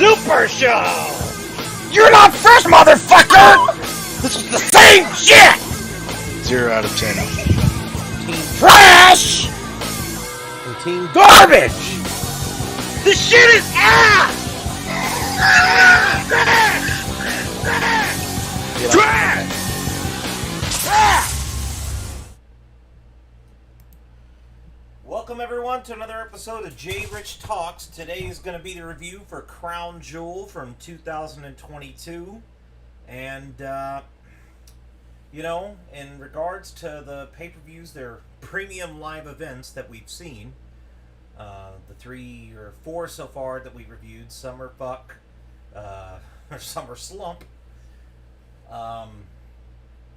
Super Show! You're not fresh, motherfucker! This is the same shit! 0 out of 10. Team Trash! And Team Garbage! This shit is ass! Trash! Welcome everyone to another episode of J. Rich Talks. Today is going to be the review for Crown Jewel from 2022. And, you know, in regards to the pay-per-views, they're premium live events that we've seen. The 3 or 4 so far that we reviewed, Summer Fuck, or Summer Slump,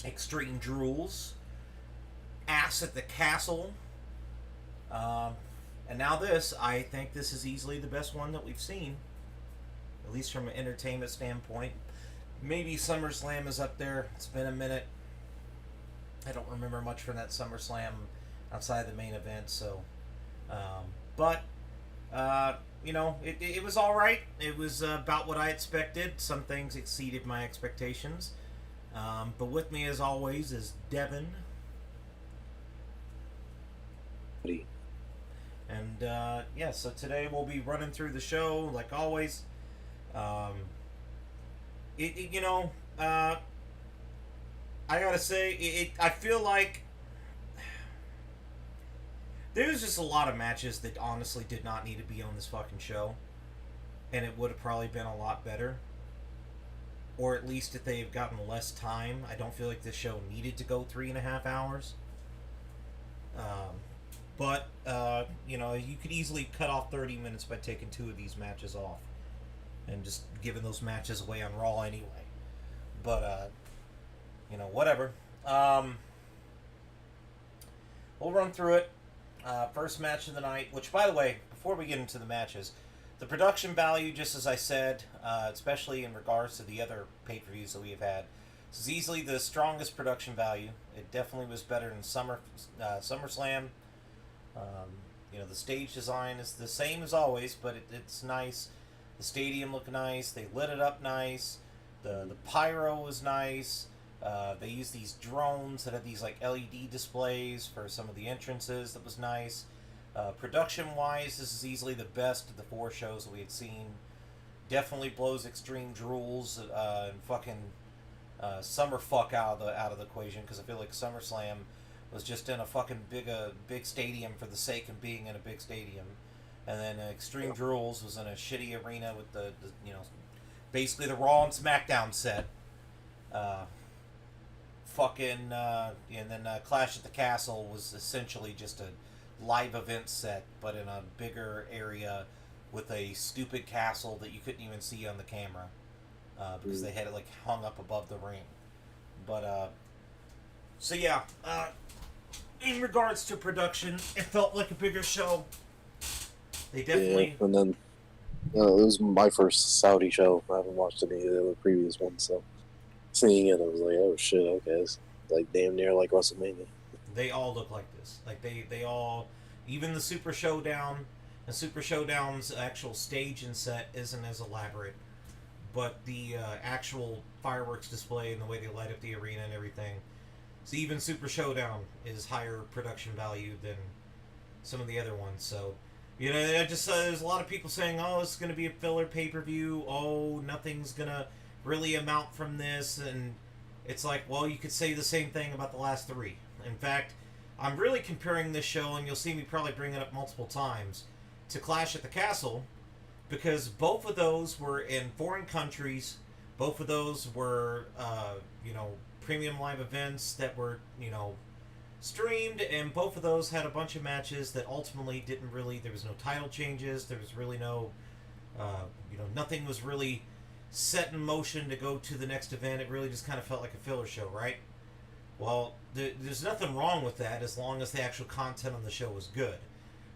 Extreme Drools, Ass at the Castle, and now this. I think this is easily the best one that we've seen, at least from an entertainment standpoint. Maybe SummerSlam is up there. It's been a minute. I don't remember much from that SummerSlam outside the main event, so you know, it was alright. It was about what I expected. Some things exceeded my expectations. But with me, as always, is Devon. And, yeah, so today we'll be running through the show, like always. You know, I gotta say, I feel like there's just a lot of matches that honestly did not need to be on this fucking show. And it would have probably been a lot better. Or at least if they had gotten less time. I don't feel like this show needed to go 3.5 hours. But, you know, you could easily cut off 30 minutes by taking 2 of these matches off. And just giving those matches away on Raw anyway. But, you know, whatever. We'll run through it. First match of the night, which, by the way, before we get into the matches, the production value, just as I said, especially in regards to the other pay-per-views that we have had, this is easily the strongest production value. It definitely was better than SummerSlam. You know, the stage design is the same as always, but it's nice. The stadium looked nice. They lit it up nice. The pyro was nice. They used these drones that had these like LED displays for some of the entrances. That was nice. Production-wise, this is easily the best of the 4 shows that we had seen. Definitely blows Extreme Drools and fucking Summer Fuck out of the equation, because I feel like SummerSlam was just in a fucking big stadium for the sake of being in a big stadium, and then Extreme Drools was in a shitty arena with the you know, basically the Raw and SmackDown set. And then Clash at the Castle was essentially just a live event set, but in a bigger area with a stupid castle that you couldn't even see on the camera because they had it like hung up above the ring. But so yeah, in regards to production, it felt like a bigger show. They definitely. Yeah, and then it was my first Saudi show. I haven't watched any of the previous ones, so seeing it, I was like, oh shit, okay, it's like damn near like WrestleMania. They all look like this. Like they all, even the Super Showdown. The Super Showdown's actual stage and set isn't as elaborate, but the actual fireworks display and the way they light up the arena and everything. So even Super Showdown is higher production value than some of the other ones. So, you know, I just there's a lot of people saying, oh, it's going to be a filler pay-per-view. Oh, nothing's going to really amount from this. And it's like, well, you could say the same thing about the last 3. In fact, I'm really comparing this show, and you'll see me probably bring it up multiple times, to Clash at the Castle, because both of those were in foreign countries. Both of those were, you know, premium live events that were, you know, streamed, and both of those had a bunch of matches that ultimately didn't really, there was no title changes, there was really no, you know, nothing was really set in motion to go to the next event. It really just kind of felt like a filler show, right? Well, there's nothing wrong with that as long as the actual content on the show was good.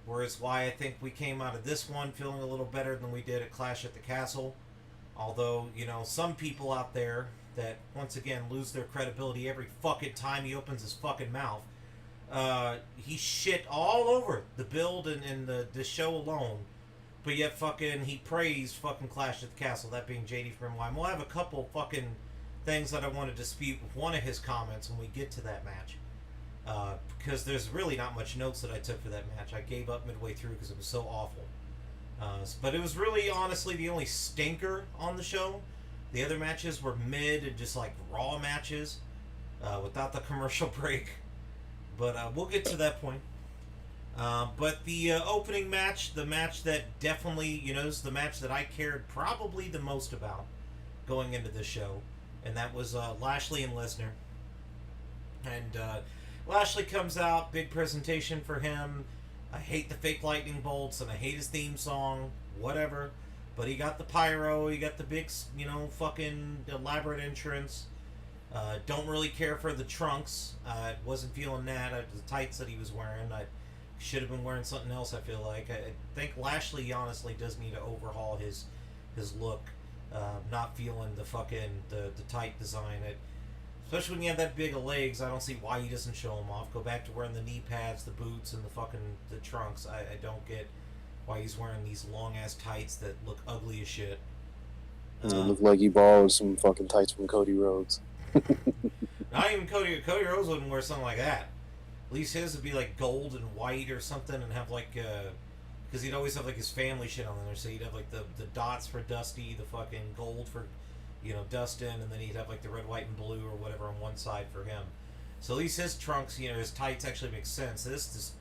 Whereas why I think we came out of this one feeling a little better than we did at Clash at the Castle. Although, you know, some people out there that, once again, lose their credibility every fucking time he opens his fucking mouth. He shit all over the build and the show alone. But yet fucking he praised fucking Clash at the Castle, that being JD from NY. We'll have a couple fucking things that I want to dispute with one of his comments when we get to that match. Because there's really not much notes that I took for that match. I gave up midway through because it was so awful. But it was really, honestly, the only stinker on the show. The other matches were mid and just like raw matches without the commercial break. But we'll get to that point. But the opening match, the match that definitely, is the match that I cared probably the most about going into the show. And that was Lashley and Lesnar. And Lashley comes out, big presentation for him. I hate the fake lightning bolts and I hate his theme song, whatever. But he got the pyro, he got the big, fucking elaborate entrance. Don't really care for the trunks. Wasn't feeling that. The tights that he was wearing, I should have been wearing something else, I feel like. I think Lashley honestly does need to overhaul his look. Not feeling the fucking the tight design. Especially when you have that big of legs, I don't see why he doesn't show them off. Go back to wearing the knee pads, the boots, and the trunks. I don't get why he's wearing these long ass tights that look ugly as shit. It looked like he borrowed some fucking tights from Cody Rhodes. Not even Cody Rhodes wouldn't wear something like that. At least his would be like gold and white or something, and have like because he'd always have like his family shit on there. So he'd have like the dots for Dusty, the fucking gold for Dustin, and then he'd have like the red, white, and blue or whatever on one side for him. So at least his trunks, his tights actually make sense. This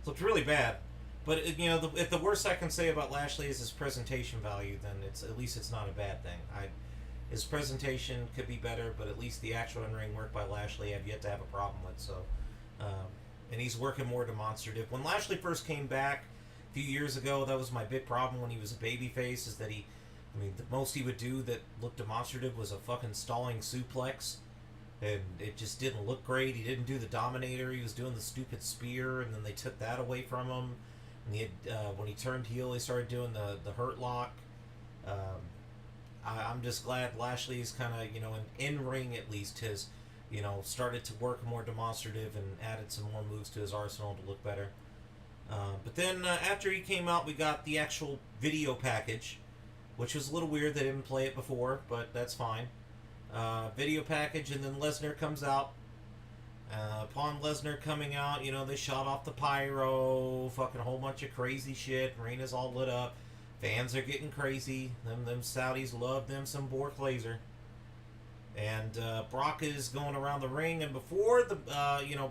looks really bad. But if the worst I can say about Lashley is his presentation value, then at least it's not a bad thing. His presentation could be better, but at least the actual in-ring work by Lashley I've yet to have a problem with. So, and he's working more demonstrative. When Lashley first came back a few years ago, that was my big problem when he was a babyface, is that the most he would do that looked demonstrative was a fucking stalling suplex, and it just didn't look great. He didn't do the Dominator. He was doing the stupid spear, and then they took that away from him. And he had, when he turned heel, he started doing the Hurt Lock. I'm just glad Lashley's kind of, in ring at least, has, started to work more demonstrative and added some more moves to his arsenal to look better. But then after he came out, we got the actual video package, which was a little weird. They didn't play it before, but that's fine. Video package, and then Lesnar comes out. Upon Lesnar coming out, they shot off the pyro, fucking a whole bunch of crazy shit. Arena's all lit up. Fans are getting crazy. Them Saudis love them some Bork laser. And Brock is going around the ring, and before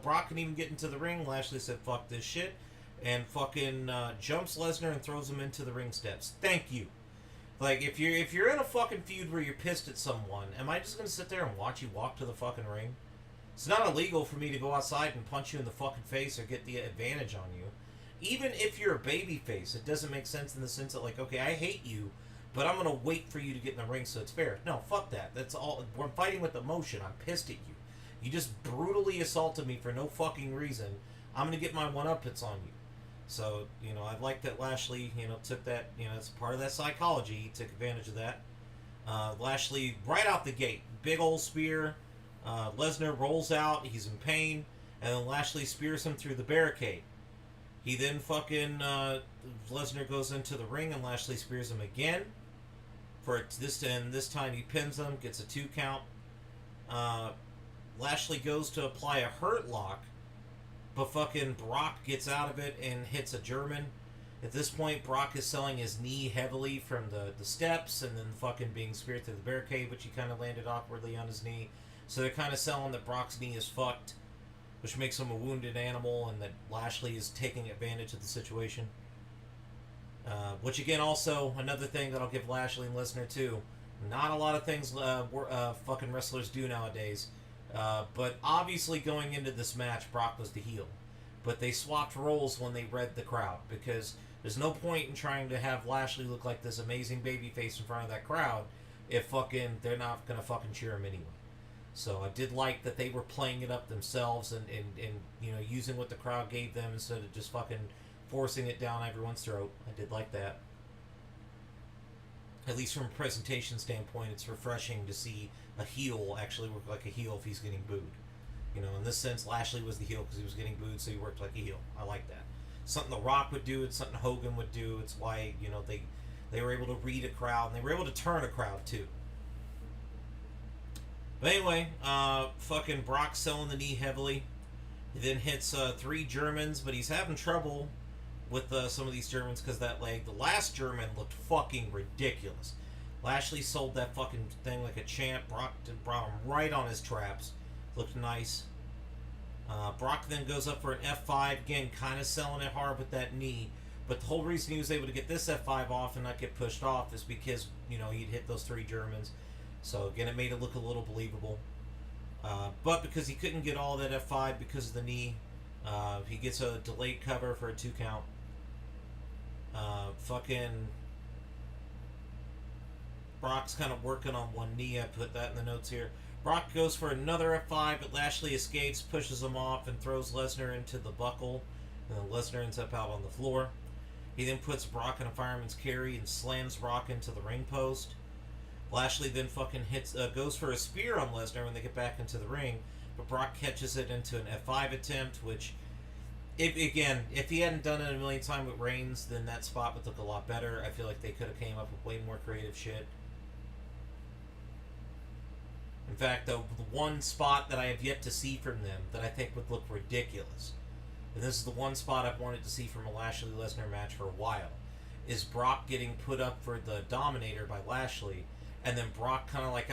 Brock can even get into the ring, Lashley said, "Fuck this shit," and fucking jumps Lesnar and throws him into the ring steps. Thank you. Like, if you're in a fucking feud where you're pissed at someone, am I just gonna sit there and watch you walk to the fucking ring? It's not illegal for me to go outside and punch you in the fucking face or get the advantage on you. Even if you're a babyface, it doesn't make sense in the sense that, like, okay, I hate you, but I'm going to wait for you to get in the ring so it's fair. No, fuck that. That's all. We're fighting with emotion. I'm pissed at you. You just brutally assaulted me for no fucking reason. I'm going to get my one-up-hits on you. So, I like that Lashley, took that, it's part of that psychology. He took advantage of that. Lashley, right out the gate, big old spear. Lesnar rolls out, he's in pain, and then Lashley spears him through the barricade. He then fucking, Lesnar goes into the ring and Lashley spears him again. This time he pins him, gets a 2 count. Lashley goes to apply a Hurt Lock, but fucking Brock gets out of it and hits a German. At this point, Brock is selling his knee heavily from the steps and then fucking being speared through the barricade, which he kind of landed awkwardly on his knee. So they're kind of selling that Brock's knee is fucked, which makes him a wounded animal, and that Lashley is taking advantage of the situation. Which, again, also, another thing that I'll give Lashley and Lesnar, too. Not a lot of things fucking wrestlers do nowadays. But obviously, going into this match, Brock was the heel. But they swapped roles when they read the crowd, because there's no point in trying to have Lashley look like this amazing babyface in front of that crowd if fucking they're not going to fucking cheer him anyway. So I did like that they were playing it up themselves and using what the crowd gave them instead of just fucking forcing it down everyone's throat. I did like that. At least from a presentation standpoint, it's refreshing to see a heel actually work like a heel if he's getting booed. In this sense, Lashley was the heel because he was getting booed, so he worked like a heel. I like that. something The Rock would do. It's something Hogan would do. It's why, you know, they were able to read a crowd, and they were able to turn a crowd too. But anyway, fucking Brock selling the knee heavily. He then hits 3 Germans, but he's having trouble with some of these Germans because that leg. The last German looked fucking ridiculous. Lashley sold that fucking thing like a champ. Brock brought him right on his traps. Looked nice. Brock then goes up for an F5. Again, kind of selling it hard with that knee. But the whole reason he was able to get this F5 off and not get pushed off is because, you know, he'd hit those 3 Germans. So, again, it made it look a little believable. But because he couldn't get all that F5 because of the knee, he gets a delayed cover for a 2 count. Fucking Brock's kind of working on one knee. I put that in the notes here. Brock goes for another F5, but Lashley escapes, pushes him off, and throws Lesnar into the buckle. And then Lesnar ends up out on the floor. He then puts Brock in a fireman's carry and slams Brock into the ring post. Lashley then fucking goes for a spear on Lesnar when they get back into the ring, but Brock catches it into an F5 attempt, which, if he hadn't done it a million times with Reigns, then that spot would look a lot better. I feel like they could have came up with way more creative shit. In fact, the one spot that I have yet to see from them that I think would look ridiculous, and this is the one spot I've wanted to see from a Lashley-Lesnar match for a while, is Brock getting put up for the Dominator by Lashley, and then Brock kind of like,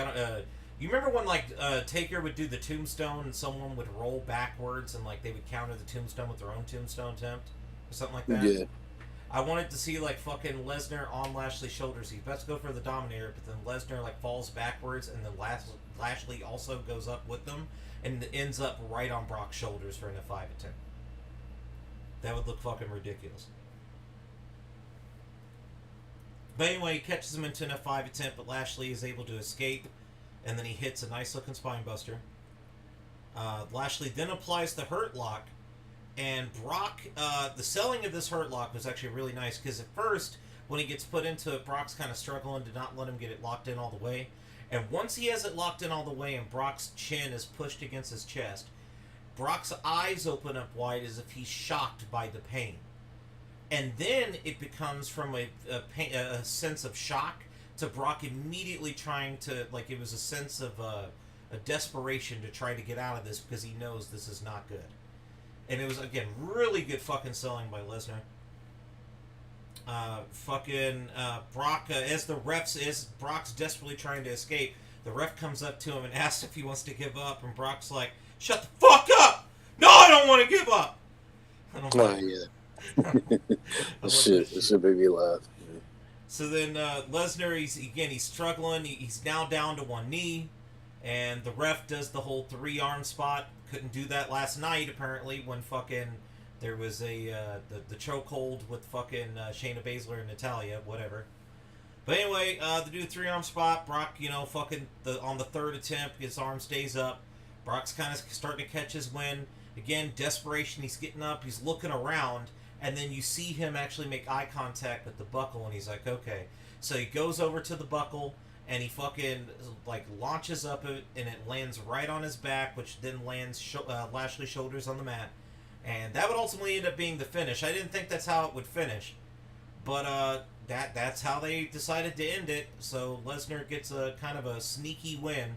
you remember when like Taker would do the tombstone and someone would roll backwards and like they would counter the tombstone with their own tombstone attempt or something like that? Yeah. I wanted to see like fucking Lesnar on Lashley's shoulders. He's about to go for the Dominator, but then Lesnar like falls backwards, and then Lashley also goes up with them and ends up right on Brock's shoulders for an F5 attempt. That would look fucking ridiculous. But anyway, he catches him into an F5 attempt, but Lashley is able to escape, and then he hits a nice looking spine buster. Lashley then applies the Hurt Lock, and Brock, the selling of this Hurt Lock was actually really nice, because at first, when he gets put into it, Brock's kind of struggling to not let him get it locked in all the way. And once he has it locked in all the way and Brock's chin is pushed against his chest, Brock's eyes open up wide as if he's shocked by the pain. And then it becomes from a sense of shock to Brock immediately trying to, like, it was a sense of a desperation to try to get out of this because he knows this is not good. And it was, again, really good fucking selling by Lesnar. Brock, as Brock's desperately trying to escape, the ref comes up to him and asks if he wants to give up, and Brock's like, "Shut the fuck up! No, I don't want to give up!" It should make me laugh. Yeah. So then Lesnar, he's struggling. He's now down to one knee, and the ref does the whole 3-arm spot. Couldn't do that last night, apparently, when fucking there was the chokehold with fucking Shayna Baszler and Natalya, whatever. But anyway, they do a 3-arm spot. Brock, on the 3rd attempt, his arm stays up. Brock's kind of starting to catch his wind. Again, desperation. He's getting up. He's looking around. And then you see him actually make eye contact with the buckle. And he's like, okay. So he goes over to the buckle. And he fucking, launches up it. And it lands right on his back. Which then lands Lashley's shoulders on the mat. And that would ultimately end up being the finish. I didn't think that's how it would finish. But that's how they decided to end it. So Lesnar gets a kind of a sneaky win.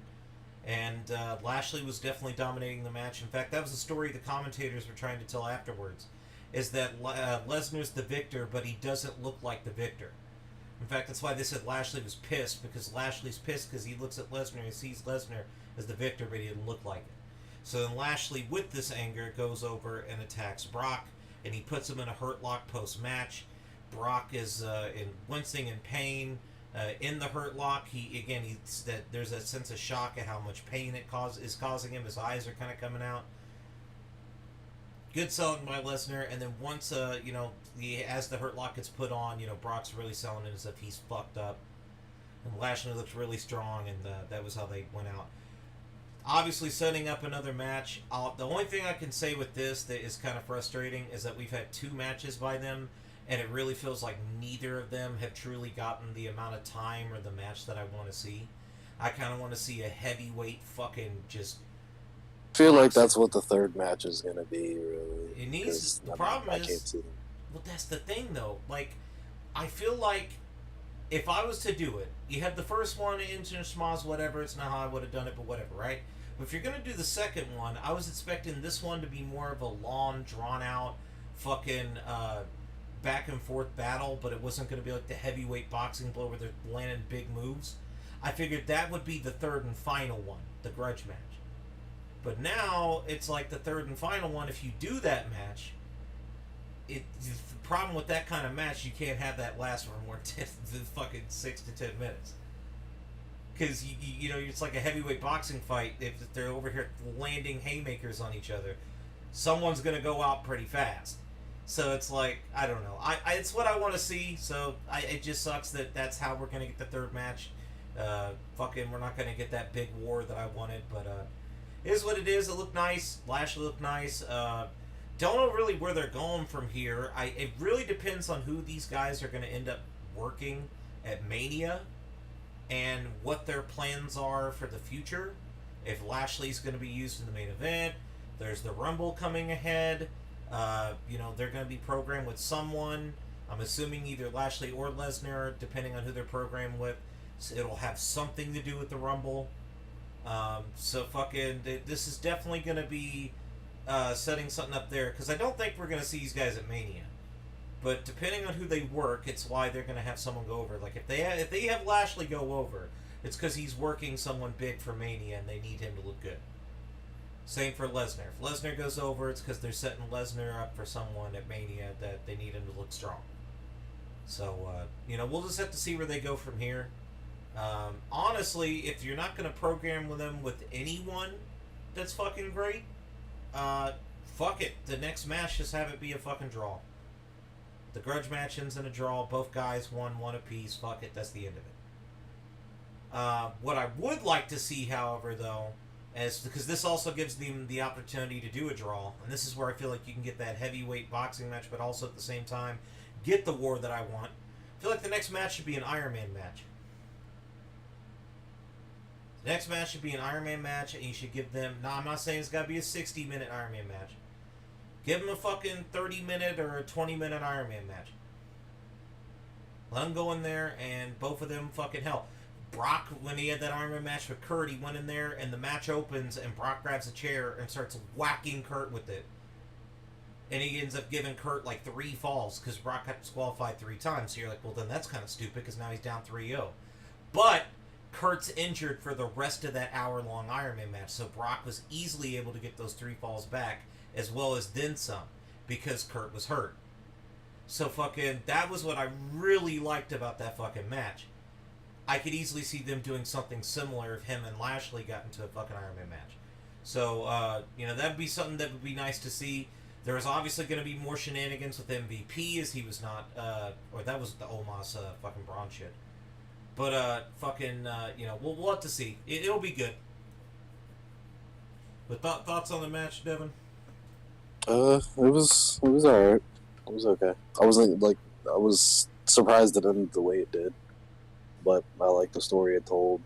And Lashley was definitely dominating the match. In fact, that was the story the commentators were trying to tell afterwards. Is that Lesnar's the victor, but he doesn't look like the victor. In fact, that's why they said Lashley was pissed. Because Lashley's pissed because he looks at Lesnar and sees Lesnar as the victor, but he didn't look like it. So then Lashley, with this anger, goes over and attacks Brock. And he puts him in a Hurt Lock post-match. Brock is wincing in pain. In the Hurt Lock, there's a sense of shock at how much pain it is causing him. His eyes are kind of coming out. Good selling by Lesnar, and then once as the Hurt Lock gets put on, Brock's really selling it as if he's fucked up, and Lashley looks really strong, and that was how they went out. Obviously, setting up another match. The only thing I can say with this that is kind of frustrating is that we've had 2 matches by them. And it really feels like neither of them have truly gotten the amount of time or the match that I want to see. I kind of want to see a heavyweight fucking just... I feel like that's what the 3rd match is going to be, really. It needs... The problem is... Well, that's the thing, though. Like, I feel like if I was to do it, you have the first one, Instant Schmoz, whatever. It's not how I would have done it, but whatever, right? But if you're gonna do the second one, I was expecting this one to be more of a long, drawn out, fucking back and forth battle. But it wasn't gonna be like the heavyweight boxing blow where they're landing big moves. I figured that would be the third and final one, the grudge match. But now it's like the third and final one. If you do that match, the problem with that kind of match, you can't have that last one more the fucking 6 to 10 minutes. Because you know it's like a heavyweight boxing fight. If they're over here landing haymakers on each other, someone's gonna go out pretty fast. So it's like I don't know. It's what I want to see. So it just sucks that that's how we're gonna get the third match. Fucking, we're not gonna get that big war that I wanted, but it is what it is. It looked nice. Lashley looked nice. Don't know really where they're going from here. It really depends on who these guys are going to end up working at Mania and what their plans are for the future. If Lashley's going to be used in the main event, there's the Rumble coming ahead. They're going to be programmed with someone. I'm assuming either Lashley or Lesnar, depending on who they're programmed with. So it'll have something to do with the Rumble. This is definitely going to be setting something up there, because I don't think we're going to see these guys at Mania. But depending on who they work, it's why they're going to have someone go over. Like if they have Lashley go over, it's because he's working someone big for Mania and they need him to look good. Same for Lesnar. If Lesnar goes over, it's because they're setting Lesnar up for someone at Mania that they need him to look strong. So we'll just have to see where they go from here. Honestly, if you're not going to program with them with anyone that's fucking great, fuck it. The next match, just have it be a fucking draw. The grudge match ends in a draw. Both guys won one apiece. Fuck it. That's the end of it. What I would like to see, however, though, is because this also gives them the opportunity to do a draw, and this is where I feel like you can get that heavyweight boxing match, but also at the same time get the war that I want. I feel like the next match should be an Iron Man match. The next match should be an Iron Man match, and you should give them... No, I'm not saying it's got to be a 60-minute Iron Man match. Give them a fucking 30-minute or a 20-minute Iron Man match. Let them go in there, and both of them fucking... Hell, Brock, when he had that Iron Man match with Kurt, he went in there, and the match opens, and Brock grabs a chair and starts whacking Kurt with it. And he ends up giving Kurt, 3 falls, because Brock got disqualified 3 times. So you're like, well, then that's kind of stupid, because now he's down 3-0. But... Kurt's injured for the rest of that hour-long Iron Man match, so Brock was easily able to get those 3 falls back, as well as then some, because Kurt was hurt. So that was what I really liked about that fucking match. I could easily see them doing something similar if him and Lashley got into a fucking Iron Man match. So, that'd be something that would be nice to see. There's obviously going to be more shenanigans with MVP, as he was not, or that was the Omos fucking Braun shit. But, we'll have to see. It'll be good. But thoughts on the match, Devon? It was alright. It was okay. I was surprised it ended the way it did. But I like the story it told.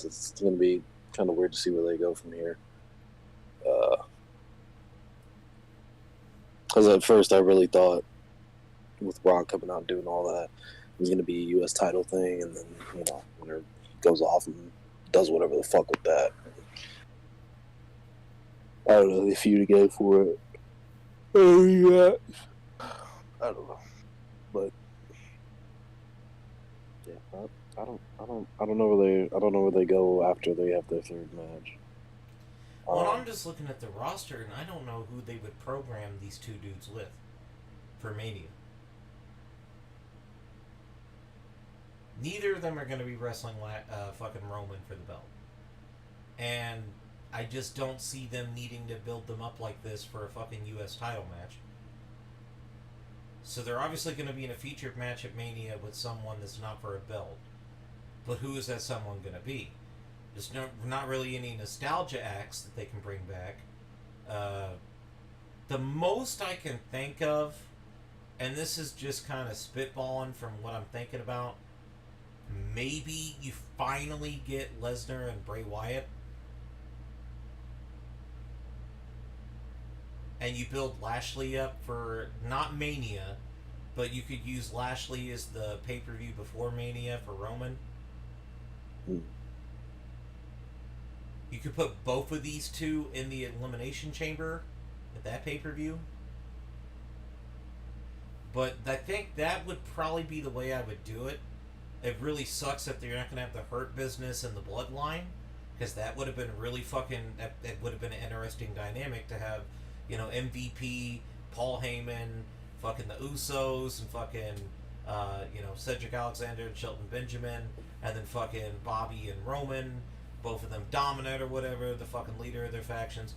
It's going to be kind of weird to see where they go from here. Because at first I really thought, with Brock coming out and doing all that, it was going to be a U.S. title thing, and then, when it goes off and does whatever the fuck with that. I don't know, they feud again for it. Oh, yeah. I don't know. But, yeah, I don't know where they go after they have their third match. Well, I'm just looking at the roster, and I don't know who they would program these 2 dudes with for Mania. Neither of them are going to be wrestling fucking Roman for the belt. And I just don't see them needing to build them up like this for a fucking U.S. title match. So they're obviously going to be in a featured match at Mania with someone that's not for a belt. But who is that someone going to be? There's not really any nostalgia acts that they can bring back. The most I can think of, and this is just kind of spitballing from what I'm thinking about, maybe you finally get Lesnar and Bray Wyatt, and you build Lashley up for not Mania, but you could use Lashley as the pay per view before Mania for Roman. Mm. You could put both of these two in the Elimination Chamber at that pay per view. But I think that would probably be the way I would do it. It really sucks that you're not going to have the Hurt Business and the Bloodline, because that would have been really fucking. It would have been an interesting dynamic to have, MVP, Paul Heyman, fucking the Usos, and fucking, Cedric Alexander and Shelton Benjamin, and then fucking Bobby and Roman, both of them dominant or whatever, the fucking leader of their factions.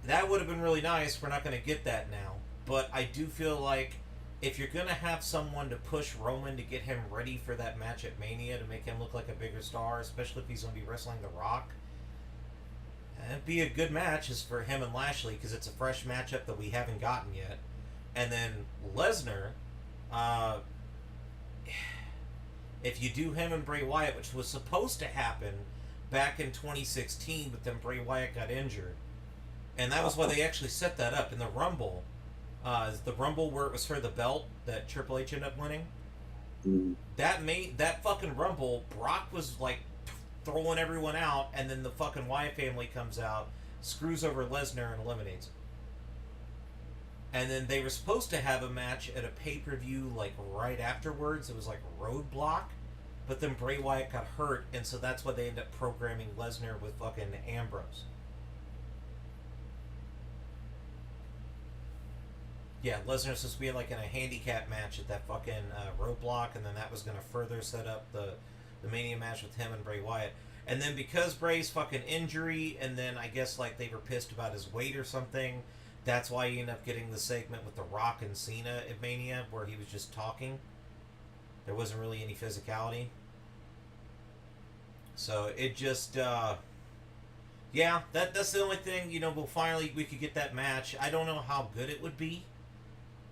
That would have been really nice. We're not going to get that now. But I do feel like if you're going to have someone to push Roman to get him ready for that match at Mania to make him look like a bigger star, especially if he's going to be wrestling The Rock, it'd be a good match is for him and Lashley because it's a fresh matchup that we haven't gotten yet. And then Lesnar, if you do him and Bray Wyatt, which was supposed to happen back in 2016, but then Bray Wyatt got injured. And that was why they actually set that up in the Rumble. The Rumble where it was for the belt that Triple H ended up winning. Mm. That fucking Rumble, Brock was like throwing everyone out, and then the fucking Wyatt family comes out, screws over Lesnar, and eliminates him. And then they were supposed to have a match at a pay-per-view like right afterwards. It was like Roadblock. But then Bray Wyatt got hurt, and so that's why they ended up programming Lesnar with fucking Ambrose. Yeah, Lesnar's supposed to be like in a handicap match at that fucking Roadblock, and then that was going to further set up the Mania match with him and Bray Wyatt. And then because Bray's fucking injury, and then I guess like they were pissed about his weight or something, that's why he ended up getting the segment with The Rock and Cena at Mania, where he was just talking. There wasn't really any physicality. So it just, yeah, that's the only thing, we could get that match. I don't know how good it would be,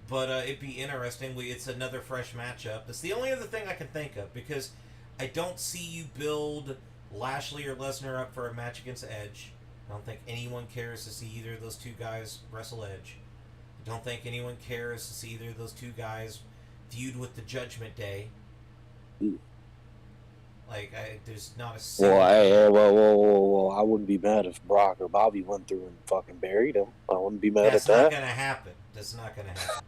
but it'd be interesting. It's another fresh matchup. It's the only other thing I can think of, because I don't see you build Lashley or Lesnar up for a match against Edge. I don't think anyone cares to see either of those two guys wrestle Edge. I don't think anyone cares to see either of those two guys feud with the Judgment Day. Mm. Like, there's not a single... Well, I wouldn't be mad if Brock or Bobby went through and fucking buried him. I wouldn't be mad at that. That's not gonna happen. That's not gonna happen.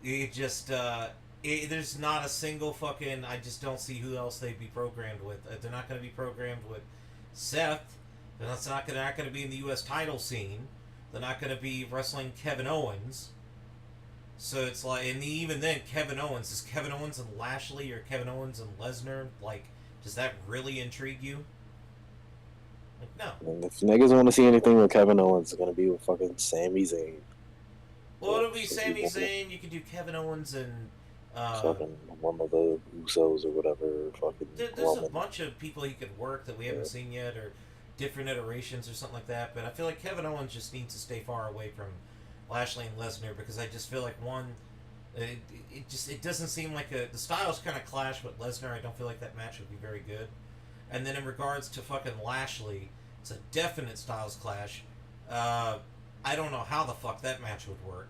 It just, there's not a single fucking... I just don't see who else they'd be programmed with. They're not gonna be programmed with Seth. They're not gonna be in the U.S. title scene. They're not gonna be wrestling Kevin Owens. So it's like, and even then, Kevin Owens, is Kevin Owens and Lashley or Kevin Owens and Lesnar, like, does that really intrigue you? Like, no. And if niggas want to see anything with Kevin Owens, it's going to be with fucking Sami Zayn. Well, it'll be Sami Zayn, you could do Kevin Owens and, fucking one of the Usos or whatever, fucking... There's a bunch of people he could work that we haven't seen yet, or different iterations or something like that, but I feel like Kevin Owens just needs to stay far away from Lashley and Lesnar, because I just feel like it doesn't seem like the styles kind of clash with Lesnar. I don't feel like that match would be very good. And then in regards to fucking Lashley, it's a definite styles clash. I don't know how the fuck that match would work.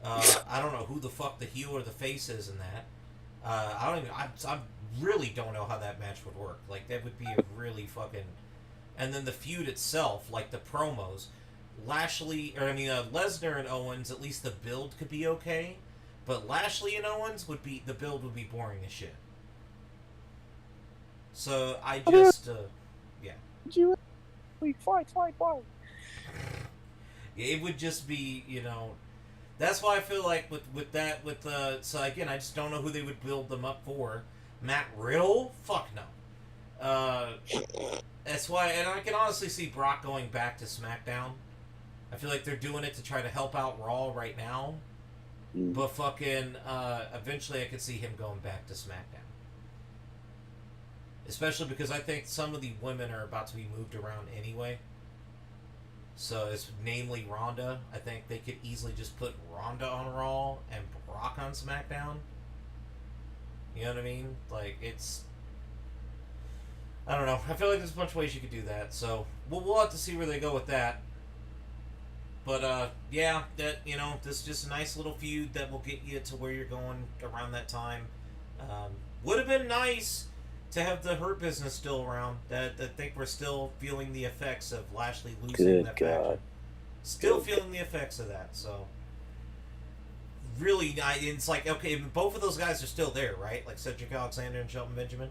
I don't know who the fuck the heel or the face is in that. I really don't know how that match would work. Like, that would be a really fucking... And then the feud itself, like the promos, Lesnar and Owens, at least the build could be okay, but Lashley and Owens the build would be boring as shit. So I just, yeah. Fight. It would just be, that's why I feel like so again, I just don't know who they would build them up for. Matt Riddle? Fuck no. That's why, and I can honestly see Brock going back to SmackDown. I feel like they're doing it to try to help out Raw right now. Mm. But fucking, eventually I could see him going back to SmackDown. Especially because I think some of the women are about to be moved around anyway. So it's namely Ronda. I think they could easily just put Ronda on Raw and Brock on SmackDown. You know what I mean? Like, it's... I don't know. I feel like there's a bunch of ways you could do that. So, we'll have to see where they go with that. But, yeah, that, this is just a nice little feud that will get you to where you're going around that time. Would have been nice to have the Hurt Business still around. That I think we're still feeling the effects of Lashley losing that faction. Still feeling the effects of that, so... Really, it's like, okay, both of those guys are still there, right? Like Cedric Alexander and Shelton Benjamin?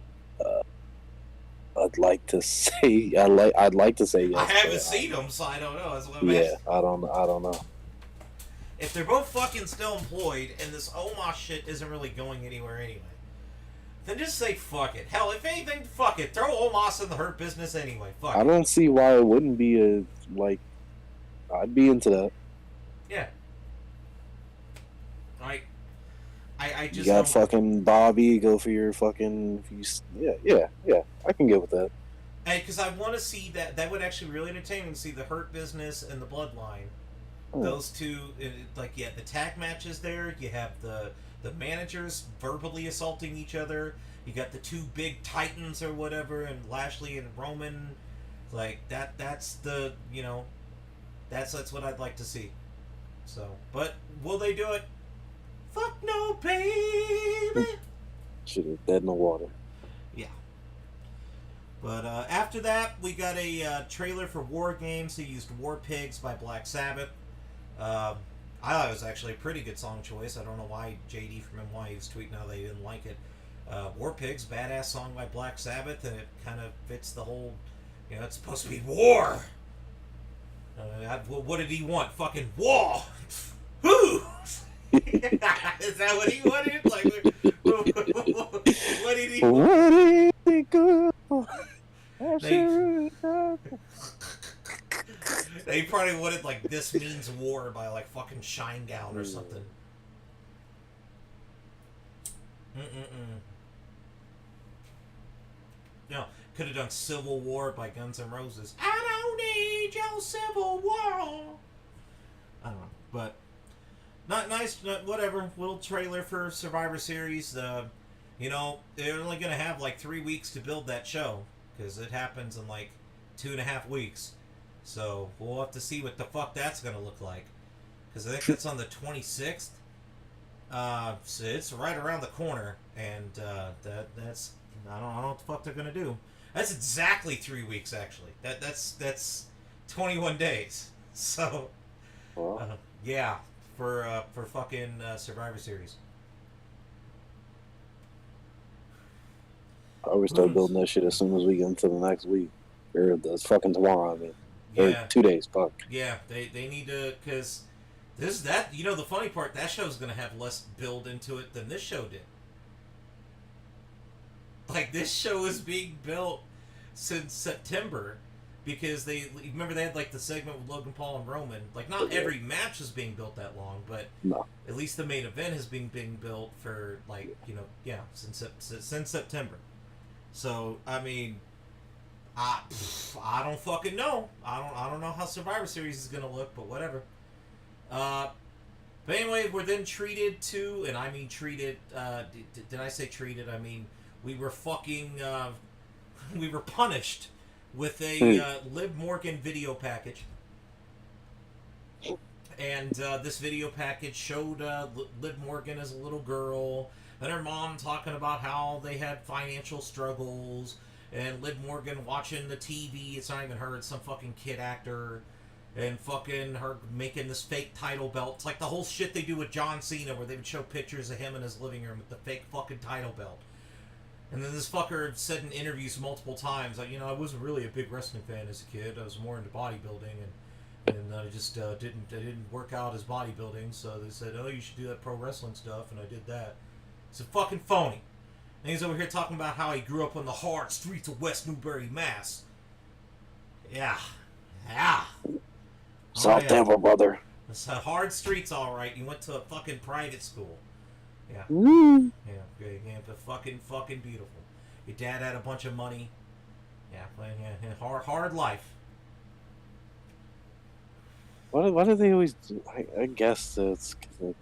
I'd like to say I'd like to say yes. I haven't seen them, so I don't know. That's what I'm yeah, asking. I don't know. If they're both fucking still employed and this Omos shit isn't really going anywhere anyway, then just say fuck it. Hell, if anything, fuck it. Throw Omos in the Hurt Business anyway. Fuck it. I don't see why it wouldn't be I'd be into that. Yeah. I just you got fucking Bobby, go for your fucking... Yeah, I can get with that. Because I want to see that. That would actually really entertain me to see the Hurt Business and the Bloodline. Those two, the tag matches there. You have the managers verbally assaulting each other. You got the two big titans or whatever, and Lashley and Roman. Like, that's the, that's what I'd like to see. So, but will they do it? Fuck no, baby! Shit is dead in the water. Yeah. But after that, we got a trailer for War Games. They used War Pigs by Black Sabbath. I thought it was actually a pretty good song choice. I don't know why JD from NY was tweeting how they didn't like it. War Pigs, badass song by Black Sabbath, and it kind of fits the whole, it's supposed to be war! What did he want? Fucking war! Who? Is that what he wanted? Like, what did he want? What do you think They probably wanted, like, This Means War by, like, fucking Shinedown or something. No, could have done Civil War by Guns N' Roses. I don't need your Civil War! I don't know, but... Not nice, whatever. Little trailer for Survivor Series. They're only going to have like 3 weeks to build that show. Because it happens in like 2.5 weeks. So we'll have to see what the fuck that's going to look like. Because I think that's on the 26th. So it's right around the corner. And that's... I don't know what the fuck they're going to do. That's exactly 3 weeks, actually. That's 21 days. So, yeah. For fucking Survivor Series. I always start building that shit as soon as we get into the next week. Or the fucking tomorrow, I mean. Yeah. Or 2 days, fuck. Yeah, they need to, because the funny part, that show's going to have less build into it than this show did. Like, this show is being built since September. Because they had like the segment with Logan Paul and Roman. Like, not every match is being built that long, but at least the main event has been being built for since September. So I mean, I don't fucking know. I don't know how Survivor Series is gonna look, but whatever. But anyway, we're then treated to, and I mean treated. Did I say treated? I mean we were fucking. We were punished with a Liv Morgan video package. And this video package showed Liv Morgan as a little girl, and her mom talking about how they had financial struggles, and Liv Morgan watching the TV. It's not even her, it's some fucking kid actor, and fucking her making this fake title belt. It's like the whole shit they do with John Cena, where they would show pictures of him in his living room with the fake fucking title belt. And then this fucker said in interviews multiple times, like, I wasn't really a big wrestling fan as a kid. I was more into bodybuilding, and I just didn't work out as bodybuilding. So they said, oh, you should do that pro wrestling stuff, and I did that. It's a fucking phony. And he's over here talking about how he grew up on the hard streets of West Newbury, Mass. Yeah. South Tampa, brother. It's hard streets, all right. You went to a fucking private school. Yeah. Woo. Yeah, but fucking beautiful. Your dad had a bunch of money. Yeah, hard life. Why do they always do? I guess it's 'cause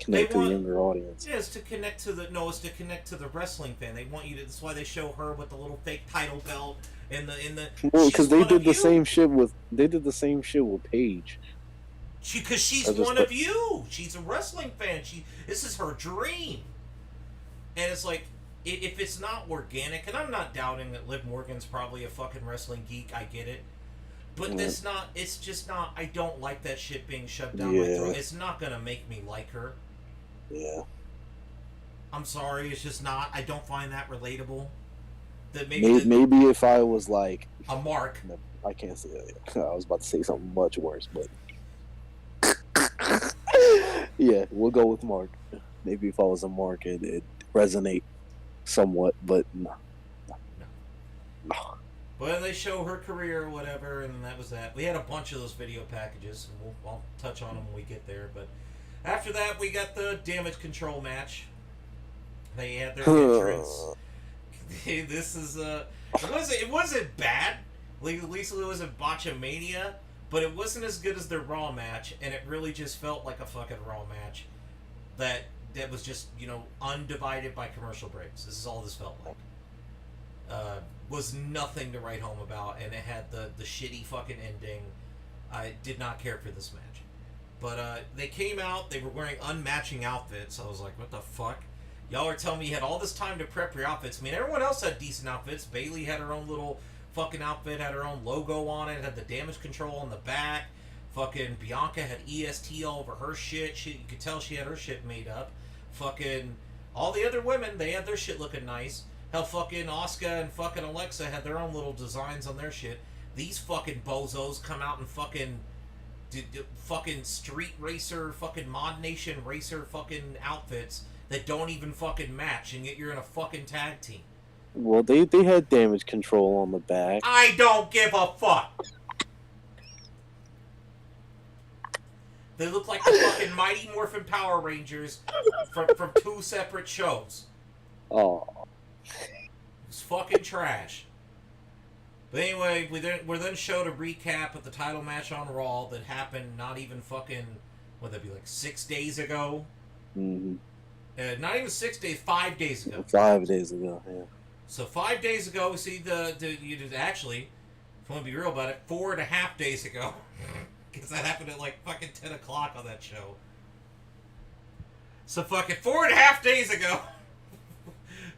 connect to the younger audience. Yeah, it's to connect to the it's to connect to the wrestling fan. They want you to. That's why they show her with the little fake title belt and the. Well, She's because they one did of the you. same shit with Paige. Because she's one of you. She's a wrestling fan. This is her dream. And it's like, if it's not organic, and I'm not doubting that Liv Morgan's probably a fucking wrestling geek. I get it. But it's not. It's just not. I don't like that shit being shoved down my throat. It's not gonna make me like her. Yeah. I'm sorry. It's just not. I don't find that relatable. That maybe if I was like a Mark. I can't say that. I was about to say something much worse, but yeah, we'll go with Mark. Maybe if I was a Mark, it'd resonate somewhat, but no. But they show her career or whatever, and that was that. We had a bunch of those video packages, and I'll touch on them when we get there. But after that, we got the Damage Control match. They had their entrance. This is it wasn't bad. At least it wasn't Botchamania, but it wasn't as good as their Raw match, and it really just felt like a fucking Raw match that was just, undivided by commercial breaks. This is all this felt like. Was nothing to write home about, and it had the shitty fucking ending. I did not care for this match. But they came out, they were wearing unmatching outfits. I was like, what the fuck? Y'all are telling me you had all this time to prep your outfits. I mean, everyone else had decent outfits. Bayley had her own little fucking outfit, had her own logo on it, had the Damage Control on the back. Fucking Bianca had EST all over her shit. You could tell she had her shit made up. Fucking all the other women, they had their shit looking nice. Hell, fucking Asuka and fucking Alexa had their own little designs on their shit. These fucking bozos come out in fucking street racer, fucking Mod Nation racer fucking outfits that don't even fucking match, and yet you're in a fucking tag team. Well, they had Damage Control on the back. I don't give a fuck. They look like the fucking Mighty Morphin Power Rangers from two separate shows. Oh. It's fucking trash. But anyway, we're then showed a recap of the title match on Raw that happened not even fucking, what would that be, like 6 days ago? Mm-hmm. Not even 6 days, 5 days ago. 5 days ago, yeah. So 5 days ago, we see actually, if you want to be real about it, 4.5 days ago. Because that happened at like fucking 10 o'clock on that show. So fucking 4.5 days ago,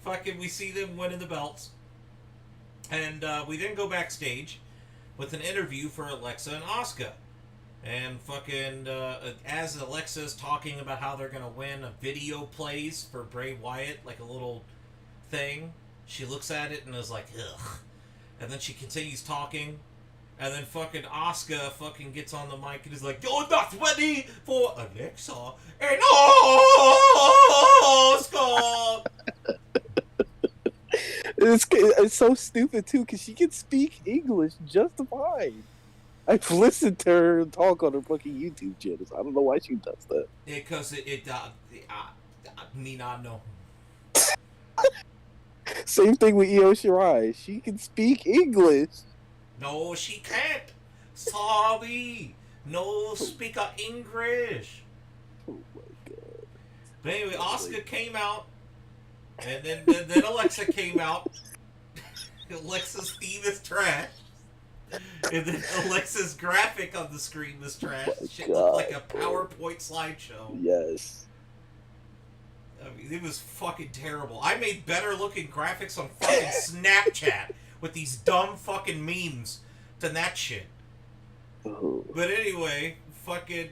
fucking we see them winning the belts. And we then go backstage with an interview for Alexa and Asuka. And fucking, as Alexa's talking about how they're going to win, a video plays for Bray Wyatt, like a little thing. She looks at it and is like, ugh. And then she continues talking. And then fucking Asuka fucking gets on the mic and is like, you're not ready for Alexa and Asuka. It's so stupid too, because she can speak English just fine. I've listened to her talk on her fucking YouTube channels. I don't know why she does that. Because me not know. Same thing with Io Shirai. She can speak English. No, she can't. Sorry. No speaker English. Oh my god. But anyway, Asuka came out. And then Alexa came out. Alexa's theme is trash. And then Alexa's graphic on the screen was trash. Shit looked like a PowerPoint slideshow. Yes. I mean, it was fucking terrible. I made better looking graphics on fucking Snapchat with these dumb fucking memes than that shit. Oh. But anyway, fucking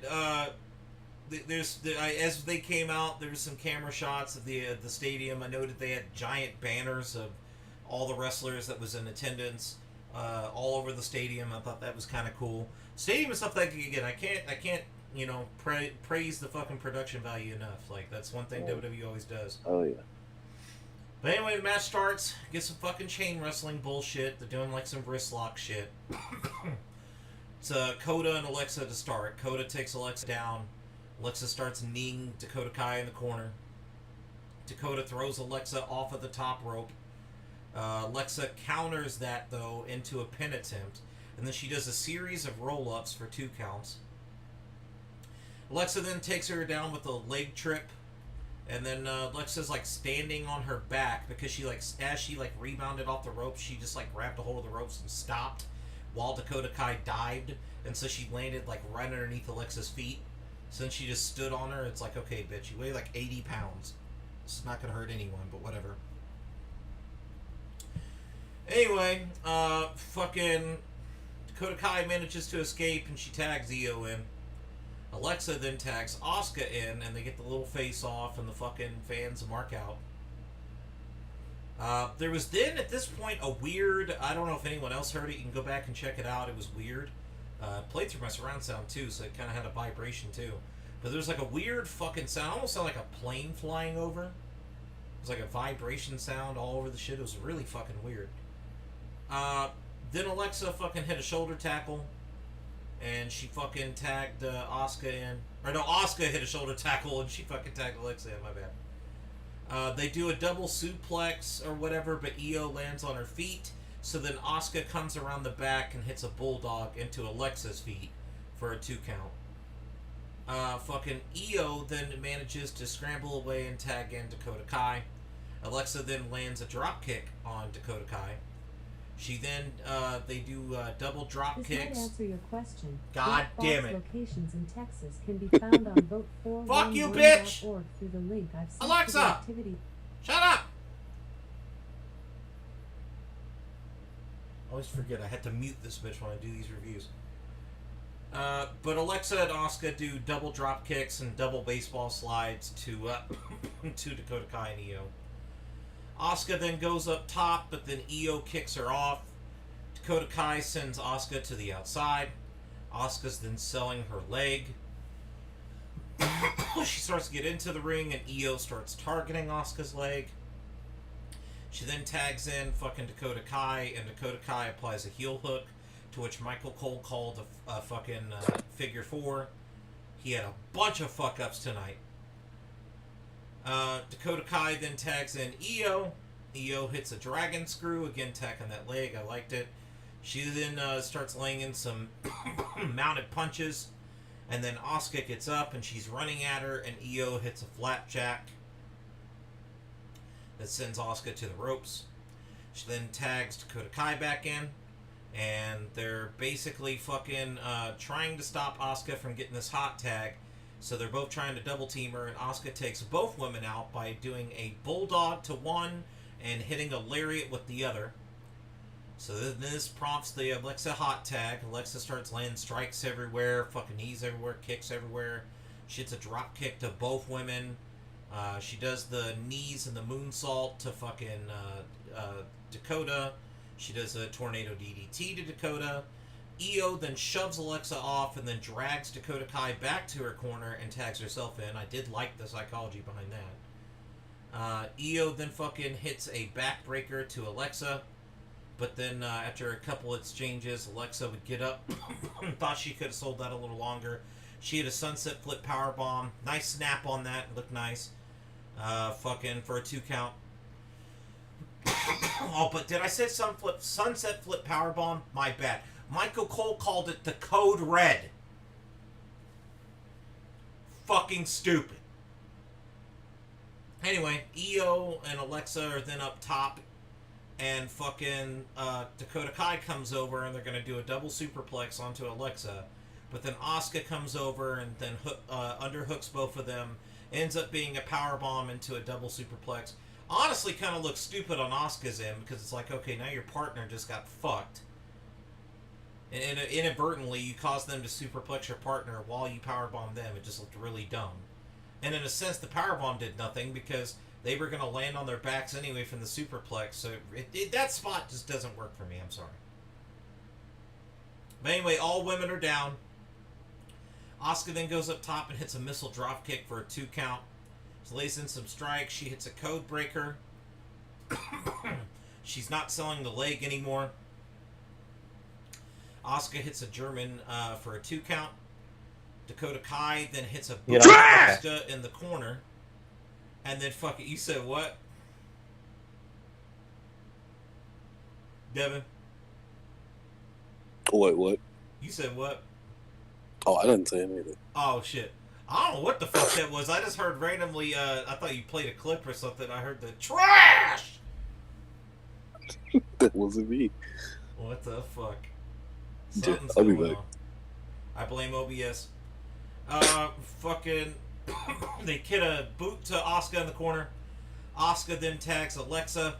as they came out, there was some camera shots of the stadium. I noted they had giant banners of all the wrestlers that was in attendance all over the stadium. I thought that was kind of cool. Stadium is stuff that, again, I can't praise the fucking production value enough. Like, that's one thing WWE always does. Oh yeah. But anyway, the match starts. Get some fucking chain wrestling bullshit. They're doing like some wrist lock shit. It's Coda and Alexa to start. Coda takes Alexa down. Alexa starts kneeing Dakota Kai in the corner. Dakota throws Alexa off of the top rope. Alexa counters that, though, into a pin attempt. And then she does a series of roll-ups for 2 counts. Alexa then takes her down with a leg trip, and then Alexa's like standing on her back because she like as she like rebounded off the ropes, she just like grabbed a hold of the ropes and stopped while Dakota Kai dived, and so she landed like right underneath Alexa's feet. So then she just stood on her. It's like, okay, bitch, you weigh like 80 pounds. It's not gonna hurt anyone, but whatever. Anyway, fucking Dakota Kai manages to escape and she tags Io in. Alexa then tags Asuka in, and they get the little face off, and the fucking fans mark out. There was then, at this point, a weird, I don't know if anyone else heard it, you can go back and check it out, it was weird. Played through my surround sound too, so it kind of had a vibration too. But there was like a weird fucking sound, almost sounded like a plane flying over. It was like a vibration sound all over the shit, it was really fucking weird. Then Alexa fucking hit a shoulder tackle. And she fucking tagged Asuka in. Or no, Asuka hit a shoulder tackle and she fucking tagged Alexa in, my bad. They do a double suplex or whatever, but Io lands on her feet. So then Asuka comes around the back and hits a bulldog into Alexa's feet for a 2 count. Fucking Io then manages to scramble away and tag in Dakota Kai. Alexa then lands a drop kick on Dakota Kai. She then, they do double drop this kicks. Might answer your question. God damn it. Locations in Texas can be found on vote411.org Fuck you, bitch! through the link I've sent Alexa! to the activity. Shut up! I always forget I had to mute this bitch when I do these reviews. But Alexa and Asuka do double drop kicks and double baseball slides to to Dakota Kai and Io. Asuka then goes up top, but then Io kicks her off. Dakota Kai sends Asuka to the outside. Asuka's then selling her leg. She starts to get into the ring, and Io starts targeting Asuka's leg. She then tags in fucking Dakota Kai, and Dakota Kai applies a heel hook, to which Michael Cole called a fucking figure 4. He had a bunch of fuck-ups tonight. Dakota Kai then tags in Io. Io hits a dragon screw, again tagging that leg, I liked it. She then starts laying in some mounted punches, and then Asuka gets up and she's running at her, and Io hits a flapjack that sends Asuka to the ropes. She then tags Dakota Kai back in, and they're basically fucking trying to stop Asuka from getting this hot tag. So they're both trying to double team her, and Asuka takes both women out by doing a bulldog to one and hitting a lariat with the other. So then this prompts the Alexa hot tag. Alexa starts landing strikes everywhere, fucking knees everywhere, kicks everywhere. She hits a drop kick to both women. She does the knees and the moonsault to fucking Dakota. She does a tornado DDT to Dakota. Io then shoves Alexa off and then drags Dakota Kai back to her corner and tags herself in. I did like the psychology behind that. Io then fucking hits a backbreaker to Alexa, but then after a couple exchanges, Alexa would get up. Thought she could have sold that a little longer. She had a sunset flip powerbomb. Nice snap on that. Looked nice. Fucking for a 2 count. Oh, but did I say sunset flip powerbomb? My bad. Michael Cole called it the Code Red. Fucking stupid. Anyway, Io and Alexa are then up top, and fucking Dakota Kai comes over, and they're going to do a double superplex onto Alexa. But then Asuka comes over and then underhooks both of them. Ends up being a powerbomb into a double superplex. Honestly, kind of looks stupid on Asuka's end, because it's like, okay, now your partner just got fucked. And inadvertently, you caused them to superplex your partner while you powerbomb them. It just looked really dumb. And in a sense, the powerbomb did nothing because they were going to land on their backs anyway from the superplex. So that spot just doesn't work for me. I'm sorry. But anyway, all women are down. Asuka then goes up top and hits a missile drop kick for a 2 count. She lays in some strikes. She hits a code breaker. She's not selling the leg anymore. Asuka hits a German for a 2 count. Dakota Kai then hits a Busta in the corner. And then fuck it. You said what? Devon? What? You said what? Oh, I didn't say anything. Oh, shit. I don't know what the fuck that was. I just heard randomly, I thought you played a clip or something. I heard the trash! That wasn't me. What the fuck? Yeah, Something's I'll be going back. on. I blame OBS. Fucking... they kid a boot to Asuka in the corner. Asuka then tags Alexa.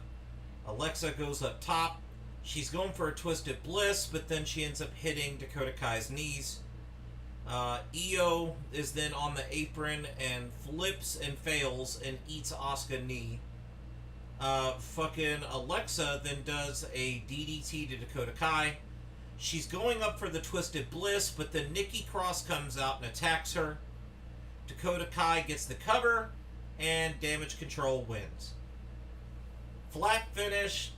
Alexa goes up top. She's going for a Twisted Bliss, but then she ends up hitting Dakota Kai's knees. Io is then on the apron and flips and fails and eats Asuka knee. Fucking Alexa then does a DDT to Dakota Kai. She's going up for the Twisted Bliss, but then Nikki Cross comes out and attacks her. Dakota Kai gets the cover, and Damage Control wins. Flat finish,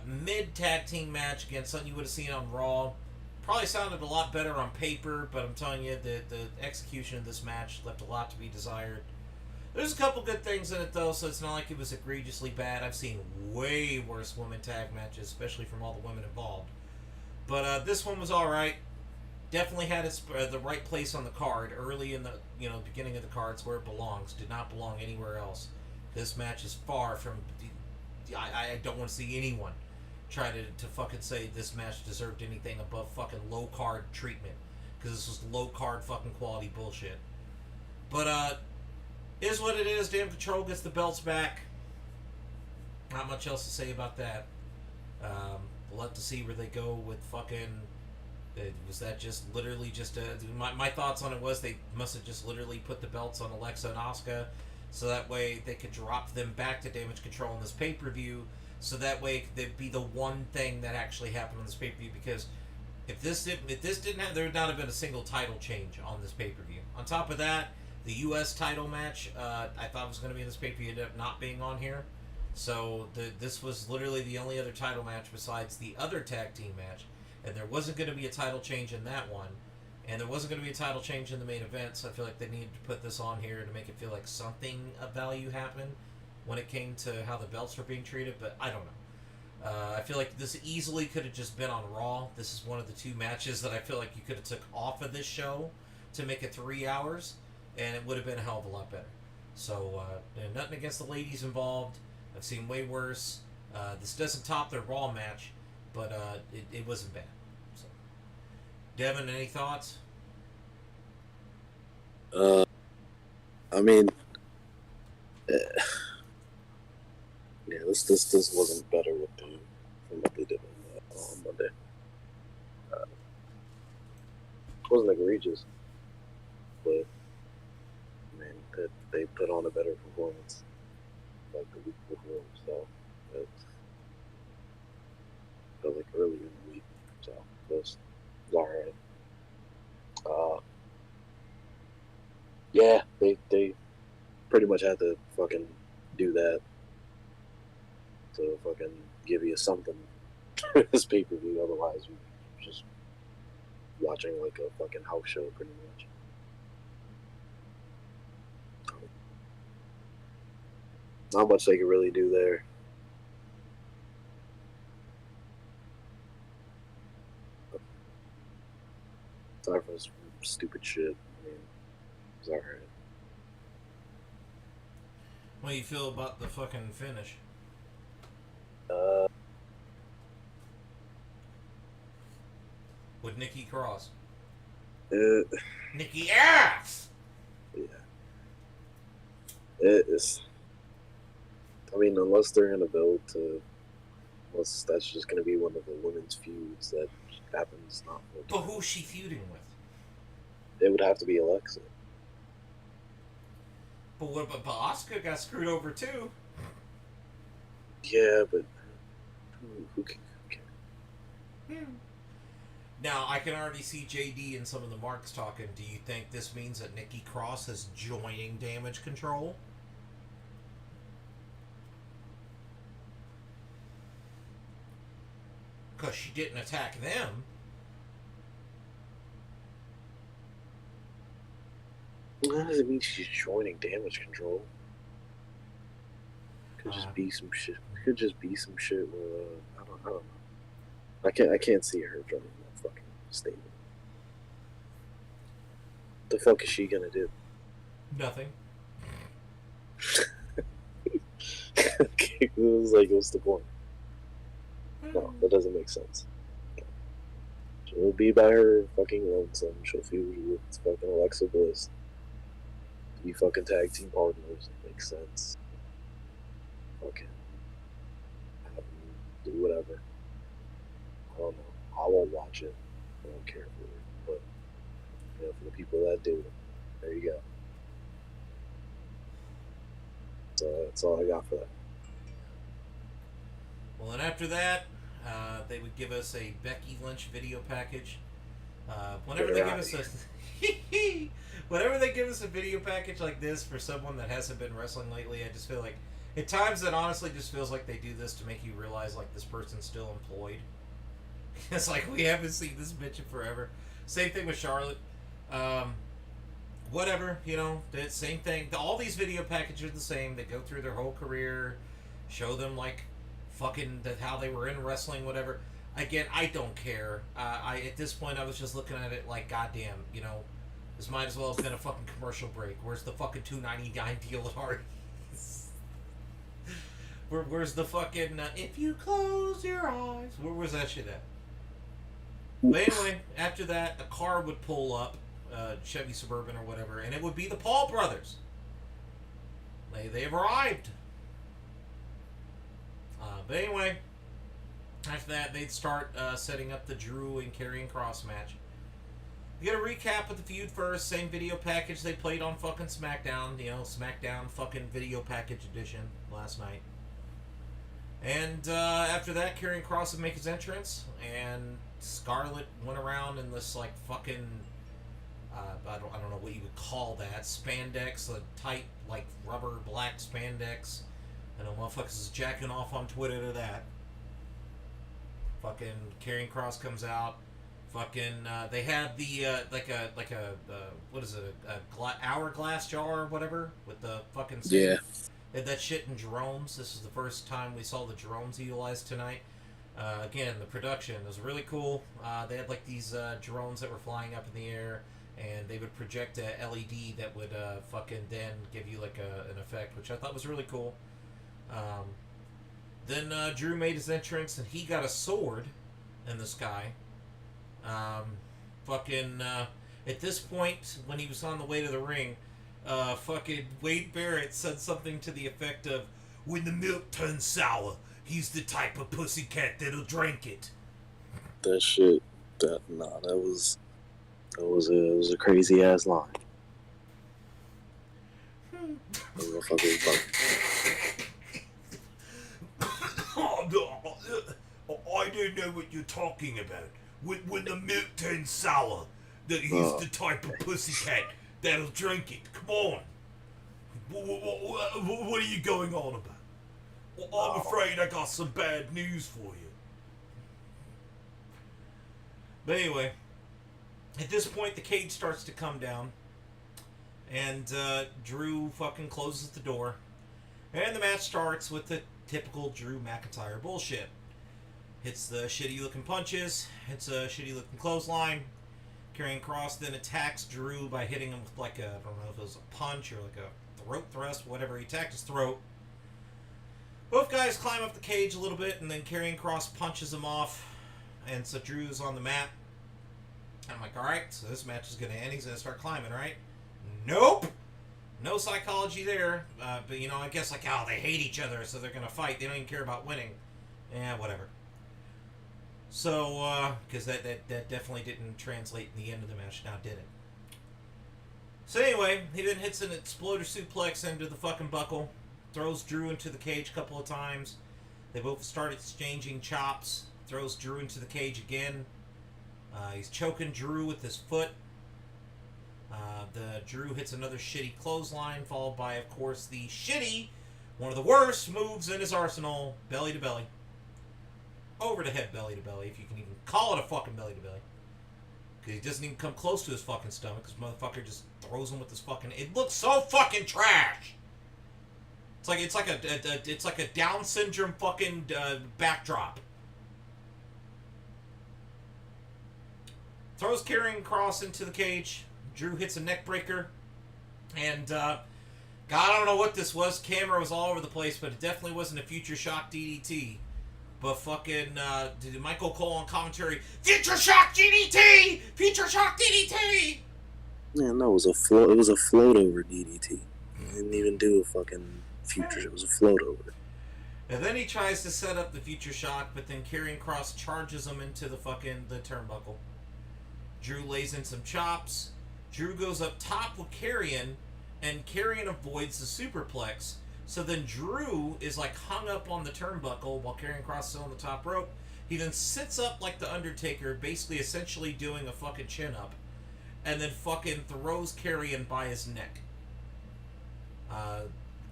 mid tag team match against something you would have seen on Raw. Probably sounded a lot better on paper, but I'm telling you, the execution of this match left a lot to be desired. There's a couple good things in it, though, so it's not like it was egregiously bad. I've seen way worse women tag matches, especially from all the women involved. But this one was alright. Definitely had its the right place on the card early in the beginning of the cards where it belongs. Did not belong anywhere else. This match is far from. I don't want to see anyone try to fucking say this match deserved anything above fucking low card treatment, because this was low card fucking quality bullshit. But is what it is. Damn Control gets the belts back. Not much else to say about that. We'll have to see where they go with fucking. Was that just literally just my thoughts on it was they must have just literally put the belts on Alexa and Asuka, so that way they could drop them back to Damage Control in this pay-per-view, so that way they'd be the one thing that actually happened on this pay-per-view, because if this didn't have, there would not have been a single title change on this pay-per-view. On top of that, the U.S. title match I thought was going to be in this pay-per-view ended up not being on here, so this was literally the only other title match besides the other tag team match. And there wasn't going to be a title change in that one. And there wasn't going to be a title change in the main event, so I feel like they needed to put this on here to make it feel like something of value happened when it came to how the belts were being treated, but I don't know. I feel like this easily could have just been on Raw. This is one of the two matches that I feel like you could have took off of this show to make it 3 hours, and it would have been a hell of a lot better. So, nothing against the ladies involved. I've seen way worse. This doesn't top their Raw match, but it wasn't bad. So, Devon, any thoughts? I mean, yeah, this wasn't better with them from what they did on Monday. It wasn't egregious, but I mean, they put on a better performance like the week before, so it felt like earlier in the week, so it was alright. Yeah, they pretty much had to fucking do that to fucking give you something for this pay-per-view. Otherwise, you're just watching like a fucking house show, pretty much. Not much they could really do there. Sorry for this stupid shit. I mean, it's alright. What do you feel about the fucking finish? With Nikki Cross. Nikki ass! Yeah. It's. I mean, unless they're gonna build to. Unless that's just gonna be one of the women's feuds that happens not. But who's she feuding with? It would have to be Alexa. But what about Asuka got screwed over too? Yeah, but who can? Now, I can already see JD and some of the marks talking. Do you think this means that Nikki Cross is joining Damage Control? Because she didn't attack them. What does it mean she's joining Damage Control? Could just be some shit. Could just be some shit where I don't know. I can't see her joining that fucking statement. The fuck is she gonna do? Nothing. It was like, what's the point? No, that doesn't make sense. She'll be by her fucking lonesome. She'll feud with fucking Alexa Bliss. Be fucking tag team partners. It makes sense. Fucking have them do whatever. I don't know. I won't watch it. I don't care for it. But you know, for the people that do, there you go. So that's all I got for that. Well, and after that, they would give us a Becky Lynch video package. Whenever they give us whenever they give us a video package like this for someone that hasn't been wrestling lately, I just feel like at times it honestly just feels like they do this to make you realize like this person's still employed. It's like we haven't seen this bitch in forever. Same thing with Charlotte. Whatever, you know, the same thing. All these video packages are the same. They go through their whole career, show them like fucking how they were in wrestling, whatever. Again, I don't care. At this point, I was just looking at it like, goddamn, you know, this might as well have been a fucking commercial break. Where's the fucking $2.99 deal at Hardee's? Where's the fucking if you close your eyes? Where was that shit at? But anyway, after that, a car would pull up, Chevy Suburban or whatever, and it would be the Paul brothers. They've arrived. But anyway, after that, they'd start setting up the Drew and Karrion Kross match. You get a recap of the feud first. Same video package they played on fucking SmackDown. You know, SmackDown fucking video package edition last night. And after that, Karrion Kross would make his entrance, and Scarlett went around in this like fucking I don't know what you would call that, spandex, a tight like rubber black spandex. I know motherfuckers is jacking off on Twitter to that. Fucking Karrion Kross comes out. Fucking they had the like a what is it, a hourglass jar or whatever with the fucking Yeah. They had that shit in drones. This is the first time we saw the drones utilized tonight. Again, the production was really cool. They had like these drones that were flying up in the air, and they would project a LED that would fucking then give you like an effect, which I thought was really cool. Then Drew made his entrance, and he got a sword in the sky. At this point, when he was on the way to the ring, fucking Wade Barrett said something to the effect of, "When the milk turns sour, he's the type of pussycat that'll drink it." That shit. That was a crazy ass line. That motherfucker was I don't know what you're talking about. When the milk turns sour, that he's the type of pussycat that'll drink it. Come on. What are you going on about? Well, I'm afraid I got some bad news for you. But anyway, at this point, the cage starts to come down, and Drew fucking closes the door, and the match starts with the typical Drew McIntyre bullshit. Hits the shitty looking punches, hits a shitty looking clothesline. Karrion Kross then attacks Drew by hitting him with like I don't know if it was a punch or like a throat thrust, whatever. He attacked his throat. Both guys climb up the cage a little bit, and then Karrion Kross punches him off, and so Drew's on the mat. I'm like, alright, so this match is going to end. He's going to start climbing, right? Nope! No psychology there. But, you know, I guess like, oh, they hate each other, so they're going to fight. They don't even care about winning. Yeah, whatever. So, because that definitely didn't translate in the end of the match, now did it? So anyway, he then hits an exploder suplex into the fucking buckle, throws Drew into the cage a couple of times. They both start exchanging chops, throws Drew into the cage again. He's choking Drew with his foot. The Drew hits another shitty clothesline, followed by, of course, the shitty, one of the worst moves in his arsenal, belly to belly. Over the head belly to belly, if you can even call it a fucking belly to belly. Because he doesn't even come close to his fucking stomach, because motherfucker just throws him with his fucking... It looks so fucking trash! It's like a Down syndrome fucking backdrop. Throws Karrion Kross into the cage. Drew hits a neck breaker. And, God, I don't know what this was. Camera was all over the place, but it definitely wasn't a Future Shock DDT. But fucking, did Michael Cole on commentary, Future Shock DDT! Future Shock DDT! Yeah, no, it was a float. It was a float over DDT. He didn't even do a fucking future. It was a float over. And then he tries to set up the Future Shock, but then Karrion Kross charges him into the turnbuckle. Drew lays in some chops. Drew goes up top with Karrion, and Karrion avoids the superplex. So then Drew is like hung up on the turnbuckle while Karrion Kross is on the top rope. He then sits up like the Undertaker, basically essentially doing a fucking chin up, and then fucking throws Karrion by his neck.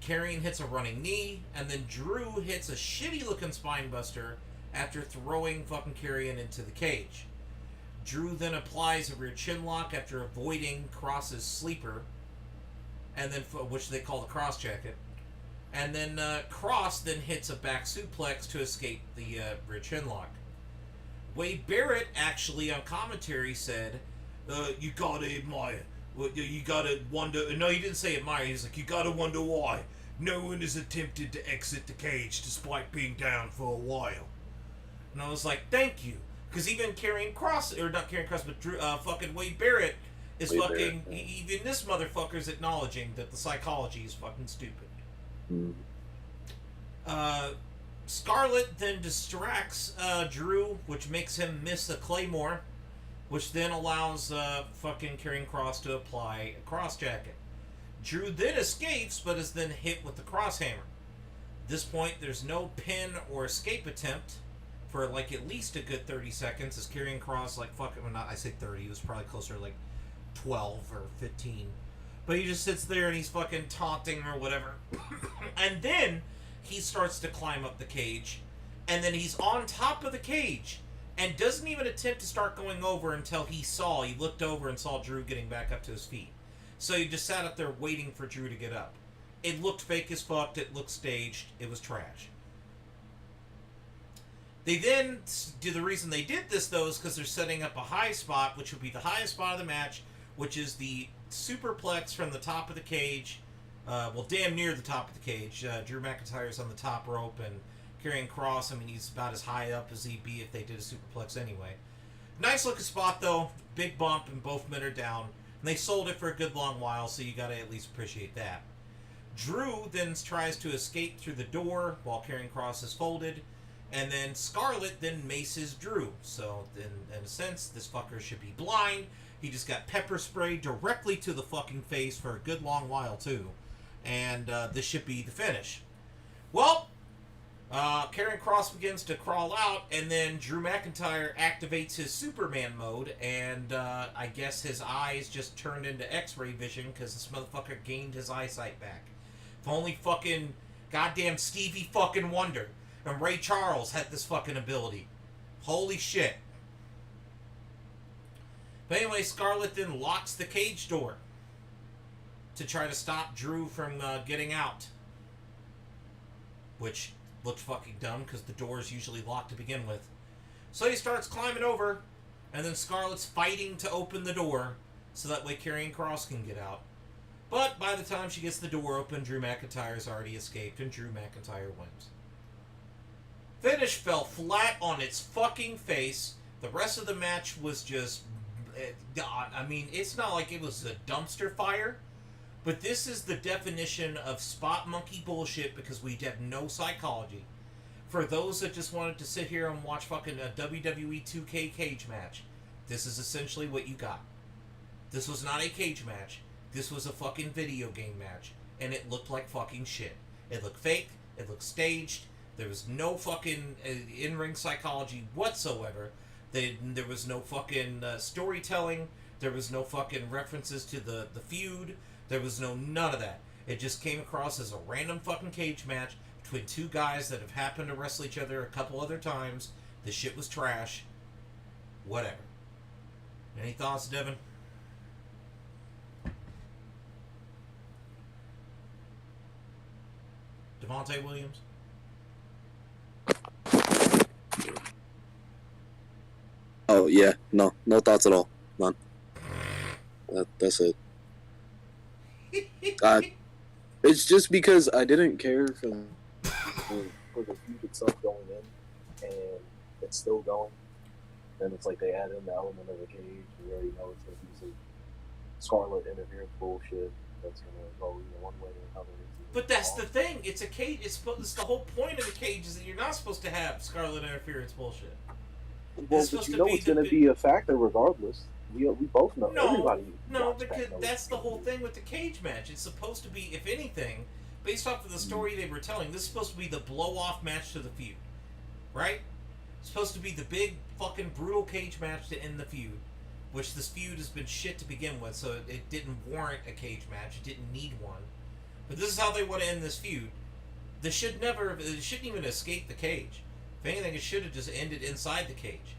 Karrion hits a running knee, and then Drew hits a shitty looking spine buster after throwing fucking Karrion into the cage. Drew then applies a rear chin lock after avoiding Kross's sleeper, and then which they call the cross jacket. And then Kross then hits a back suplex to escape the rear chin lock. Wade Barrett actually on commentary said, "You gotta admire. You gotta wonder." No, he didn't say admire. He's like, "You gotta wonder why no one has attempted to exit the cage despite being down for a while." And I was like, "Thank you," because even Karrion Kross, or not Karrion Kross, but Drew, fucking Wade Barrett is Wade fucking. Barrett, yeah. Even this motherfucker's acknowledging that the psychology is fucking stupid. Scarlett then distracts Drew, which makes him miss a Claymore, which then allows fucking Karrion Kross to apply a cross jacket. Drew then escapes, but is then hit with the crosshammer. At this point, there's no pin or escape attempt for like at least a good 30 seconds, as Karrion Kross, like fucking, well, not, I say 30, it was probably closer to like 12 or 15. But he just sits there and he's fucking taunting or whatever. And then he starts to climb up the cage. And then he's on top of the cage. And doesn't even attempt to start going over until he looked over and saw Drew getting back up to his feet. So he just sat up there waiting for Drew to get up. It looked fake as fuck. It looked staged. It was trash. They then, the reason they did this though is because they're setting up a high spot, which would be the highest spot of the match, which is the superplex from the top of the cage, well, damn near the top of the cage. Drew McIntyre's on the top rope, and Karrion Kross, I mean, he's about as high up as he'd be if they did a superplex anyway. Nice looking spot, though. Big bump, and both men are down. And they sold it for a good long while, so you gotta at least appreciate that. Drew then tries to escape through the door while Karrion Kross is folded, and then Scarlett then maces Drew. So, in a sense, this fucker should be blind. He just got pepper sprayed directly to the fucking face for a good long while, too. And this should be the finish. Well, Karrion Kross begins to crawl out, and then Drew McIntyre activates his Superman mode, and I guess his eyes just turned into X-ray vision because this motherfucker gained his eyesight back. If only fucking goddamn Stevie fucking Wonder and Ray Charles had this fucking ability. Holy shit. But anyway, Scarlett then locks the cage door to try to stop Drew from getting out. Which looked fucking dumb because the door is usually locked to begin with. So he starts climbing over, and then Scarlett's fighting to open the door so that way Karrion Kross can get out. But by the time she gets the door open, Drew McIntyre's already escaped, and Drew McIntyre wins. Finish fell flat on its fucking face. The rest of the match was just... I mean, it's not like it was a dumpster fire, but this is the definition of spot monkey bullshit because we have no psychology. For those that just wanted to sit here and watch fucking a WWE 2K cage match, this is essentially what you got. This was not a cage match. This was a fucking video game match, and it looked like fucking shit. It looked fake. It looked staged. There was no fucking in-ring psychology whatsoever. There was no fucking storytelling. There was no fucking references to the feud. There was none of that. It just came across as a random fucking cage match between two guys that have happened to wrestle each other a couple other times. The shit was trash. Whatever. Any thoughts, Devon? Devontae Williams? Oh yeah, no thoughts at all. None. That's it. It's just because I didn't care for the feud itself going in, and it's still going. And it's like they add in the element of the cage. We already know it's going to be some Scarlet interference bullshit that's going to go either one way or another. But that's the thing. It's a cage. It's the whole point of the cage is that you're not supposed to have Scarlet interference bullshit. Well, but you know it's going to be a factor regardless. We both know. Everybody. No, because that's the whole thing with the cage match. It's supposed to be, if anything, based off of the story they were telling, this is supposed to be the blow-off match to the feud. Right? It's supposed to be the big, fucking, brutal cage match to end the feud. Which this feud has been shit to begin with, so it didn't warrant a cage match. It didn't need one. But this is how they want to end this feud. It shouldn't even escape the cage. If anything, it should have just ended inside the cage.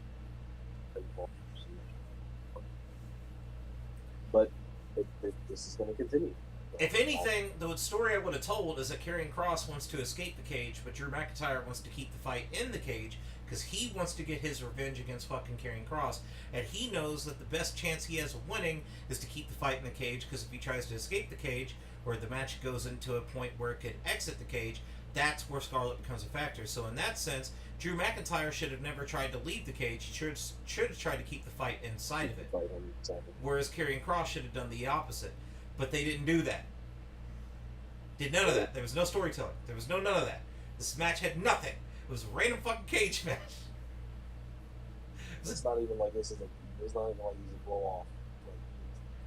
But this is going to continue. If anything, the story I would have told is that Karrion Kross wants to escape the cage, but Drew McIntyre wants to keep the fight in the cage because he wants to get his revenge against fucking Karrion Kross, and he knows that the best chance he has of winning is to keep the fight in the cage, because if he tries to escape the cage, or the match goes into a point where it could exit the cage, that's where Scarlett becomes a factor. So in that sense, Drew McIntyre should have never tried to leave the cage. He should have tried to keep the fight inside of it. Whereas Karrion Kross should have done the opposite. But they didn't do that. Did none of that. There was no storytelling. There was none of that. This match had nothing. It was a random fucking cage match. It's not even like this is it's not even like this is a blow off. Like,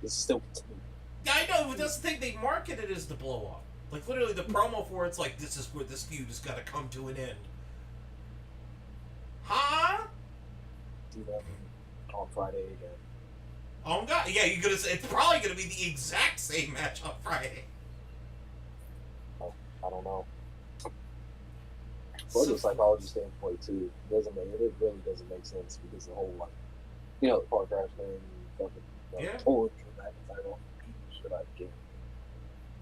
this is still continuing. Yeah, I know, but that's the thing. They market it as the blow off. Like literally the promo for it's like, this is where this feud has got to come to an end. Huh? Do that on Friday again. Oh god, yeah, you're gonna say it's probably gonna be the exact same match on Friday. Oh, I don't know. From a psychology standpoint too, it really doesn't make sense because the whole like, you know, the car crash thing, fucking told Drew McIntyre off the shit out of game.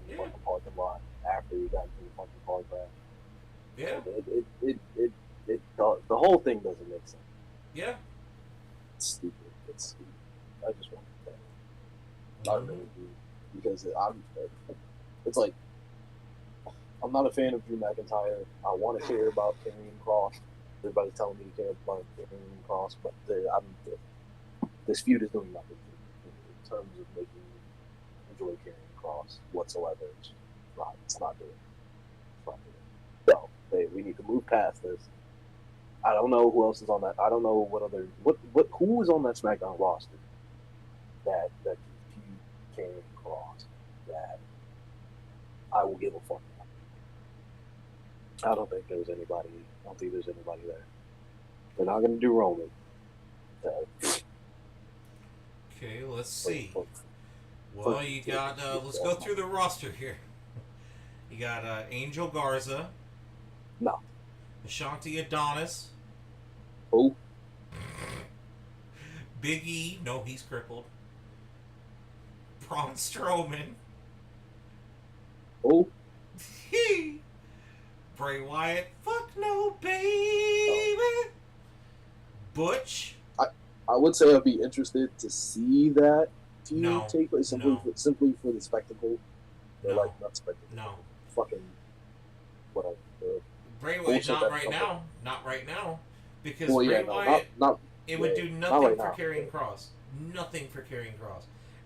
The fucking parking lot after he got into the fucking car crash. Yeah. The whole thing doesn't make sense. Yeah. It's stupid. It's stupid. I just want to say. I really do. Because it's like, I'm not a fan of Drew McIntyre. I want to care about Karrion Kross. Everybody's telling me to care about Karrion Kross, but this feud is doing nothing in terms of making me enjoy Karrion Kross whatsoever. It's not doing it. So, we need to move past this. I don't know who else is on that. I don't know who is on that SmackDown roster that can feud Karrion Kross that I will give a fuck about. I don't think there's anybody there. They're not going to do Roman. Okay, let's see. Well, you got, let's go through the roster here. You got Angel Garza. No. Ashanti Adonis. Who? Big E. No, he's crippled. Braun Strowman. Who? Bray Wyatt. Fuck no, baby. Butch. I would say I'd be interested to see that feud take place simply for the spectacle. Like, not spectacle. No. Fucking whatever. Bray Wyatt, not right now. Not right now. Because Bray Wyatt, it would do nothing for Karrion Kross. Nothing for Karrion Kross.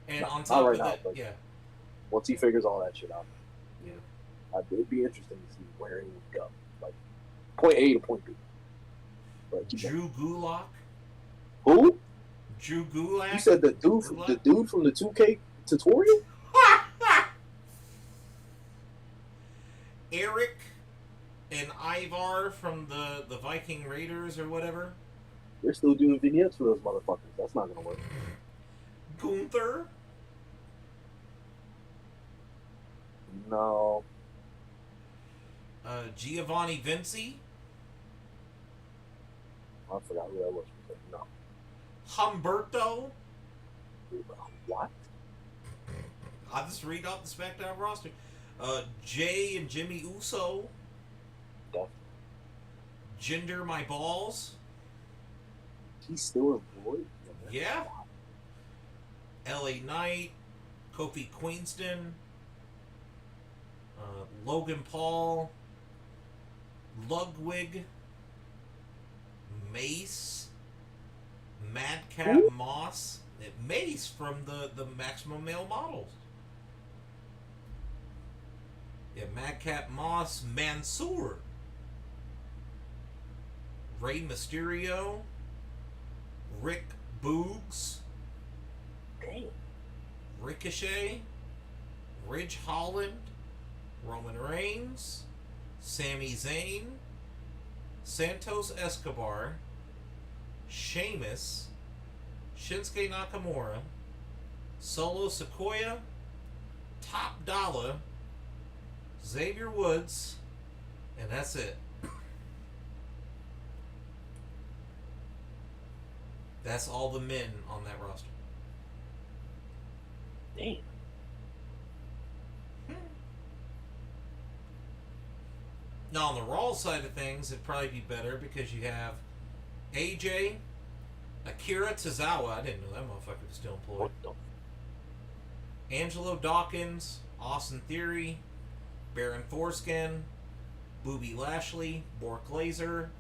And on top of that, once he figures all that shit out, yeah, it'd be interesting to see where he would go. Like, point A to point B. Drew Gulak. Who? Drew Gulak. You said the dude from the 2K tutorial? Eric and Ivar from the Viking Raiders or whatever. They're still doing vignettes for those motherfuckers. That's not gonna work. Gunther. No. Giovanni Vinci. I forgot who that was. No. Humberto. What? I'll just read off the SmackDown roster. Jay and Jimmy Uso. Yeah. Jinder My Balls. He's still employed? Yeah. LA Knight. Kofi Queenston. Logan Paul, Ludwig, Mace, Madcap Who? Moss. Mace from the Maximum Male Models. Yeah, Madcap Moss, Mansoor, Rey Mysterio, Rick Boogs, Damn. Ricochet, Ridge Holland, Roman Reigns, Sami Zayn, Santos Escobar, Sheamus, Shinsuke Nakamura, Solo Sikoa, Top Dollar, Xavier Woods, and that's it. That's all the men on that roster. Damn. Now, on the Raw side of things, it'd probably be better because you have AJ, Akira Tozawa. I didn't know that motherfucker was still employed. What the? Angelo Dawkins, Austin Theory, Baron Foreskin, Booby Lashley, Bork Laser,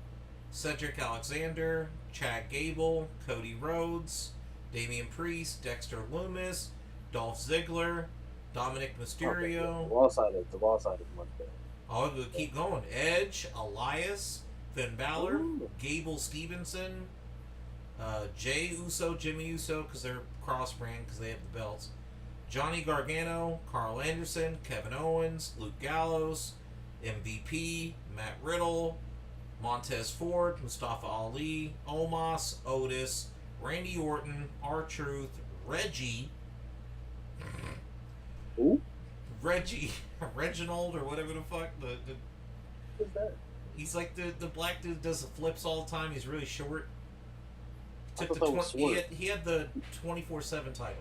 Cedric Alexander, Chad Gable, Cody Rhodes, Damian Priest, Dexter Lumis, Dolph Ziggler, Dominic Mysterio. The Raw side is much better. Oh, we'll keep going. Edge, Elias, Finn Balor, Ooh. Gable Stevenson, Jey Uso, Jimmy Uso, because they're cross-brand because they have the belts. Johnny Gargano, Carl Anderson, Kevin Owens, Luke Gallows, MVP, Matt Riddle, Montez Ford, Mustafa Ali, Omos, Otis, Randy Orton, R-Truth, Reggie, Who? Reginald, or whatever the fuck. Who's that? He's like the black dude that does the flips all the time. He's really short. I Took thought the that was he had the 24/7 title.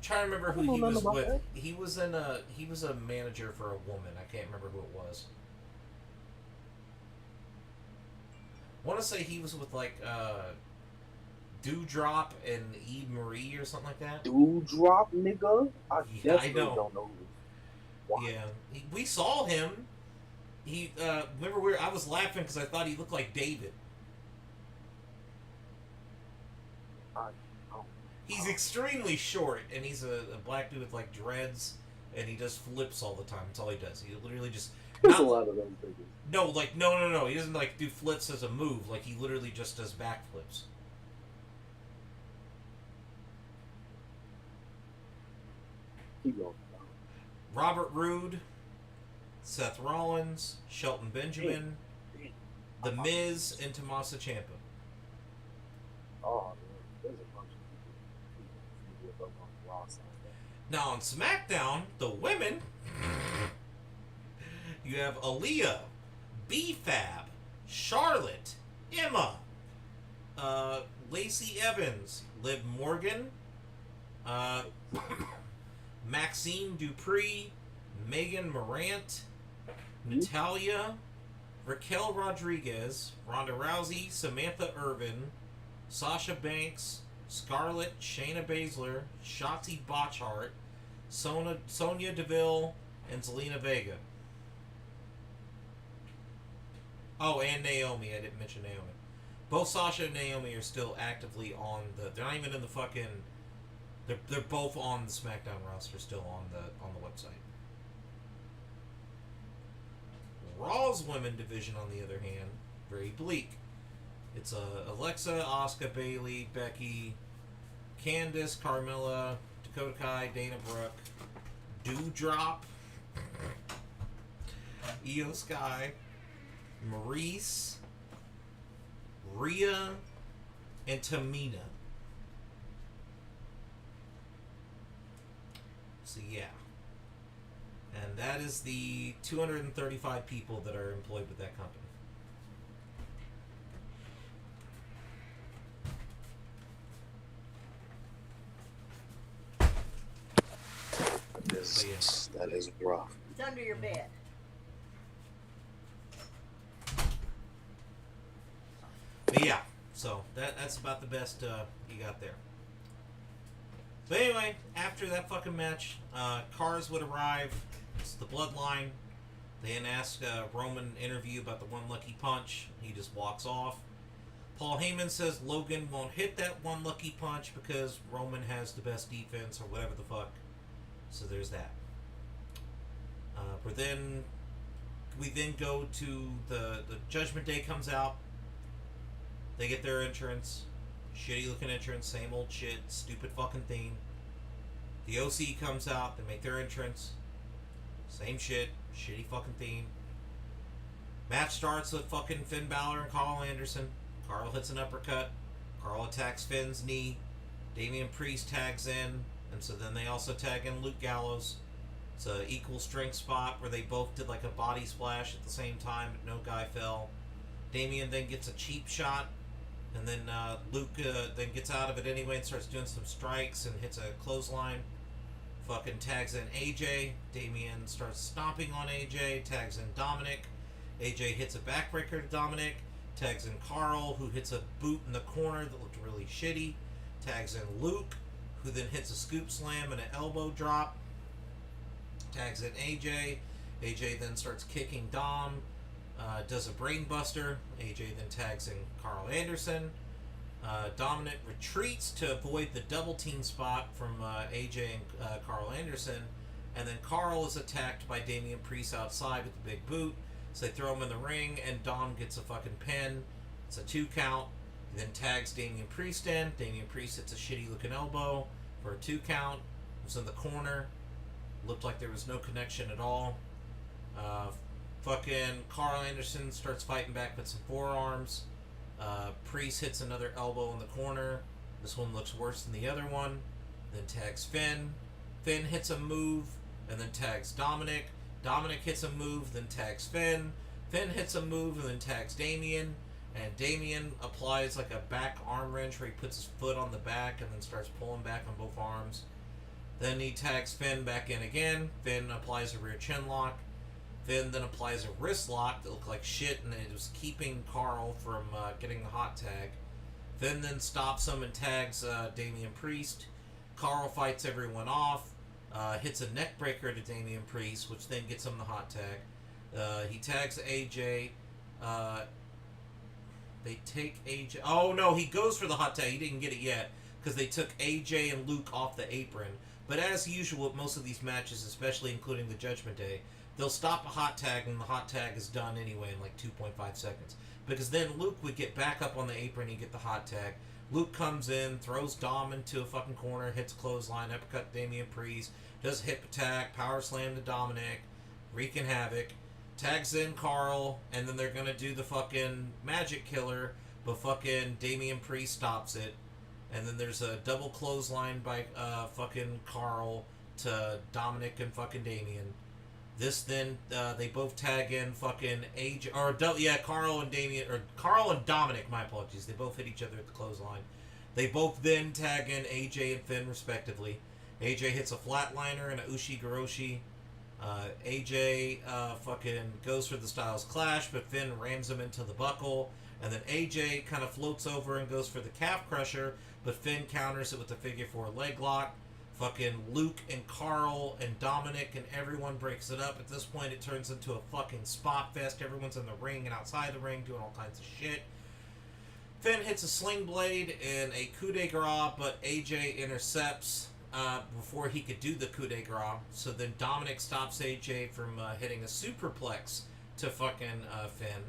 Trying to remember who he was with. that. He was a manager for a woman. I can't remember who it was. I want to say he was with like Dewdrop and Eve Marie or something like that. Dewdrop, nigga? I Yeah, I definitely know. don't know. Why? Yeah, we saw him. He remember I was laughing because I thought he looked like David. He's extremely short, and he's a black dude with like dreads, and he does flips all the time. That's all he does. He literally just There's a lot of those niggas. no. He doesn't like do flips as a move. Like he literally just does backflips. Keep going. Robert Roode, Seth Rollins, Shelton Benjamin, The Miz, and Tommaso Ciampa. Oh, there's a bunch of people on the Raw side. Now on SmackDown, the women, you have Aaliyah, B-Fab, Charlotte, Emma, Lacey Evans, Liv Morgan, Maxine Dupree, Megan Morant, Natalia, Raquel Rodriguez, Ronda Rousey, Samantha Irvin, Sasha Banks, Scarlett, Shayna Baszler, Shotzi Botchart, Sonya Deville, and Zelina Vega. Oh, and Naomi. I didn't mention Naomi. Both Sasha and Naomi are still actively on the. They're not even in the fucking. They're both on the SmackDown roster, still on the website. Raw's women division, on the other hand, very bleak. It's Alexa, Asuka, Bayley, Becky, Candice, Carmella, Dakota Kai, Dana Brooke, Dewdrop, Io Sky, Maurice, Rhea, and Tamina. So yeah. And that is the 235 people that are employed with that company. That is rough. It's under your bed. But yeah, so that's about the best you got there. But anyway, after that fucking match, cars would arrive. It's the Bloodline. They then ask Roman interview about the one lucky punch. He just walks off. Paul Heyman says Logan won't hit that one lucky punch because Roman has the best defense or whatever the fuck. So there's that. But then we then go to the Judgment Day comes out. They get their entrance. Shitty looking entrance. Same old shit. Stupid fucking theme. The OC comes out. They make their entrance. Same shit. Shitty fucking theme. Match starts with fucking Finn Balor and Carl Anderson. Carl hits an uppercut. Carl attacks Finn's knee. Damian Priest tags in. And so then they also tag in Luke Gallows. It's an equal strength spot where they both did like a body splash at the same time, but no guy fell. Damian then gets a cheap shot. And then Luke then gets out of it anyway and starts doing some strikes and hits a clothesline. Fucking tags in AJ. Damian starts stomping on AJ. Tags in Dominic. AJ hits a backbreaker to Dominic. Tags in Carl, who hits a boot in the corner that looked really shitty. Tags in Luke, who then hits a scoop slam and an elbow drop. Tags in AJ. AJ then starts kicking Dom. Does a brain buster. AJ then tags in Carl Anderson. Dominic retreats to avoid the double team spot from AJ and Carl Anderson. And then Carl is attacked by Damian Priest outside with the big boot. So they throw him in the ring, and Dom gets a fucking pin. It's a 2 count. He then tags Damian Priest in. Damian Priest hits a shitty looking elbow for a 2 count. It was in the corner. Looked like there was no connection at all. Fucking Carl Anderson starts fighting back with some forearms. Priest hits another elbow in the corner. This one looks worse than the other one. Then tags Finn. Finn hits a move and then tags Dominic. Dominic hits a move, then tags Finn. Finn hits a move and then tags Damian. And Damian applies like a back arm wrench where he puts his foot on the back and then starts pulling back on both arms. Then he tags Finn back in again. Finn applies a rear chin lock. Finn then applies a wrist lock that looked like shit and it was keeping Carl from getting the hot tag. Finn then stops him and tags Damian Priest. Carl fights everyone off. Hits a neck breaker to Damian Priest, which then gets him the hot tag. He tags AJ. They take AJ. Oh no, he goes for the hot tag. He didn't get it yet because they took AJ and Luke off the apron. But as usual at most of these matches, especially including the Judgment Day, they'll stop a hot tag and the hot tag is done anyway in like 2.5 seconds. Because then Luke would get back up on the apron and get the hot tag. Luke comes in, throws Dom into a fucking corner, hits clothesline, uppercut Damian Priest, does a hip attack, power slam to Dominic, wreaking havoc, tags in Carl, and then they're gonna do the fucking magic killer, but fucking Damian Priest stops it. And then there's a double clothesline by fucking Carl to Dominic and fucking Damian. This then, they both tag in fucking AJ, Carl and Damian, or Carl and Dominic, my apologies. They both hit each other at the clothesline. They both then tag in AJ and Finn, respectively. AJ hits a flatliner and a Ushi Goroshi. AJ fucking goes for the Styles Clash, but Finn rams him into the buckle. And then AJ kind of floats over and goes for the calf crusher, but Finn counters it with the figure 4 leg lock. Fucking Luke and Carl and Dominic and everyone breaks it up. At this point, it turns into a fucking spot fest. Everyone's in the ring and outside the ring doing all kinds of shit. Finn hits a sling blade and a coup de grace, but AJ intercepts before he could do the coup de grace. So then Dominic stops AJ from hitting a superplex to fucking Finn.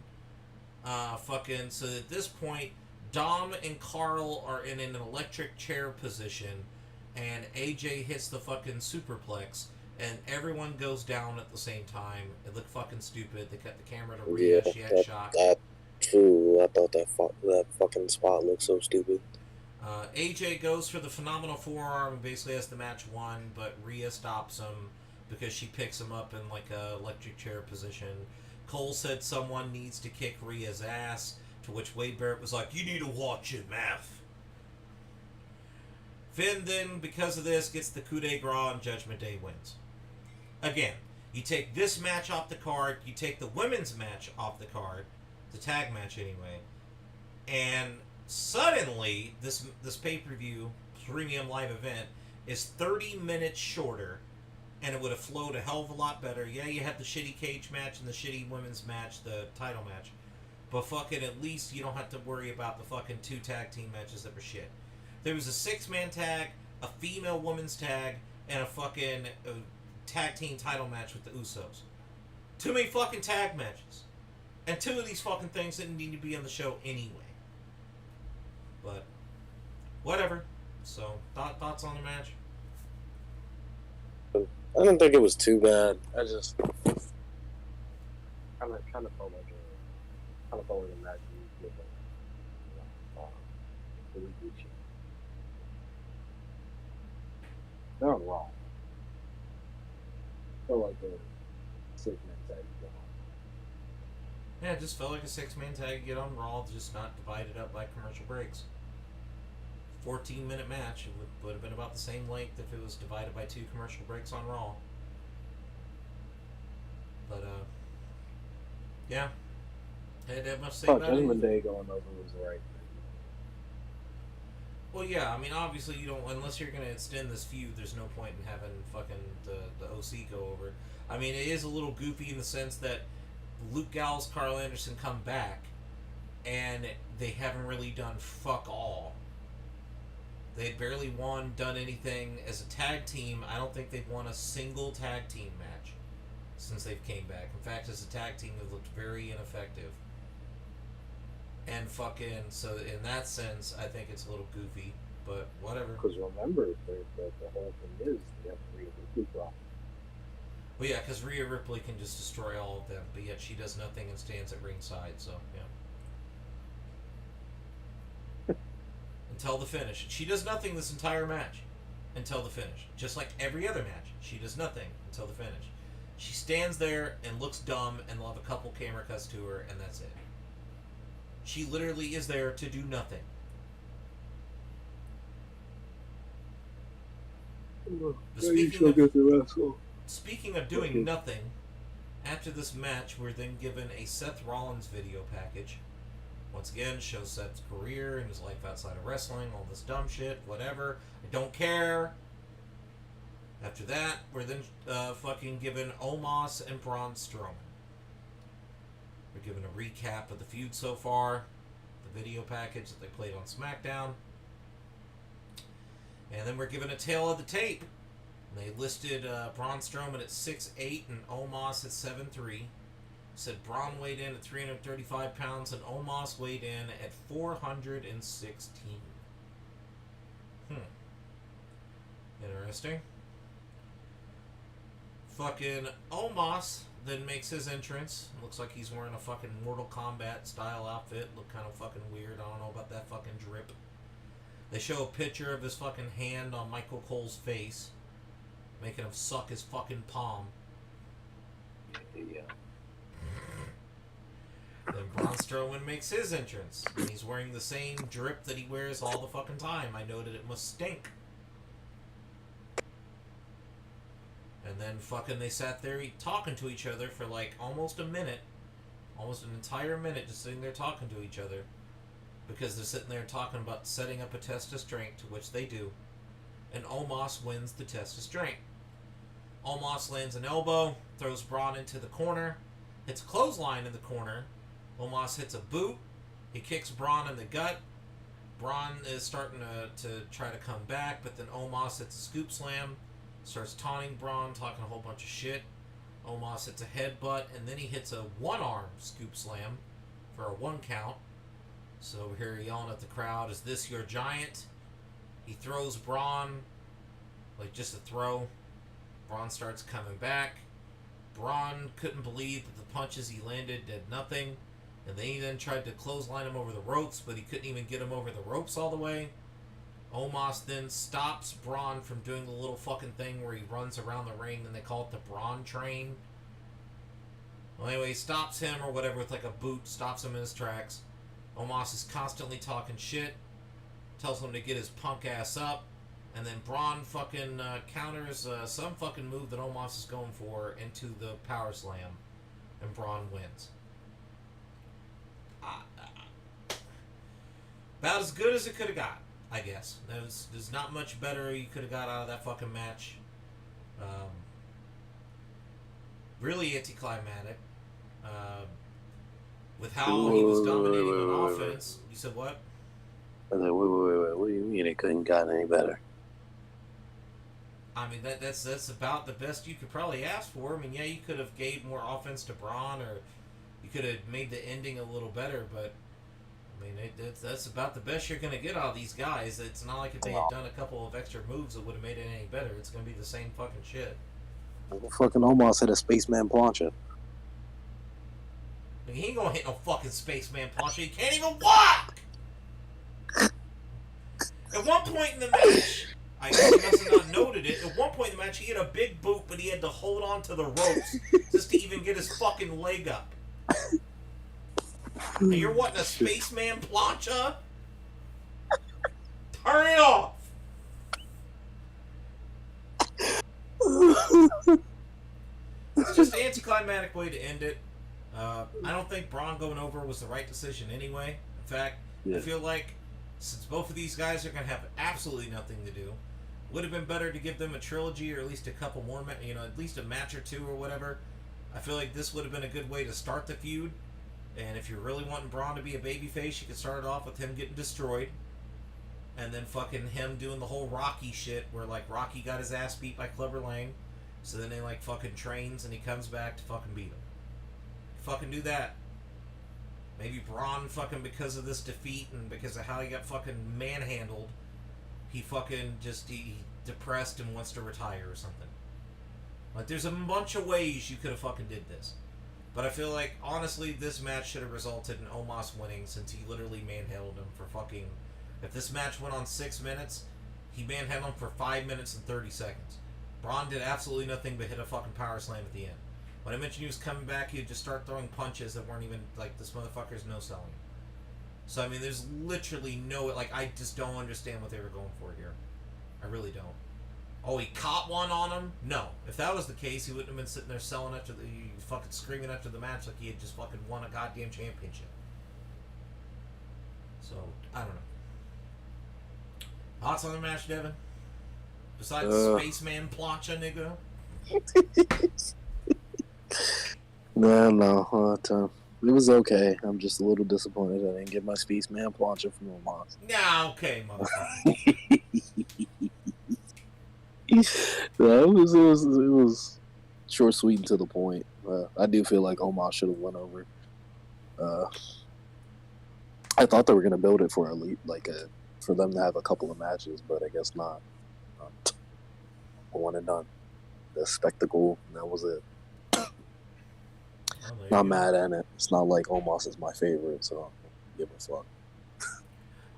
So at this point, Dom and Carl are in an electric chair position. And AJ hits the fucking superplex, and everyone goes down at the same time. It looked fucking stupid. They cut the camera to Rhea. She had shock. True. I thought that fucking spot looked so stupid. AJ goes for the phenomenal forearm, basically has the match won, but Rhea stops him because she picks him up in like a electric chair position. Cole said someone needs to kick Rhea's ass, to which Wade Barrett was like, "You need to watch your mouth." Finn then, because of this, gets the coup de grace and Judgment Day wins. Again, you take this match off the card, you take the women's match off the card, the tag match anyway, and suddenly this pay-per-view premium live event is 30 minutes shorter, and it would have flowed a hell of a lot better. Yeah, you had the shitty cage match and the shitty women's match, the title match. But fucking at least you don't have to worry about the fucking 2 tag team matches that were shit. There was a 6-man tag, a female women's tag, and a fucking tag team title match with the Usos. Too many fucking tag matches. And 2 of these fucking things didn't need to be on the show anyway. But, whatever. So, thoughts on the match? I didn't think it was too bad. I just kind of felt like a match with the weekly show. They're on Raw. Felt like a 6-man tag. Yeah, it just felt like a 6-man tag to get on Raw, just not divided up by commercial breaks. 14-minute match. It would have been about the same length if it was divided by 2 commercial breaks on Raw. But, yeah. I had much to say Fuck, about it. Judgment Day going over was the right thing. Well, yeah, I mean, obviously you don't, unless you're going to extend this feud, there's no point in having fucking the OC go over. I mean, it is a little goofy in the sense that Luke Gallows, Carl Anderson come back, and they haven't really done fuck all. They had barely done anything as a tag team. I don't think they've won a single tag team match since they've came back. In fact, as a tag team, they've looked very ineffective. And fucking, so in that sense, I think it's a little goofy, but whatever. Because remember, the whole thing is they have Rhea Ripley problem. Well, yeah, because Rhea Ripley can just destroy all of them, but yet she does nothing and stands at ringside, so, yeah. Until the finish. She does nothing this entire match until the finish. Just like every other match, she does nothing until the finish. She stands there and looks dumb, and they'll have a couple camera cuts to her, and that's it. She literally is there to do nothing. Speaking of doing nothing, after this match, we're then given a Seth Rollins video package. Once again, shows Seth's career and his life outside of wrestling, all this dumb shit, whatever. I don't care. After that, we're then fucking given Omos and Braun Strowman. We're given a recap of the feud so far, the video package that they played on SmackDown. And then we're given a tale of the tape. They listed Braun Strowman at 6'8" and Omos at 7'3". Said Braun weighed in at 335 pounds and Omos weighed in at 416. Interesting. Fucking Omos then makes his entrance. Looks like he's wearing a fucking Mortal Kombat style outfit. Look kind of fucking weird. I don't know about that fucking drip. They show a picture of his fucking hand on Michael Cole's face, making him suck his fucking palm. Yeah. Then Braun Strowman makes his entrance. And he's wearing the same drip that he wears all the fucking time. I noted it must stink. And then fucking they sat there talking to each other for like almost a minute. Almost an entire minute just sitting there talking to each other. Because they're sitting there talking about setting up a test of strength, to which they do. And Omos wins the test of strength. Omos lands an elbow, throws Braun into the corner, hits a clothesline in the corner. Omos hits a boot. He kicks Braun in the gut. Braun is starting to try to come back, but then Omos hits a scoop slam. Starts taunting Braun, talking a whole bunch of shit. Omos hits a headbutt, and then he hits a one-arm scoop slam for a 1 count. So we're here yelling at the crowd, "Is this your giant?" He throws Braun, like just a throw. Braun starts coming back. Braun couldn't believe that the punches he landed did nothing. And then he then tried to clothesline him over the ropes, but he couldn't even get him over the ropes all the way. Omos then stops Braun from doing the little fucking thing where he runs around the ring, and they call it the Braun train. Well, anyway, he stops him or whatever with like a boot, stops him in his tracks. Omos is constantly talking shit, tells him to get his punk ass up, and then Braun fucking counters some fucking move that Omos is going for into the power slam, and Braun wins. About as good as it could have got. I guess. There's not much better you could have got out of that fucking match. Really anticlimactic. With how he was dominating on offense. You said what? I was like, wait. What do you mean it couldn't gotten any better? I mean, that's about the best you could probably ask for. I mean, yeah, you could have gave more offense to Braun, or you could have made the ending a little better, but I mean, that's about the best you're going to get out of these guys. It's not like if they had done a couple of extra moves that would have made it any better. It's going to be the same fucking shit. Fucking Omos had a spaceman plancha. He ain't gonna hit no fucking spaceman plancha. He can't even walk! At one point in the match, I must have not noted it, at one point in the match, he had a big boot, but he had to hold on to the ropes just to even get his fucking leg up. And you're wanting a spaceman plancha? Turn it off! It's just an anticlimactic way to end it. I don't think Braun going over was the right decision anyway. In fact, I feel like since both of these guys are going to have absolutely nothing to do, would have been better to give them a trilogy or at least a couple more, at least a match or two or whatever. I feel like this would have been a good way to start the feud. And if you're really wanting Braun to be a babyface, you could start it off with him getting destroyed. And then fucking him doing the whole Rocky shit where like Rocky got his ass beat by Clubber Lang. So then they like fucking trains and he comes back to fucking beat him. Fucking do that. Maybe Braun fucking because of this defeat and because of how he got fucking manhandled, he fucking just he depressed and wants to retire or something. Like there's a bunch of ways you could have fucking did this. But I feel like honestly this match should have resulted in Omos winning since he literally manhandled him for fucking, if this match went on 6 minutes, he manhandled him for 5 minutes and 30 seconds. Braun did absolutely nothing but hit a fucking power slam at the end. When I mentioned he was coming back, he'd just start throwing punches that weren't even, like, this motherfucker's no-selling. So, I mean, there's literally no, like, I just don't understand what they were going for here. I really don't. Oh, he caught one on him? No. If that was the case, he wouldn't have been sitting there selling after the, fucking screaming after the match like he had just fucking won a goddamn championship. So, I don't know. Thoughts on the match, Devon? Besides Spaceman Plancha, nigga? No. It was okay. I'm just a little disappointed I didn't get my Spaceman plancha from Omos. Nah, okay, motherfucker. It was short, sweet, and to the point. I do feel like Omos should have went over. I thought they were gonna build it for for them to have a couple of matches, but I guess not. One and done. The spectacle, and that was it. Not mad at it. It's not like Omos is my favorite, so I don't give a fuck.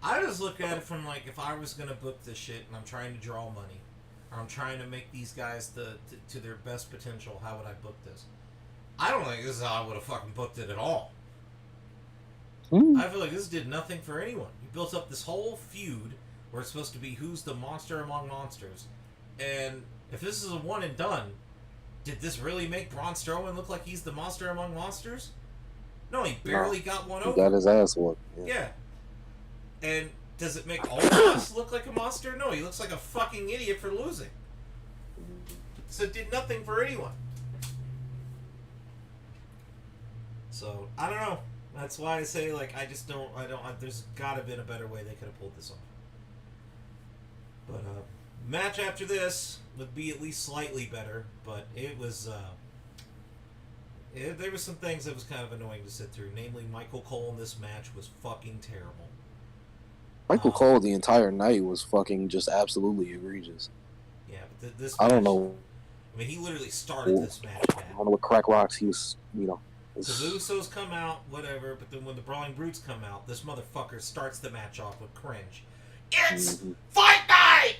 I just look at it from like, if I was gonna book this shit and I'm trying to draw money, or I'm trying to make these guys to their best potential, how would I book this? I don't think this is how I would have fucking booked it at all. I feel like this did nothing for anyone. You built up this whole feud where it's supposed to be who's the monster among monsters, and if this is a one and done, did this really make Braun Strowman look like he's the monster among monsters? No, he barely got one over. He got his ass whooped. Yeah. And does it make all of us look like a monster? No, he looks like a fucking idiot for losing. So it did nothing for anyone. So, I don't know. That's why I say, like, there's gotta been a better way they could have pulled this off. But, match after this would be at least slightly better, but it was, there were some things that was kind of annoying to sit through. Namely, Michael Cole in this match was fucking terrible. Michael Cole the entire night was fucking just absolutely egregious. Yeah, but this I match, don't know. I mean, he literally started this match, man. I don't know what crack rocks he was, The Usos come out, whatever, but then when the Brawling Brutes come out, this motherfucker starts the match off with cringe. It's fight night!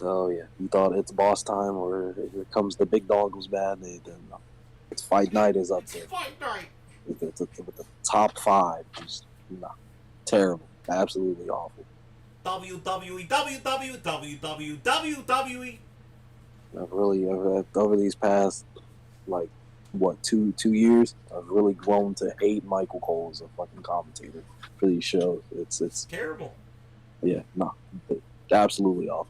Oh, yeah. You thought it's boss time, or here comes the big dog was bad. It's fight night is up there. Fight night! It's with the top 5. Just, terrible. Absolutely awful. WWE. I've over these past, 2 years, I've really grown to hate Michael Cole as a fucking commentator for these shows. It's terrible. Yeah, no, absolutely off.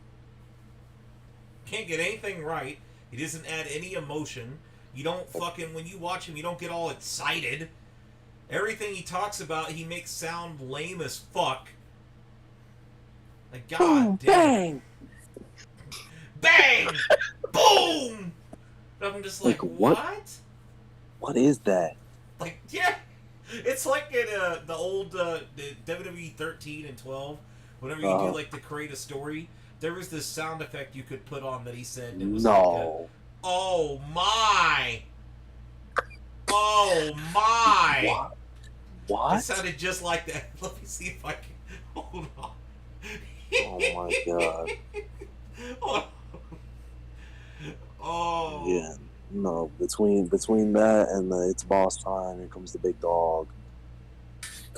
Can't get anything right. He doesn't add any emotion. You don't fucking, when you watch him, you don't get all excited. Everything he talks about, he makes sound lame as fuck. Like, god damn. Bang! Boom! And I'm just like, what? What is that? Like, yeah. It's like in the old the WWE 13 and 12, whenever you do, like, to create a story, there was this sound effect you could put on that he said. It was like oh my! Oh my! What? It sounded just like that. Let me see if I can. Hold on. Oh my god. Oh. Yeah. No, between that and the It's Boss Time, here comes the big dog.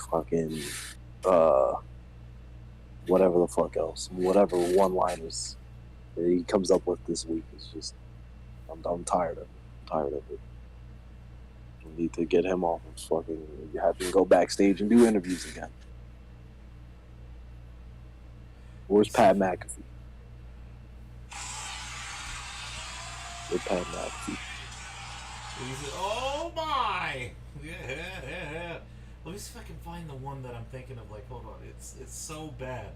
Fucking whatever the fuck else. Whatever one-liners that he comes up with this week is just I'm tired of it. I'm tired of it. We need to get him off of fucking have him go backstage and do interviews again. Where's Pat McAfee? Where's Pat McAfee? Oh my! Yeah. Let me see if I can find the one that I'm thinking of. Like, hold on, it's so bad.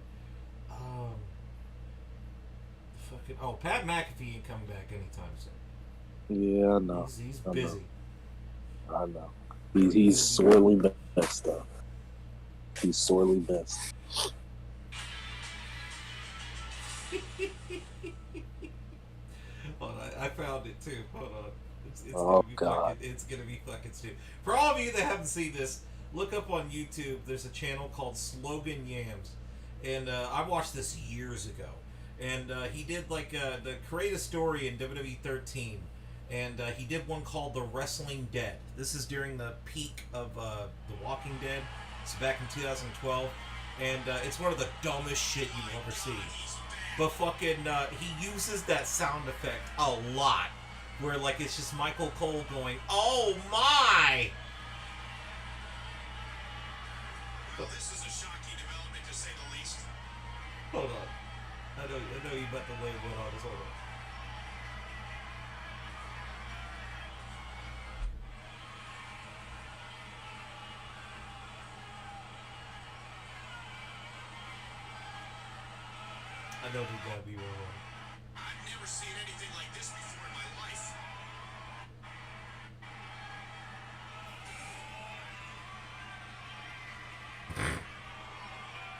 Fucking Pat McAfee ain't coming back anytime soon. Yeah, no. He's busy. I know. He's sorely missed though. He's sorely missed. Hold on, I found it too. Hold on. It's gonna be fucking stupid. For all of you that haven't seen this, look up on YouTube. There's a channel called Slogan Yams, and I watched this years ago. And he did like the create a story in WWE 13, and he did one called The Wrestling Dead. This is during the peak of The Walking Dead. It's back in 2012, and it's one of the dumbest shit you've ever seen. But fucking, he uses that sound effect a lot. Where, like, it's just Michael Cole going, oh my! Well, this is a shocking development, to say the least. Hold on. I know you about to lay one on this. Hold on. I know there's gotta be one. I've never seen anything like this before in my life.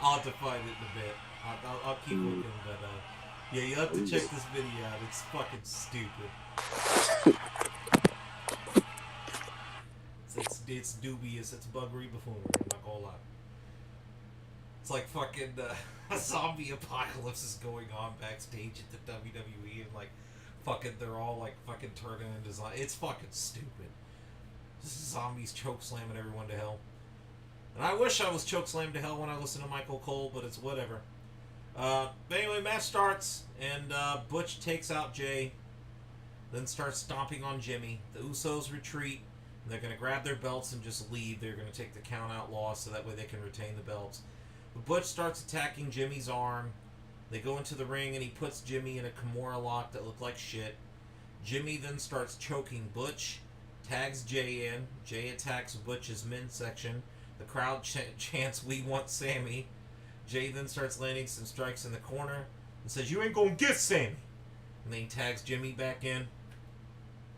I'll have to find it in a bit. I'll keep looking, but yeah, you have to check this video out. It's fucking stupid. It's dubious. It's buggery buffoonery. I'm not gonna lie. It's like fucking a zombie apocalypse is going on backstage at the WWE, and like fucking they're all like fucking turning into zombies. It's fucking stupid. Zombies choke slamming everyone to hell. And I wish I was chokeslammed to hell when I listen to Michael Cole, but it's whatever. But anyway, match starts, and Butch takes out Jay, then starts stomping on Jimmy. The Usos retreat, and they're going to grab their belts and just leave. They're going to take the count-out loss so that way they can retain the belts. But Butch starts attacking Jimmy's arm. They go into the ring, and he puts Jimmy in a Kimura lock that looked like shit. Jimmy then starts choking Butch, tags Jay in. Jay attacks Butch's midsection. The crowd chants, "We want Sammy." Jay then starts landing some strikes in the corner and says, "You ain't gonna get Sammy." And then he tags Jimmy back in.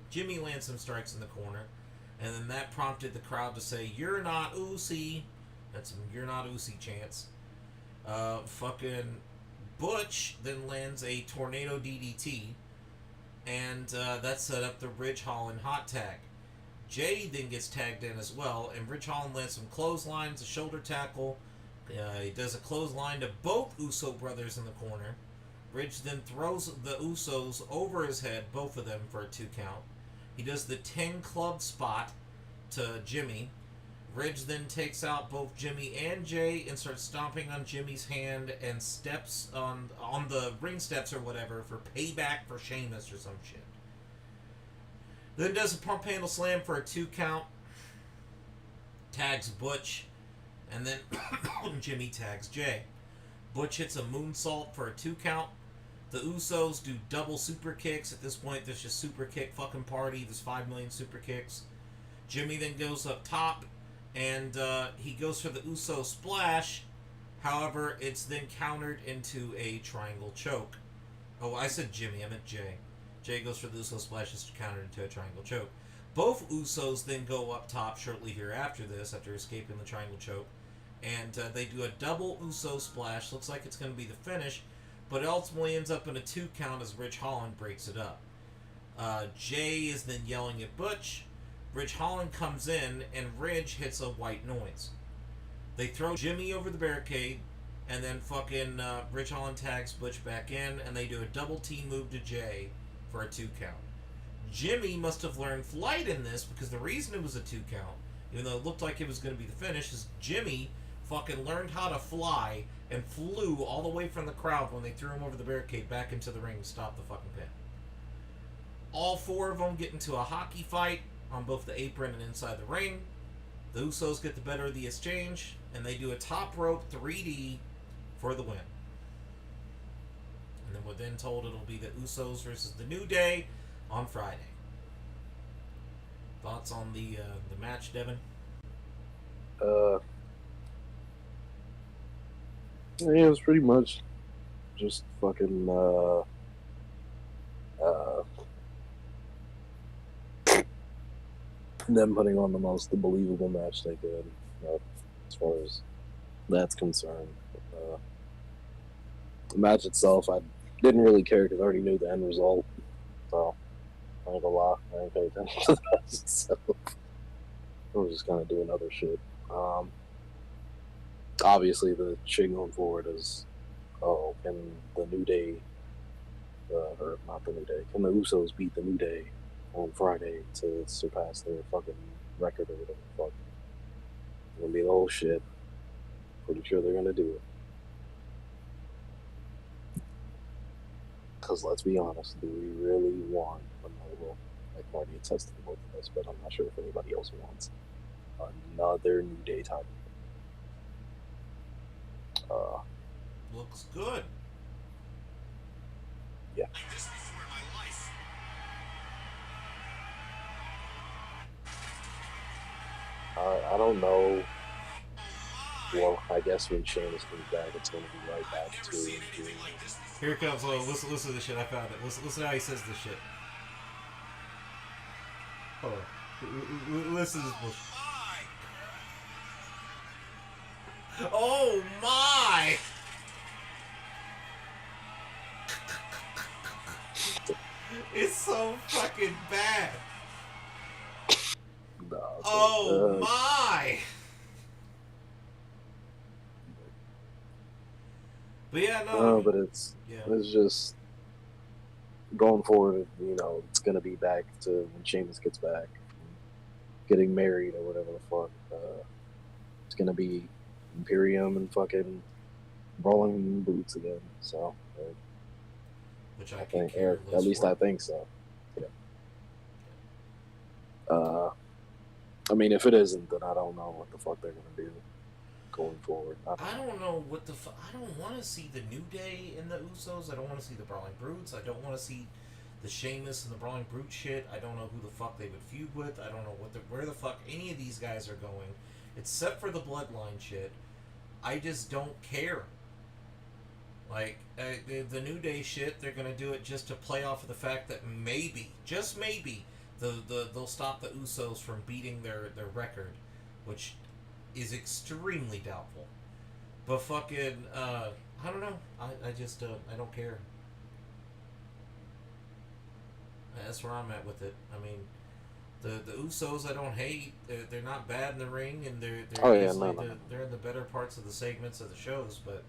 Jimmy lands some strikes in the corner, and then that prompted the crowd to say, "You're not Usi." That's some "You're not Usi" chants. Fucking Butch then lands a tornado DDT, and that set up the Ridge Holland hot tag. Jay then gets tagged in as well, and Ridge Holland lands some clotheslines, a shoulder tackle. He does a clothesline to both Uso brothers in the corner. Ridge then throws the Usos over his head, both of them, for a 2 count. He does the 10 club spot to Jimmy. Ridge then takes out both Jimmy and Jay and starts stomping on Jimmy's hand and steps on the ring steps or whatever for payback for Sheamus or some shit. Then does a pump handle slam for a 2 count. Tags Butch. And then Jimmy tags Jay. Butch hits a moonsault for a 2 count. The Usos do double super kicks. At this point, there's just super kick fucking party. There's 5 million super kicks. Jimmy then goes up top, and he goes for the Uso splash. However, it's then countered into a triangle choke. Oh, I said Jimmy. I meant Jay. Jay goes for the Uso splash. It's countered into a triangle choke. Both Usos then go up top shortly here after this, after escaping the triangle choke. And they do a double Uso splash. Looks like it's going to be the finish. But it ultimately ends up in a 2 count as Ridge Holland breaks it up. Jay is then yelling at Butch. Ridge Holland comes in, and Ridge hits a white noise. They throw Jimmy over the barricade, and then fucking Ridge Holland tags Butch back in, and they do a double team move to Jay for a 2 count. Jimmy must have learned flight in this, because the reason it was a 2 count, even though it looked like it was going to be the finish, is Jimmy fucking learned how to fly and flew all the way from the crowd when they threw him over the barricade back into the ring to stop the fucking pin. All 4 of them get into a hockey fight on both the apron and inside the ring. The Usos get the better of the exchange, and they do a top rope 3D for the win. And then we're then told it'll be the Usos versus the New Day on Friday. Thoughts on the match, Devon? Yeah, it was pretty much just fucking them putting on the most believable match they could, as far as that's concerned. The match itself, I didn't really care because I already knew the end result, so I ain't gonna lie, I ain't paying attention to that. So I was just kind of doing other shit. Obviously, the shit going forward is, can the New Day, or not the New Day, can the Usos beat the New Day on Friday to surpass their fucking record or whatever the fuck? It's gonna be the whole shit. Pretty sure they're gonna do it. Because let's be honest, do we really want another, like Marty attested to both of us, but I'm not sure if anybody else wants another New Day title. Looks good. Yeah. Like this before in my life. I don't know. Well, I guess when Sheamus comes back, it's going to be right back Never to seen anything like this before. Here it comes. Oh, listen to this shit. I found it. Listen how he says this shit. Hold on. Listen to this bullshit. Oh my! It's so fucking bad. No, Oh my! But yeah, no. but it's Yeah. just going forward. It's going to be back to when Sheamus gets back, getting married or whatever the fuck. It's going to be Imperium and fucking Brawling Boots again. So Which I I think, can care or less at least for. I think so. Yeah. I mean, if it isn't, then I don't know what the fuck they're gonna do going forward. I don't know what the fuck. I don't want to see the New Day in the Usos. I don't want to see the Brawling Brutes. I don't want to see the Sheamus and the Brawling Brute shit. I don't know who the fuck they would feud with. I don't know where the fuck any of these guys are going, except for the Bloodline shit. I just don't care. Like, the New Day shit, they're going to do it just to play off of the fact that maybe, just maybe, they'll stop the Usos from beating their record, which is extremely doubtful. But fucking, I don't know. I just, I don't care. That's where I'm at with it. I mean, the Usos I don't hate. They're not bad in the ring, and they're in the better parts of the segments of the shows, but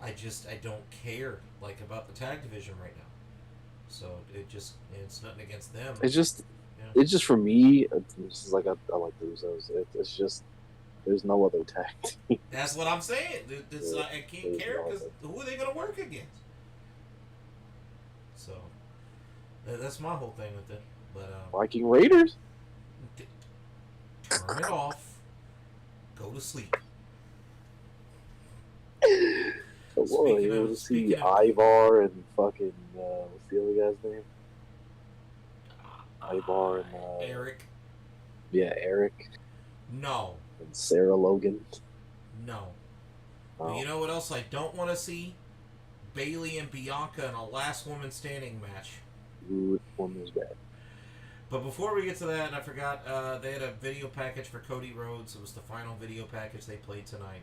I don't care about the tag division right now. So it's nothing against them. It's just for me. It's just like I like the Usos. It's just there's no other tag team. That's what I'm saying. I can't care because who are they gonna work against? So that's my whole thing with it. But Viking Raiders. Turn it off. Go to sleep. Well, you want to see Ivar and fucking what's the other guy's name? Ivar and Eric. Yeah, Eric. No. And Sarah Logan. No. Oh. But you know what else I don't want to see? Bailey and Bianca in a last woman standing match. Which one was that? But before we get to that, I forgot, they had a video package for Cody Rhodes. It was the final video package they played tonight.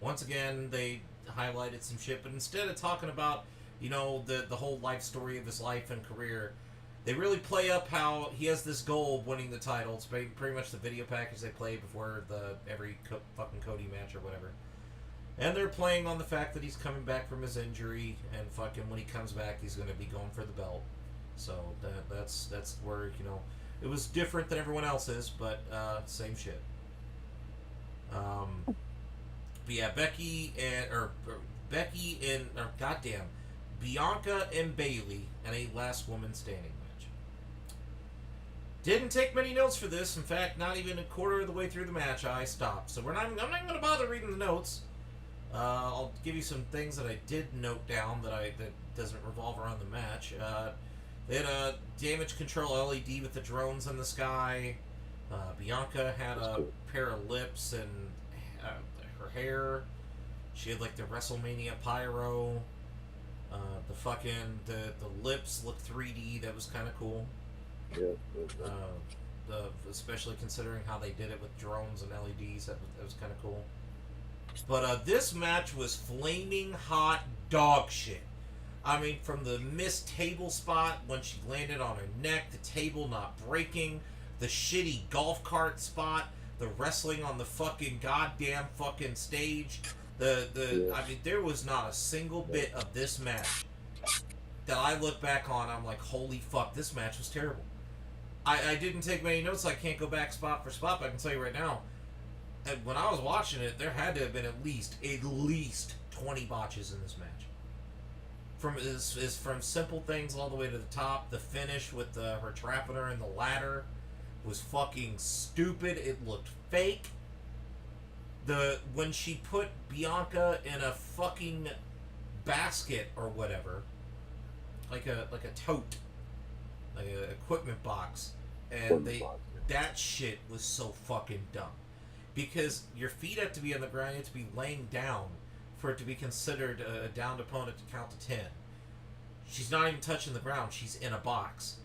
Once again, they highlighted some shit, but instead of talking about, you know, the whole life story of his life and career, they really play up how he has this goal of winning the title. It's pretty much the video package they play before every fucking Cody match or whatever. And they're playing on the fact that he's coming back from his injury, and fucking when he comes back, he's going to be going for the belt. So that's where, you know, it was different than everyone else's, but same shit. But yeah, Becky and Bianca and Bailey in a last woman standing match. Didn't take many notes for this. In fact, not even a quarter of the way through the match, I stopped. So I'm not going to bother reading the notes. I'll give you some things that I did note down that doesn't revolve around the match. They had a damage control LED with the drones in the sky. Bianca had a pair of lips and her hair. She had like the WrestleMania pyro. The lips looked 3D. That was kind of cool. Yeah. Especially considering how they did it with drones and LEDs. That was kind of cool. But this match was flaming hot dog shit. I mean, from the missed table spot when she landed on her neck, the table not breaking, the shitty golf cart spot, the wrestling on the fucking goddamn fucking stage. I mean, there was not a single bit of this match that I look back on. I'm like, holy fuck, this match was terrible. I didn't take many notes, so I can't go back spot for spot, but I can tell you right now, when I was watching it, there had to have been at least 20 botches in this match. From simple things all the way to the top. The finish with her trapping her in the ladder was fucking stupid. It looked fake. When she put Bianca in a fucking basket or whatever, like a tote, like an equipment box, and that shit was so fucking dumb. Because your feet have to be on the ground, you have to be laying down for it to be considered a downed opponent to count to 10. She's not even touching the ground. She's in a box.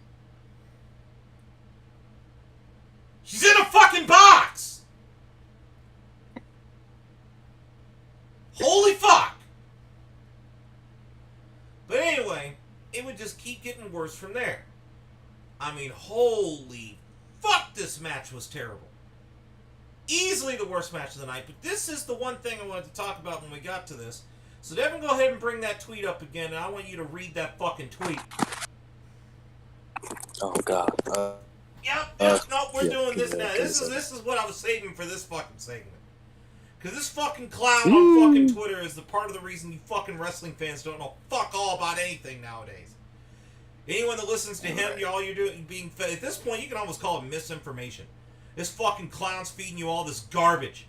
She's in a fucking box! Holy fuck! But anyway, it would just keep getting worse from there. I mean, holy fuck, this match was terrible. Easily the worst match of the night, but this is the one thing I wanted to talk about when we got to this. So Devon, go ahead and bring that tweet up again, and I want you to read that fucking tweet. Oh god. We're doing this now. This is what I was saving for this fucking segment. Because this fucking clown on fucking Twitter is the part of the reason you fucking wrestling fans don't know fuck all about anything nowadays. Anyone that listens to him, all you're doing being fed. At this point, you can almost call it misinformation. This fucking clown's feeding you all this garbage.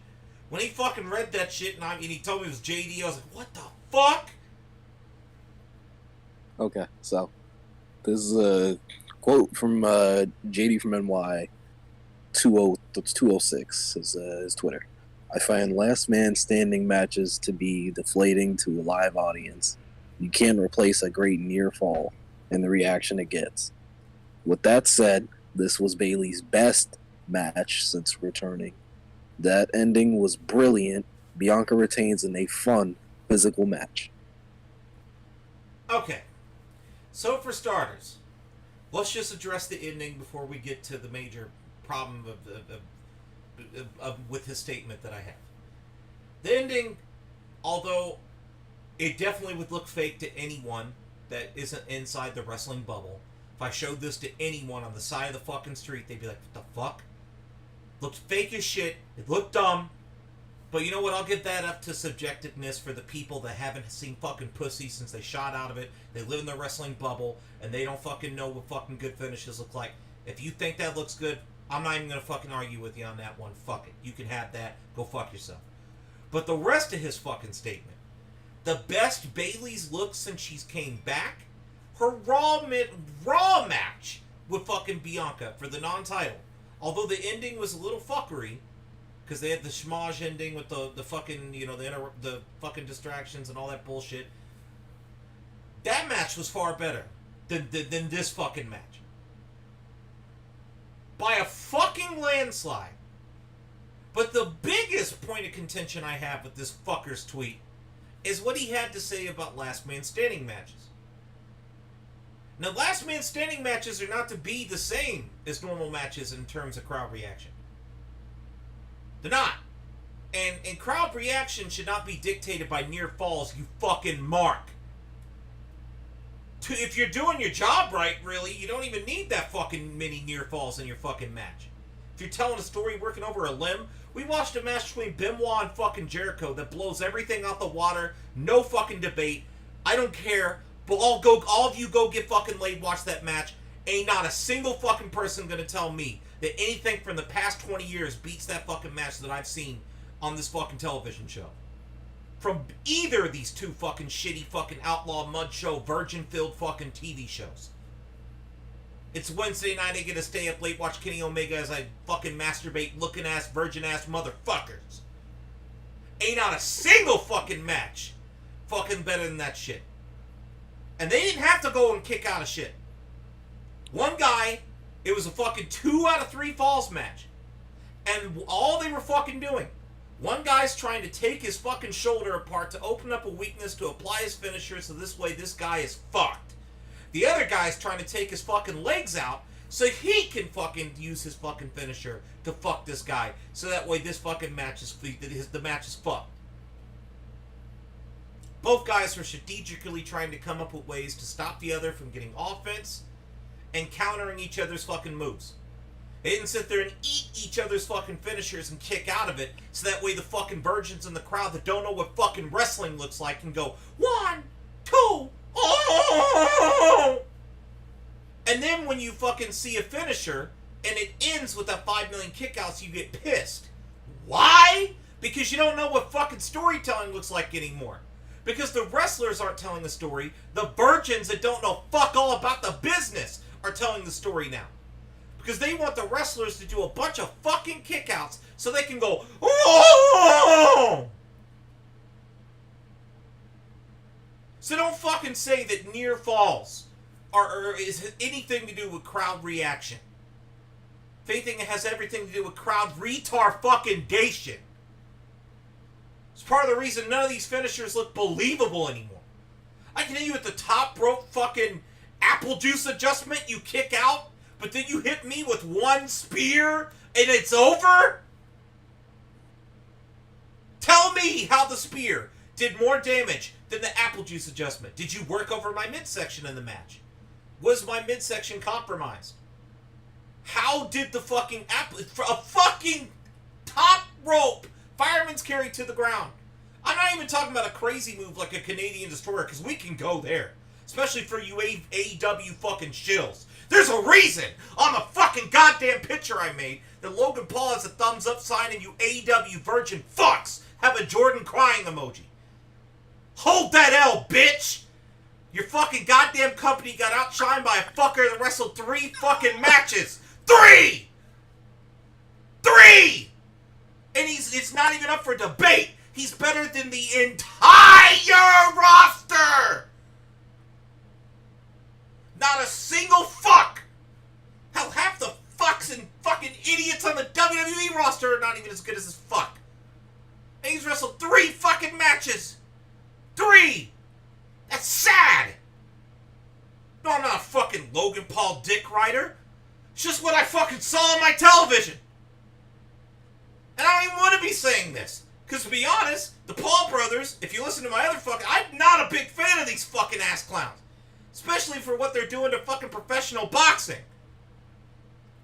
When he fucking read that shit and he told me it was JD, I was like, what the fuck? Okay, so this is a quote from JD from NY 206 is his Twitter. I find last man standing matches to be deflating to a live audience. You can't replace a great near fall and the reaction it gets. With that said, this was Bailey's best match since returning. That ending was brilliant. Bianca retains in a fun physical match. Okay, so for starters, let's just address the ending before we get to the major problem with his statement that I have. The ending, although it definitely would look fake to anyone that isn't inside the wrestling bubble. If I showed this to anyone on the side of the fucking street, they'd be like, what the fuck? Looked fake as shit. It looked dumb. But you know what? I'll give that up to subjectiveness for the people that haven't seen fucking pussy since they shot out of it. They live in the wrestling bubble, and they don't fucking know what fucking good finishes look like. If you think that looks good, I'm not even going to fucking argue with you on that one. Fuck it. You can have that. Go fuck yourself. But the rest of his fucking statement the best Bayley's looked since she's came back. Her Raw match with fucking Bianca for the non-title. Although the ending was a little fuckery, because they had the schmozz ending with the fucking, the fucking distractions and all that bullshit. That match was far better than this fucking match. By a fucking landslide. But the biggest point of contention I have with this fucker's tweet is what he had to say about last man standing matches. Now, last man standing matches are not to be the same as normal matches in terms of crowd reaction. They're not. And crowd reaction should not be dictated by near falls, you fucking mark. If you're doing your job right, really, you don't even need that fucking many near falls in your fucking match. If you're telling a story working over a limb, we watched a match between Benoit and fucking Jericho that blows everything out the water. No fucking debate. I don't care. But all of you go get fucking laid, watch that match. Ain't not a single fucking person gonna tell me that anything from the past 20 years beats that fucking match that I've seen on this fucking television show. From either of these two fucking shitty fucking outlaw mud show, virgin-filled fucking TV shows. It's Wednesday night, I get to stay up late, watch Kenny Omega as I fucking masturbate looking-ass, virgin-ass motherfuckers. Ain't not a single fucking match fucking better than that shit. And they didn't have to go and kick out of shit. One guy, it was a fucking 2 out of 3 falls match. And all they were fucking doing, one guy's trying to take his fucking shoulder apart to open up a weakness to apply his finisher so this way this guy is fucked. The other guy's trying to take his fucking legs out so he can fucking use his fucking finisher to fuck this guy. So that way this fucking match is, the match is fucked. Both guys were strategically trying to come up with ways to stop the other from getting offense and countering each other's fucking moves. They didn't sit there and eat each other's fucking finishers and kick out of it so that way the fucking virgins in the crowd that don't know what fucking wrestling looks like can go 1, 2, oh! And then when you fucking see a finisher and it ends with that 5 million kickouts, you get pissed. Why? Because you don't know what fucking storytelling looks like anymore. Because the wrestlers aren't telling the story. The virgins that don't know fuck all about the business are telling the story now. Because they want the wrestlers to do a bunch of fucking kickouts so they can go, oh! So don't fucking say that near falls is anything to do with crowd reaction. If anything, it has everything to do with crowd retard fucking dation. It's part of the reason none of these finishers look believable anymore. I can hit you at the top rope fucking apple juice adjustment, you kick out, but then you hit me with one spear and it's over? Tell me how the spear did more damage than the apple juice adjustment. Did you work over my midsection in the match? Was my midsection compromised? How did the fucking a fucking top rope fireman's carry to the ground? I'm not even talking about a crazy move like a Canadian Destroyer, because we can go there. Especially for you AEW fucking shills. There's a reason on the fucking goddamn picture I made that Logan Paul has a thumbs up sign and you AEW virgin fucks have a Jordan crying emoji. Hold that L, bitch! Your fucking goddamn company got outshined by a fucker that wrestled 3 fucking matches. 3! 3! And it's not even up for debate. He's better than the entire roster! Not a single fuck! Hell, half the fucks and fucking idiots on the WWE roster are not even as good as this fuck. And he's wrestled 3 fucking matches! 3! That's sad! No, I'm not a fucking Logan Paul dick rider. It's just what I fucking saw on my television. And I don't even want to be saying this. Because to be honest, the Paul brothers, if you listen to my other fucking... I'm not a big fan of these fucking ass clowns. Especially for what they're doing to fucking professional boxing.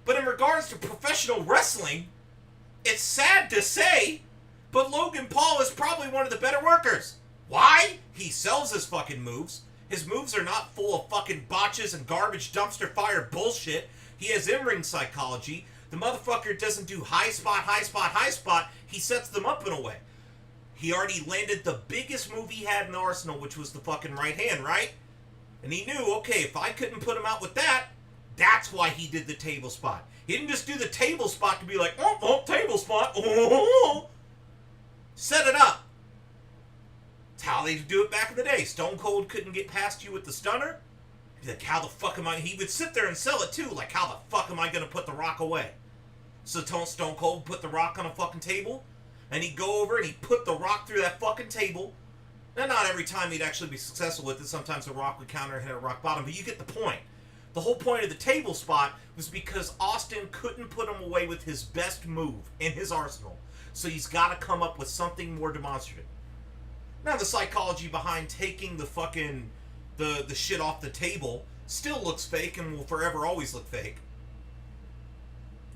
But in regards to professional wrestling, it's sad to say, but Logan Paul is probably one of the better workers. Why? He sells his fucking moves. His moves are not full of fucking botches and garbage dumpster fire bullshit. He has in-ring psychology. The motherfucker doesn't do high spot, high spot, high spot. He sets them up in a way. He already landed the biggest move he had in the arsenal, which was the fucking right hand, right? And he knew, okay, if I couldn't put him out with that, that's why he did the table spot. He didn't just do the table spot to be like, table spot. Set it up. It's how they do it back in the day. Stone Cold couldn't get past you with the stunner. He'd be like, how the fuck am I? He would sit there and sell it too. Like, how the fuck am I going to put the Rock away? So Stone Cold put the Rock on a fucking table. And he'd go over and he'd put the Rock through that fucking table. Now, not every time he'd actually be successful with it. Sometimes the Rock would counter and hit a rock bottom. But you get the point. The whole point of the table spot was because Austin couldn't put him away with his best move in his arsenal. So he's got to come up with something more demonstrative. Now, the psychology behind taking the fucking the shit off the table still looks fake and will forever always look fake.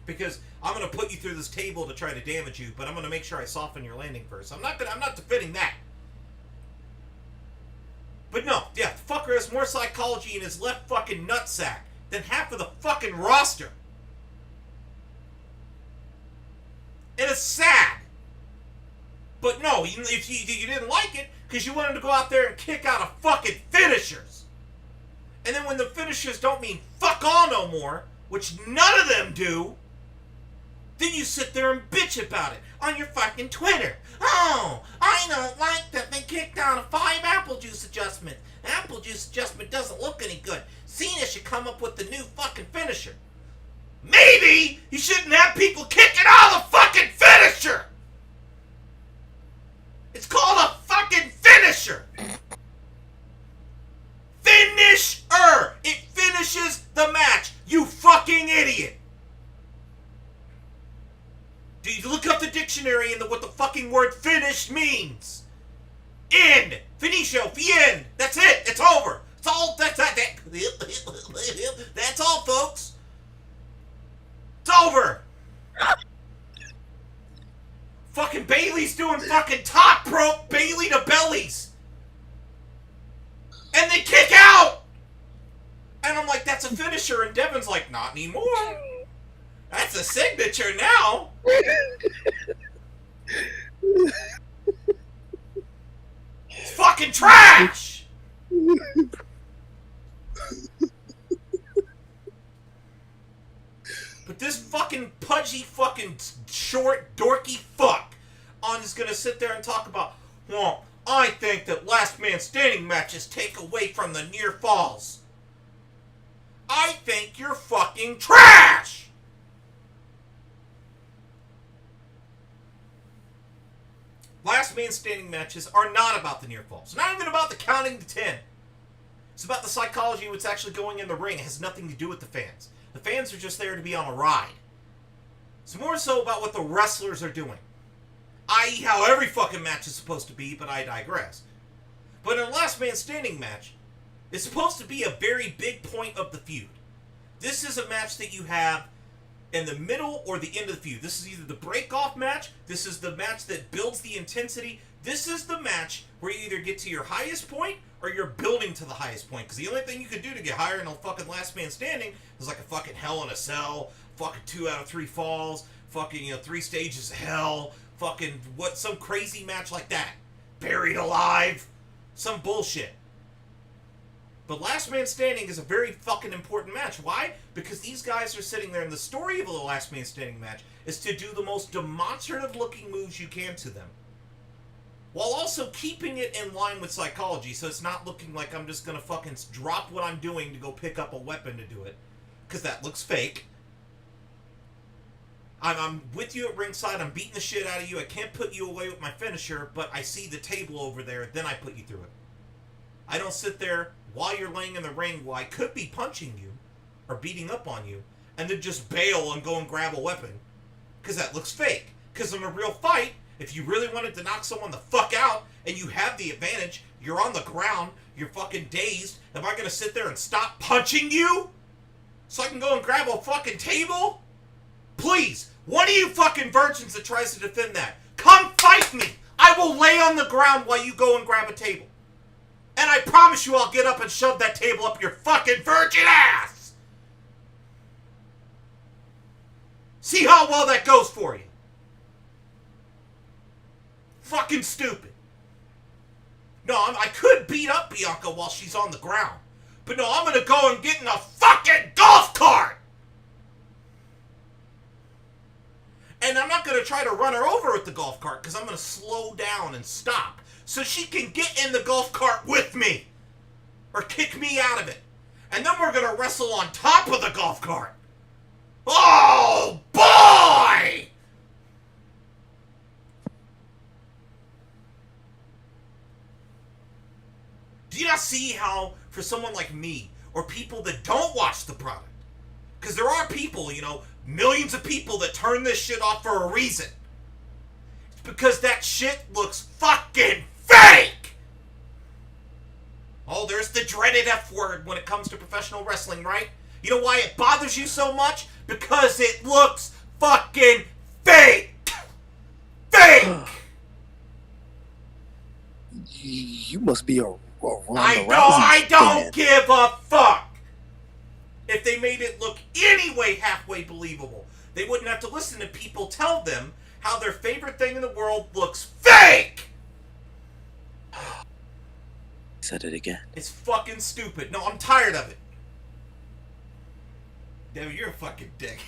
Because I'm going to put you through this table to try to damage you, but I'm going to make sure I soften your landing first. I'm not defending that. But no, yeah, the fucker has more psychology in his left fucking nutsack than half of the fucking roster. And it's sad. But no, if you didn't like it, because you wanted to go out there and kick out a fucking finishers. And then when the finishers don't mean fuck all no more, which none of them do, then you sit there and bitch about it on your fucking Twitter. Oh, I don't like that they kicked out a 5 apple juice adjustment. Apple juice adjustment doesn't look any good. Cena should come up with the new fucking finisher. Maybe you shouldn't have people kicking out the fucking finisher. It's called a fucking finisher. Finisher. It finishes the match. You fucking idiot. Do you look up the dictionary and what the fucking word finish means? End. Finito. Fin. That's it. It's over. It's all. That's all, folks. It's over. Fucking Bailey's doing fucking top rope Bailey to bellies. And they kick out. And I'm like, that's a finisher. And Devon's like, not anymore. That's a signature now. It's fucking trash. But this fucking pudgy fucking short dorky fuck is gonna sit there and talk about, well, I think that last man standing matches take away from the near falls. I think you're fucking trash. Last man standing matches are not about the near falls. Not even about the counting to 10. It's about the psychology of what's actually going in the ring. It has nothing to do with the fans. The fans are just there to be on a ride. It's more so about what the wrestlers are doing. I.e. how every fucking match is supposed to be, but I digress. But in a last man standing match, it's supposed to be a very big point of the feud. This is a match that you have in the middle or the end of the feud. This is either the break-off match, this is the match that builds the intensity, this is the match where you either get to your highest point or you're building to the highest point. Because the only thing you could do to get higher in a fucking last man standing is like a fucking Hell in a Cell, fucking 2 out of 3 falls, fucking, 3 stages of hell, fucking some crazy match like that. Buried alive, some bullshit. But last man standing is a very fucking important match. Why? Because these guys are sitting there, and the story of the last man standing match is to do the most demonstrative looking moves you can to them, while also keeping it in line with psychology, so it's not looking like I'm just gonna fucking drop what I'm doing to go pick up a weapon to do it, because that looks fake. I'm with you at ringside, I'm beating the shit out of you, I can't put you away with my finisher, but I see the table over there, then I put you through it. I don't sit there while you're laying in the ring while I could be punching you or beating up on you and then just bail and go and grab a weapon, because that looks fake. Because in a real fight, if you really wanted to knock someone the fuck out and you have the advantage, you're on the ground, you're fucking dazed, am I gonna sit there and stop punching you so I can go and grab a fucking table? Please, one of you fucking virgins that tries to defend that, come fight me! I will lay on the ground while you go and grab a table. And I promise you I'll get up and shove that table up your fucking virgin ass! See how well that goes for you. fucking stupid. No, I could beat up Bianca while she's on the ground. But no, I'm gonna go and get in a fucking golf cart! And I'm not gonna try to run her over with the golf cart, because I'm gonna slow down and stop. So she can get in the golf cart with me. Or kick me out of it. And then we're gonna wrestle on top of the golf cart. Oh, boy! Do you not see how, for someone like me, or people that don't watch the product, because there are people, you know, millions of people that turn this shit off for a reason. It's because that shit looks fucking fake! Oh, there's the dreaded F word when it comes to professional wrestling, right? You know why it bothers you so much? Because it looks fucking fake! Fake! You must be a Ronda I Rousey don't fan. give a fuck! If they made it look any way halfway believable, they wouldn't have to listen to people tell them how their favorite thing in the world looks fake! Said it again. It's fucking stupid. No, I'm tired of it. Devon, you're a fucking dick.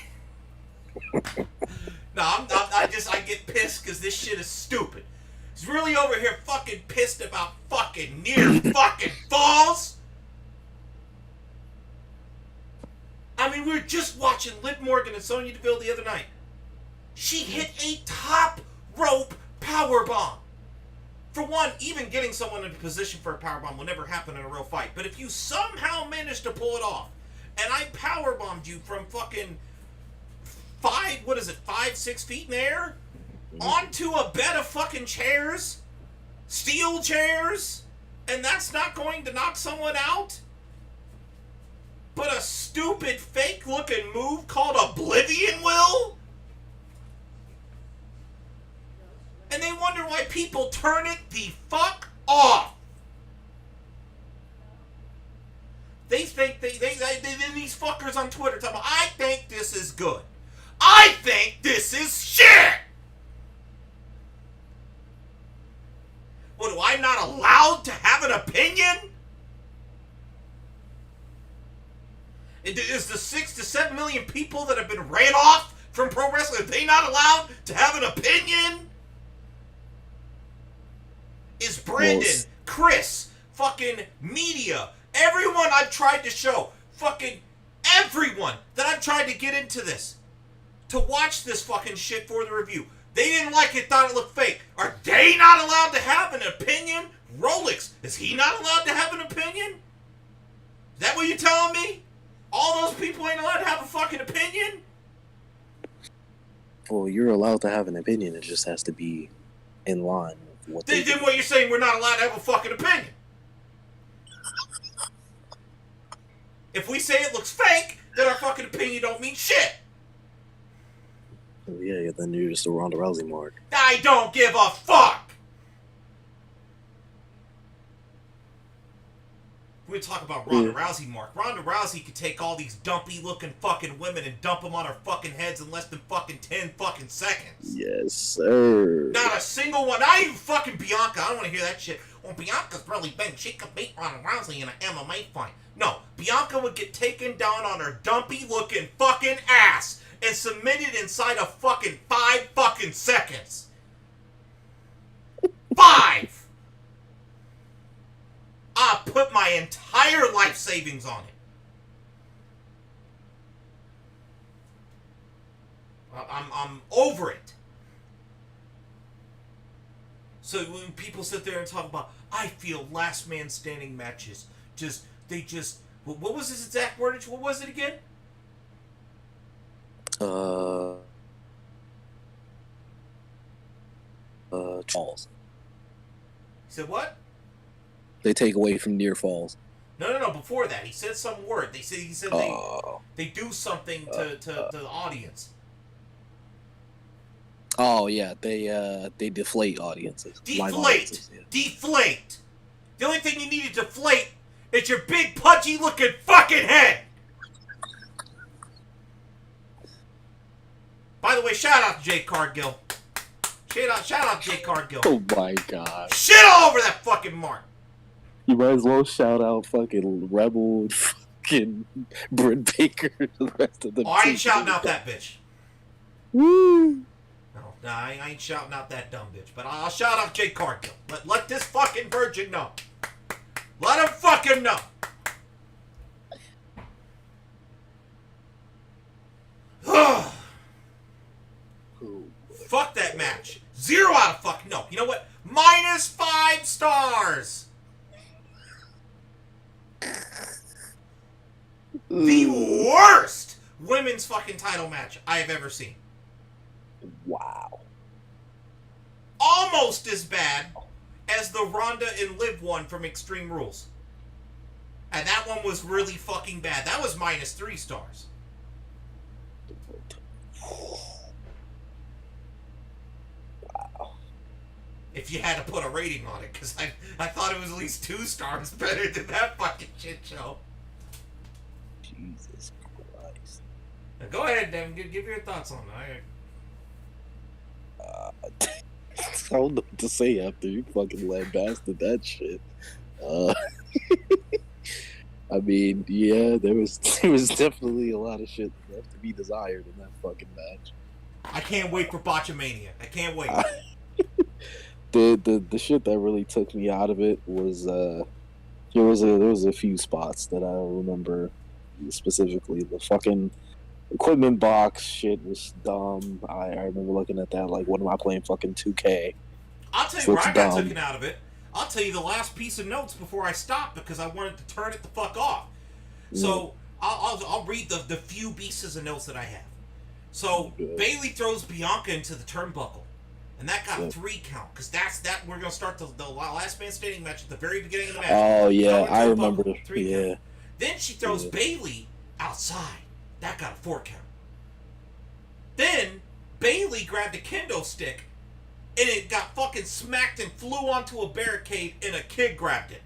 No, I get pissed because this shit is stupid. He's really over here fucking pissed about fucking near fucking falls. I mean, we were just watching Liv Morgan and Sonya Deville the other night. She hit a top rope powerbomb. For one, even getting someone in a position for a powerbomb will never happen in a real fight. But if you somehow manage to pull it off, and I powerbombed you from fucking 5, 6 feet in the air? Onto a bed of fucking chairs? Steel chairs? And that's not going to knock someone out? But a stupid fake looking move called Oblivion will? And they wonder why people turn it the fuck off. They think these fuckers on Twitter talking about, I think this is good. I think this is shit! What, do I not allowed to have an opinion? Is the 6 to 7 million people that have been ran off from pro wrestling, are they not allowed to have an opinion? Is Brandon, Chris, fucking media, everyone I've tried to show, fucking everyone that I've tried to get into this, to watch this fucking shit for the review, they didn't like it, thought it looked fake. Are they not allowed to have an opinion? Rolex, is he not allowed to have an opinion? Is that what you're telling me? All those people ain't allowed to have a fucking opinion? Well, you're allowed to have an opinion. It just has to be in line with what they Then what you're saying, we're not allowed to have a fucking opinion. If we say it looks fake, then our fucking opinion don't mean shit. Oh, yeah, then you're just a Ronda Rousey mark. I don't give a fuck. We talk about Ronda Rousey, Mark. Ronda Rousey could take all these dumpy looking fucking women and dump them on her fucking heads in less than fucking 10 fucking seconds. Yes, sir. Not a single one. Not even fucking Bianca. I don't want to hear that shit. Well, Bianca's really big. She could beat Ronda Rousey in an MMA fight. No, Bianca would get taken down on her dumpy looking fucking ass and submitted inside of fucking 5 fucking seconds. 5! I put my entire life savings on it. I'm over it. So when people sit there and talk about, I feel last man standing matches, what was his exact wordage? What was it again? Falls. He said what? They take away from near falls. No. Before that, he said some word. He said they do something to the audience. Oh yeah, they deflate audiences. Live audiences, yeah. Deflate. The only thing you need to deflate is your big pudgy looking fucking head. By the way, shout out to Jade Cargill. Shout out Jake Cargill. Oh my god. Shit all over that fucking mark. You might as well shout out fucking Rebel, fucking Britt Baker, the rest of the Oh, I ain't shouting out that bitch. Woo! No, I ain't shouting out that dumb bitch. But I'll shout out Jake Cargill. Let this fucking virgin know. Let him fucking know. Fuck that match. 0 out of fucking no. You know what? -5 stars. The worst women's fucking title match I have ever seen. Wow. Almost as bad as the Ronda and Liv one from Extreme Rules. And that one was really fucking bad. That was -3 stars. If you had to put a rating on it, because I thought it was at least 2 stars better than that fucking shit show. Jesus Christ. Now go ahead, Devin. Give your thoughts on it. I don't know what to say after you fucking lambasted that shit. I mean, yeah, there was definitely a lot of shit left to be desired in that fucking match. I can't wait for Botchamania. I can't wait. The shit that really took me out of it was there was a few spots that I remember specifically. The fucking equipment box shit was dumb. I remember looking at that like, what am I playing fucking 2K? I'll tell you where I got taken out of it. I'll tell you the last piece of notes before I stopped because I wanted to turn it the fuck off. So I'll read the few pieces of notes that I have. So Bailey throws Bianca into the turnbuckle. And that got a 3 count, because we're going to start the last man standing match at the very beginning of the match. Oh, yeah, I remember the 3 count. yeah. Then she throws Bailey outside. That got a 4 count. Then Bailey grabbed a kendo stick, and it got fucking smacked and flew onto a barricade, and a kid grabbed it.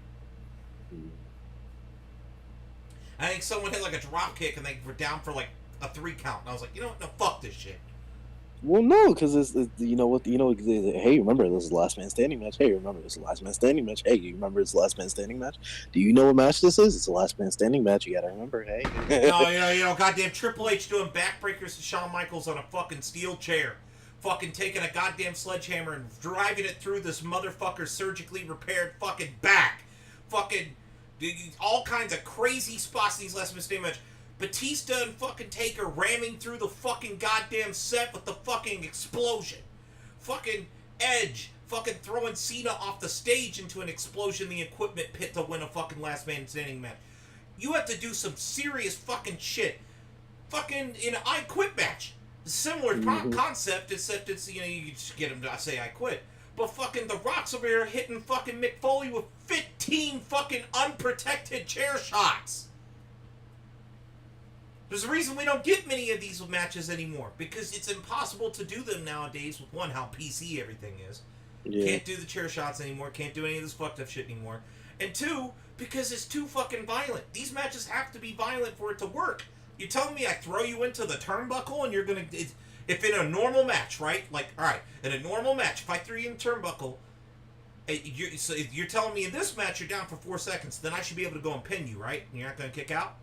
I think someone hit like a drop kick, and they were down for like a 3 count. And I was like, you know what? No, fuck this shit. Well, no, because it's you know what, hey, remember this is the last man standing match. Hey, remember this is the last man standing match. Hey, you remember it's the last man standing match? Do you know what match this is? It's the last man standing match. You gotta remember. Hey. No, goddamn Triple H doing backbreakers to Shawn Michaels on a fucking steel chair, fucking taking a goddamn sledgehammer and driving it through this motherfucker's surgically repaired fucking back, fucking all kinds of crazy spots in these last man standing match. Batista and fucking Taker ramming through the fucking goddamn set with the fucking explosion. Fucking Edge fucking throwing Cena off the stage into an explosion in the equipment pit to win a fucking last man standing match. You have to do some serious fucking shit. Fucking in an I Quit match. Similar concept, except it's, you just get him to say I quit. But fucking The Rock's over here hitting fucking Mick Foley with 15 fucking unprotected chair shots. There's a reason we don't get many of these matches anymore, because it's impossible to do them nowadays with, one, how PC everything is. Yeah. Can't do the chair shots anymore, can't do any of this fucked up shit anymore. And 2, because it's too fucking violent. These matches have to be violent for it to work. You telling me I throw you into the turnbuckle and you're gonna... If in a normal match, right? Like, alright, in a normal match, if I threw you in the turnbuckle, so if you're telling me in this match you're down for 4 seconds, then I should be able to go and pin you, right? And you're not gonna kick out?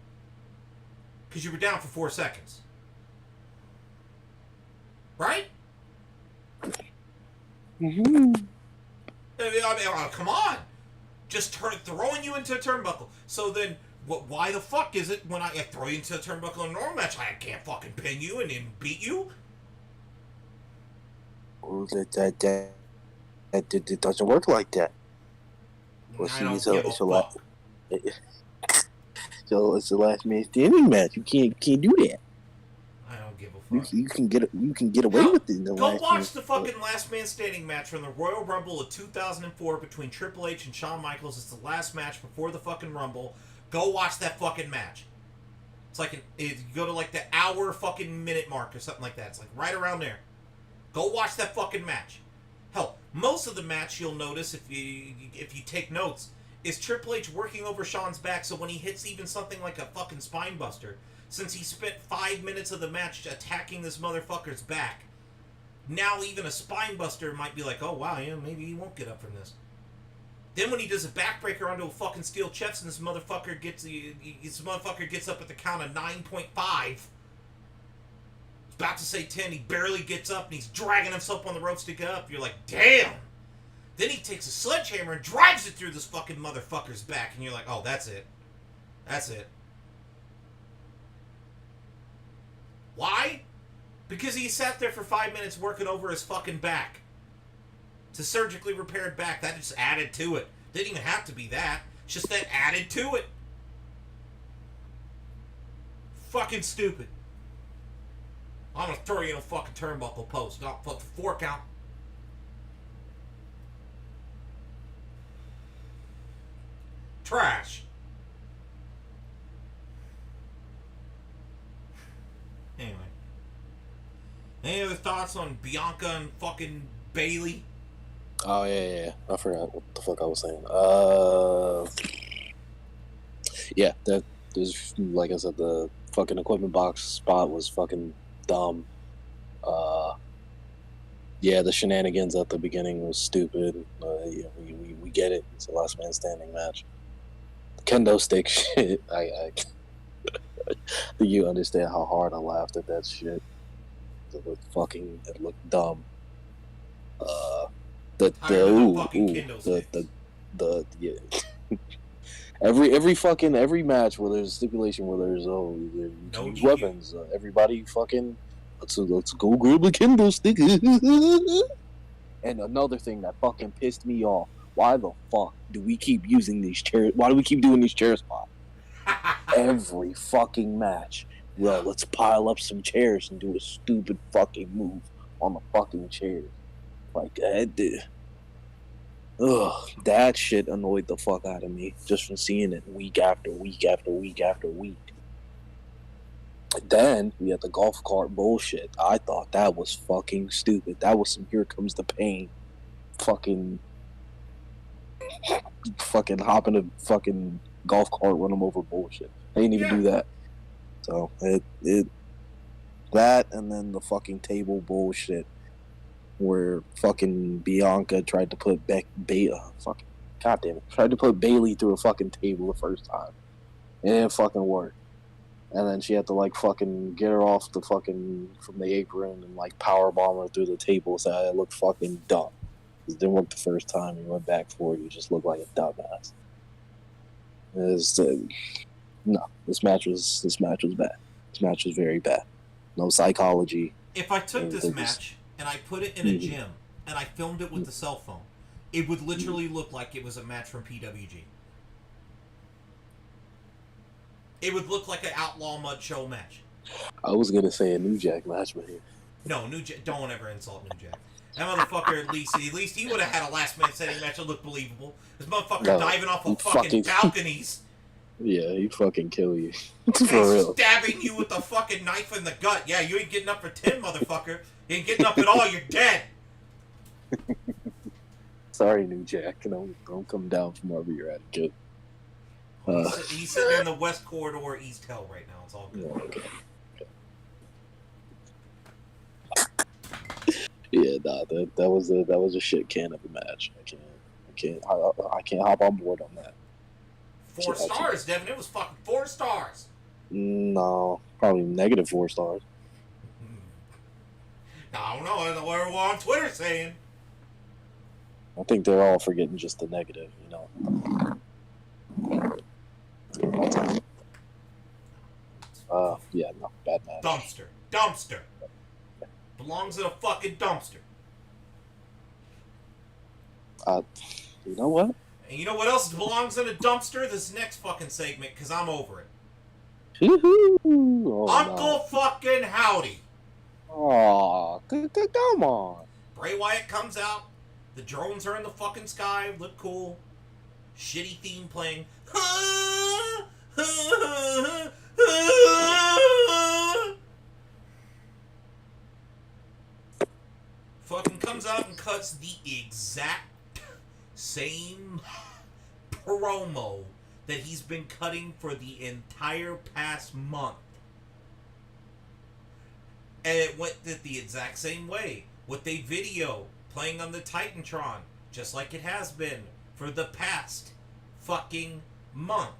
Because you were down for 4 seconds. Right? Mm-hmm. I mean, come on. Just throwing you into a turnbuckle. So then, why the fuck is it when I throw you into a turnbuckle in a normal match, I can't fucking pin you and then beat you? Well, it doesn't work like that. Well, I don't give a fuck. So it's the last man standing match. You can't do that. I don't give a fuck. You can get away with it. Go watch the fucking last man standing match from the Royal Rumble of 2004 between Triple H and Shawn Michaels. It's the last match before the fucking Rumble. Go watch that fucking match. It's like you go to like the hour fucking minute mark or something like that. It's like right around there. Go watch that fucking match. Hell, most of the match you'll notice if you take notes is Triple H working over Shawn's back, so when he hits even something like a fucking spine buster, since he spent 5 minutes of the match attacking this motherfucker's back, Now even a spine buster might be like, oh wow, yeah, maybe he won't get up from this. Then when he does a backbreaker onto a fucking steel chest and this motherfucker gets up at the count of 9.5. About to say 10, he barely gets up and he's dragging himself on the ropes to get up. You're like, damn! Then he takes a sledgehammer and drives it through this fucking motherfucker's back, and you're like, oh, that's it. That's it. Why? Because he sat there for 5 minutes working over his fucking back. It's a surgically repaired back. That just added to it. Didn't even have to be that. It's just that added to it. Fucking stupid. I'm gonna throw you in a fucking turnbuckle post. Not fucking 4 count. Trash. Anyway. Any other thoughts on Bianca and fucking Bailey? Oh, yeah. I forgot what the fuck I was saying. Yeah, that is, like I said, the fucking equipment box spot was fucking dumb. Yeah, the shenanigans at the beginning was stupid. We get it. It's a last man standing match. The kendo stick shit, I you understand how hard I laughed at that shit. It looked dumb. Every match where there's a stipulation where there's you can use weapons. Everybody fucking let's go grab the kendo stick. And another thing that fucking pissed me off: why the fuck do we keep using these chairs? Why do we keep doing these chair spots? Every fucking match. Well, let's pile up some chairs and do a stupid fucking move on the fucking chairs. Like, that shit annoyed the fuck out of me just from seeing it week after week after week after week. Then we had the golf cart bullshit. I thought that was fucking stupid. That was some here comes the pain. Fucking hop in a fucking golf cart, run them over bullshit. They didn't even do that. So that, and then the fucking table bullshit where fucking Bianca tried to put tried to put Bailey through a fucking table the first time. It didn't fucking work. And then she had to like fucking get her off the fucking from the apron and like power bomb her through the table, so it looked fucking dumb. It didn't work the first time. You went back for it. You just looked like a dumbass. No, this match was bad. This match was very bad. No psychology. If I took this match and I put it in a gym and I filmed it with the cell phone, it would literally look like it was a match from PWG. It would look like an Outlaw Mud Show match. I was gonna say a New Jack match, but here. No, New Jack. Don't ever insult New Jack. That motherfucker, at least he would have had a last minute setting match that looked believable. This motherfucker diving off of fucking balconies. Yeah, he'd fucking kill you. For real. Stabbing you with a fucking knife in the gut. Yeah, you ain't getting up for 10, motherfucker. You ain't getting up at all. You're dead. Sorry, New Jack. Don't come down from wherever you're at, kid. He's sitting in the West Corridor East Hell right now. It's all good. Yeah, okay. Yeah, nah, that was a shit can of a match. I can't hop on board on that. 4 stars, Devin. It was fucking 4 stars. No, probably negative 4 stars. I don't know. I don't know what we're on Twitter saying. I think they're all forgetting just the negative, you know. Yeah, no, bad match. Dumpster. Belongs in a fucking dumpster. You know what? And you know what else belongs in a dumpster? This next fucking segment, because I'm over it. Oh, Uncle fucking Howdy. Oh, come on. Bray Wyatt comes out. The drones are in the fucking sky. Look cool. Shitty theme playing. Fucking comes out and cuts the exact same promo that he's been cutting for the entire past month. And it went the exact same way. with a video playing on the Titantron, just like it has been for the past fucking month.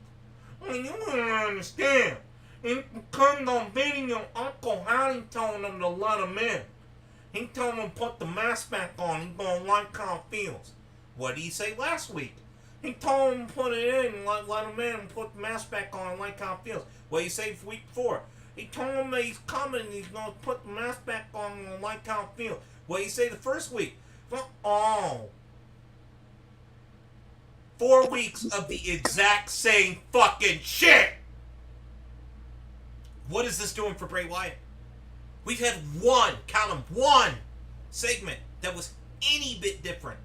Well, you don't understand. It comes on video, Uncle Howdy told him to let him in. He told him to put the mask back on. He's gonna like how it feels. What did he say last week? He told him to put it in and let him in and put the mask back on and like how it feels. What did he say the week before? He told him that he's coming and he's gonna put the mask back on and like how it feels. What did he say the first week? Oh. 4 weeks of the exact same fucking shit! What is this doing for Bray Wyatt? We've had one, count them, one segment that was any bit different.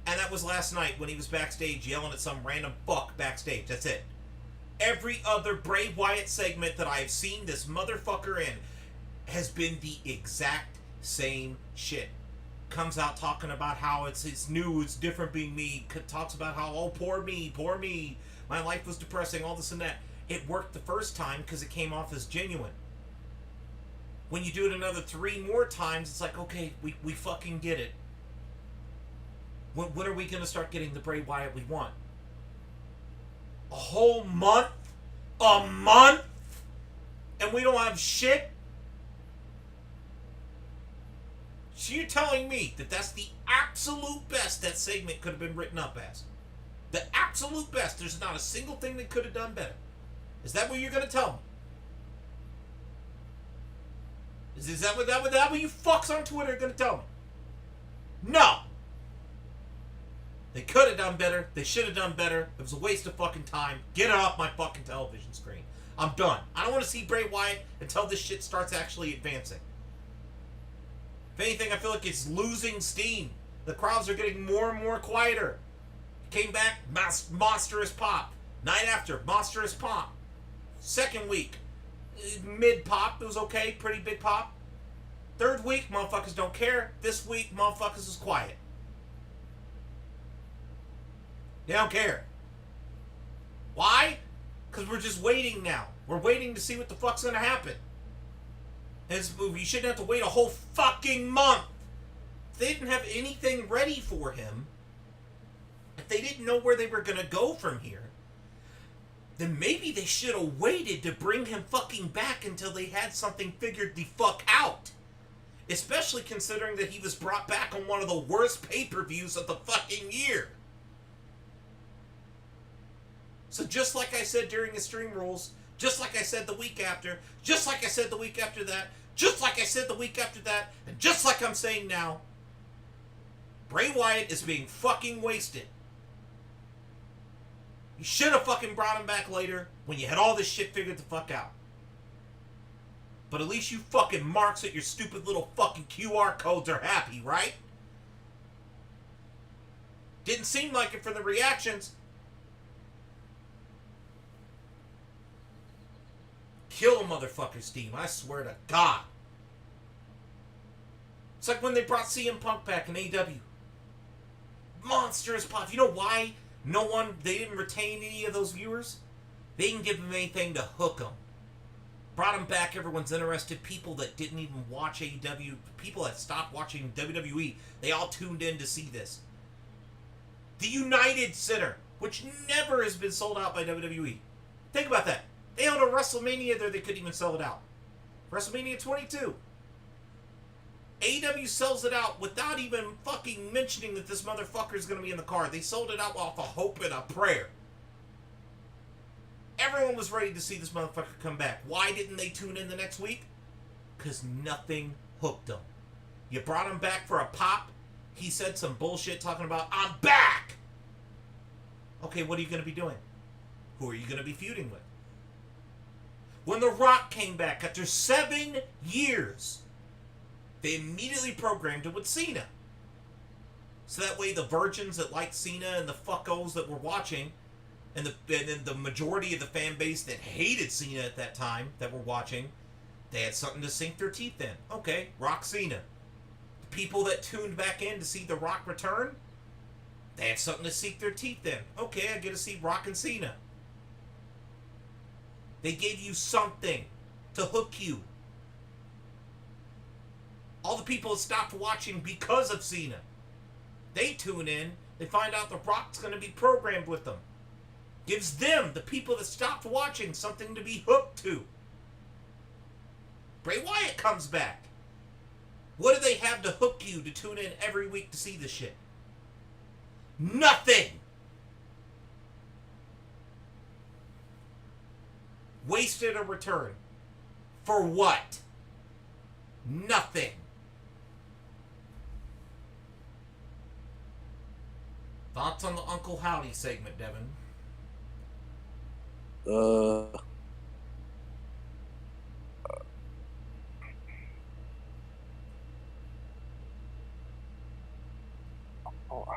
And that was last night when he was backstage yelling at some random fuck backstage. That's it. Every other Bray Wyatt segment that I have seen this motherfucker in has been the exact same shit. Comes out talking about how it's new, it's different being me. Talks about how, oh, poor me, my life was depressing, all this and that. It worked the first time because it came off as genuine. When you do it another 3 more times, it's like, okay, we fucking get it. When are we going to start getting the Bray Wyatt we want? A whole month? A month? And we don't have shit? So you're telling me that that's the absolute best that segment could have been written up as? The absolute best. There's not a single thing they could have done better. Is that what you're going to tell me? Is that what you fucks on Twitter are going to tell me? No. They could have done better. They should have done better. It was a waste of fucking time. Get it off my fucking television screen. I'm done. I don't want to see Bray Wyatt until this shit starts actually advancing. If anything, I feel like it's losing steam. The crowds are getting more and more quieter. Came back, monstrous pop. Night after, monstrous pop. Second week, mid pop. It was okay, pretty big pop. Third week, motherfuckers don't care. This week, motherfuckers is quiet. They don't care. Why? Because we're just waiting now. We're waiting to see what the fuck's gonna happen. In this movie, you shouldn't have to wait a whole fucking month. If they didn't have anything ready for him, if they didn't know where they were gonna go from here, then maybe they should have waited to bring him fucking back until they had something figured the fuck out. Especially considering that he was brought back on one of the worst pay-per-views of the fucking year. So just like I said during Extreme Rules, just like I said the week after, just like I said the week after that, just like I said the week after that, and just like I'm saying now, Bray Wyatt is being fucking wasted. You should have fucking brought him back later when you had all this shit figured the fuck out. But at least you fucking marks at your stupid little fucking QR codes are happy, right? Didn't seem like it from the reactions. Kill a motherfucker's team, I swear to God. It's like when they brought CM Punk back in AEW. Monstrous pop. You know why they didn't retain any of those viewers? They didn't give them anything to hook them. Brought them back, everyone's interested. People that didn't even watch AEW, people that stopped watching WWE, they all tuned in to see this. The United Center, which never has been sold out by WWE. Think about that. They owned a WrestleMania there, they couldn't even sell it out. WrestleMania 22. AEW sells it out without even fucking mentioning that this motherfucker is going to be in the card. They sold it out off a hope and a prayer. Everyone was ready to see this motherfucker come back. Why didn't they tune in the next week? Because nothing hooked them. You brought him back for a pop. He said some bullshit talking about, I'm back! Okay, what are you going to be doing? Who are you going to be feuding with? When The Rock came back after 7 years, they immediately programmed it with Cena. So that way the virgins that liked Cena and the fuckos that were watching, and then the majority of the fan base that hated Cena at that time that were watching, they had something to sink their teeth in. Okay, Rock Cena. The people that tuned back in to see The Rock return, they had something to sink their teeth in. Okay, I get to see Rock and Cena. They gave you something to hook you. All the people that stopped watching because of Cena. They tune in, they find out The Rock's going to be programmed with them. Gives them, the people that stopped watching, something to be hooked to. Bray Wyatt comes back. What do they have to hook you to tune in every week to see this shit? Nothing! Wasted a return. For what? Nothing. Thoughts on the Uncle Howdy segment, Devon? I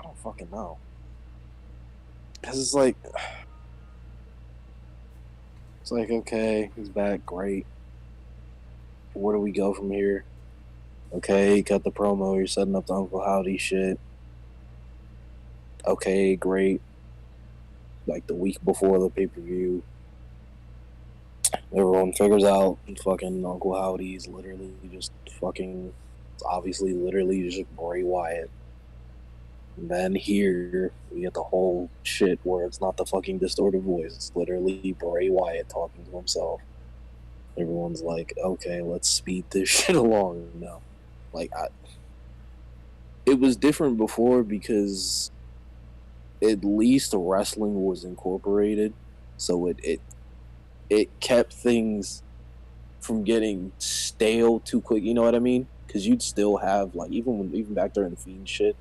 don't fucking know. Cause it's like, okay, he's back, great. Where do we go from here? Okay, cut the promo. You're setting up the Uncle Howdy shit. Okay, great. Like the week before the pay-per-view, everyone figures out fucking Uncle Howdy's literally just fucking, it's obviously literally just Bray Wyatt. And then here we get the whole shit where it's not the fucking distorted voice. It's literally Bray Wyatt talking to himself. Everyone's like, okay, let's speed this shit along now. Like, it was different before because at least wrestling was incorporated, so it kept things from getting stale too quick. You know what I mean? Because you'd still have, like, even back during the Fiend shit,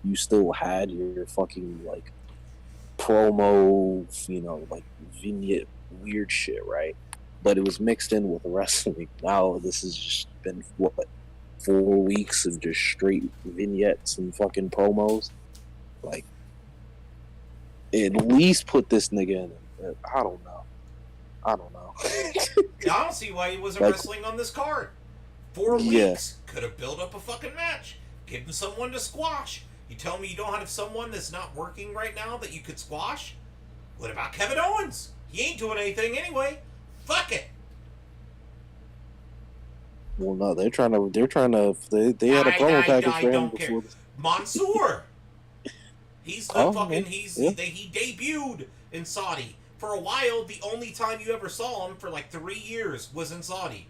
you still had your fucking, like, promo, you know, like, vignette weird shit, right? But it was mixed in with wrestling. Now this has just been, what, 4 weeks of just straight vignettes and fucking promos? Like, at least put this nigga in it. I don't know. I don't see why he wasn't like, wrestling on this card. 4 weeks. Could have built up a fucking match. Give him someone to squash. You tell me you don't have someone that's not working right now that you could squash? What about Kevin Owens? He ain't doing anything anyway. Fuck it. Well, no, they had a promo package for him before. Mansoor. He's the he debuted in Saudi. For a while, the only time you ever saw him for like 3 years was in Saudi.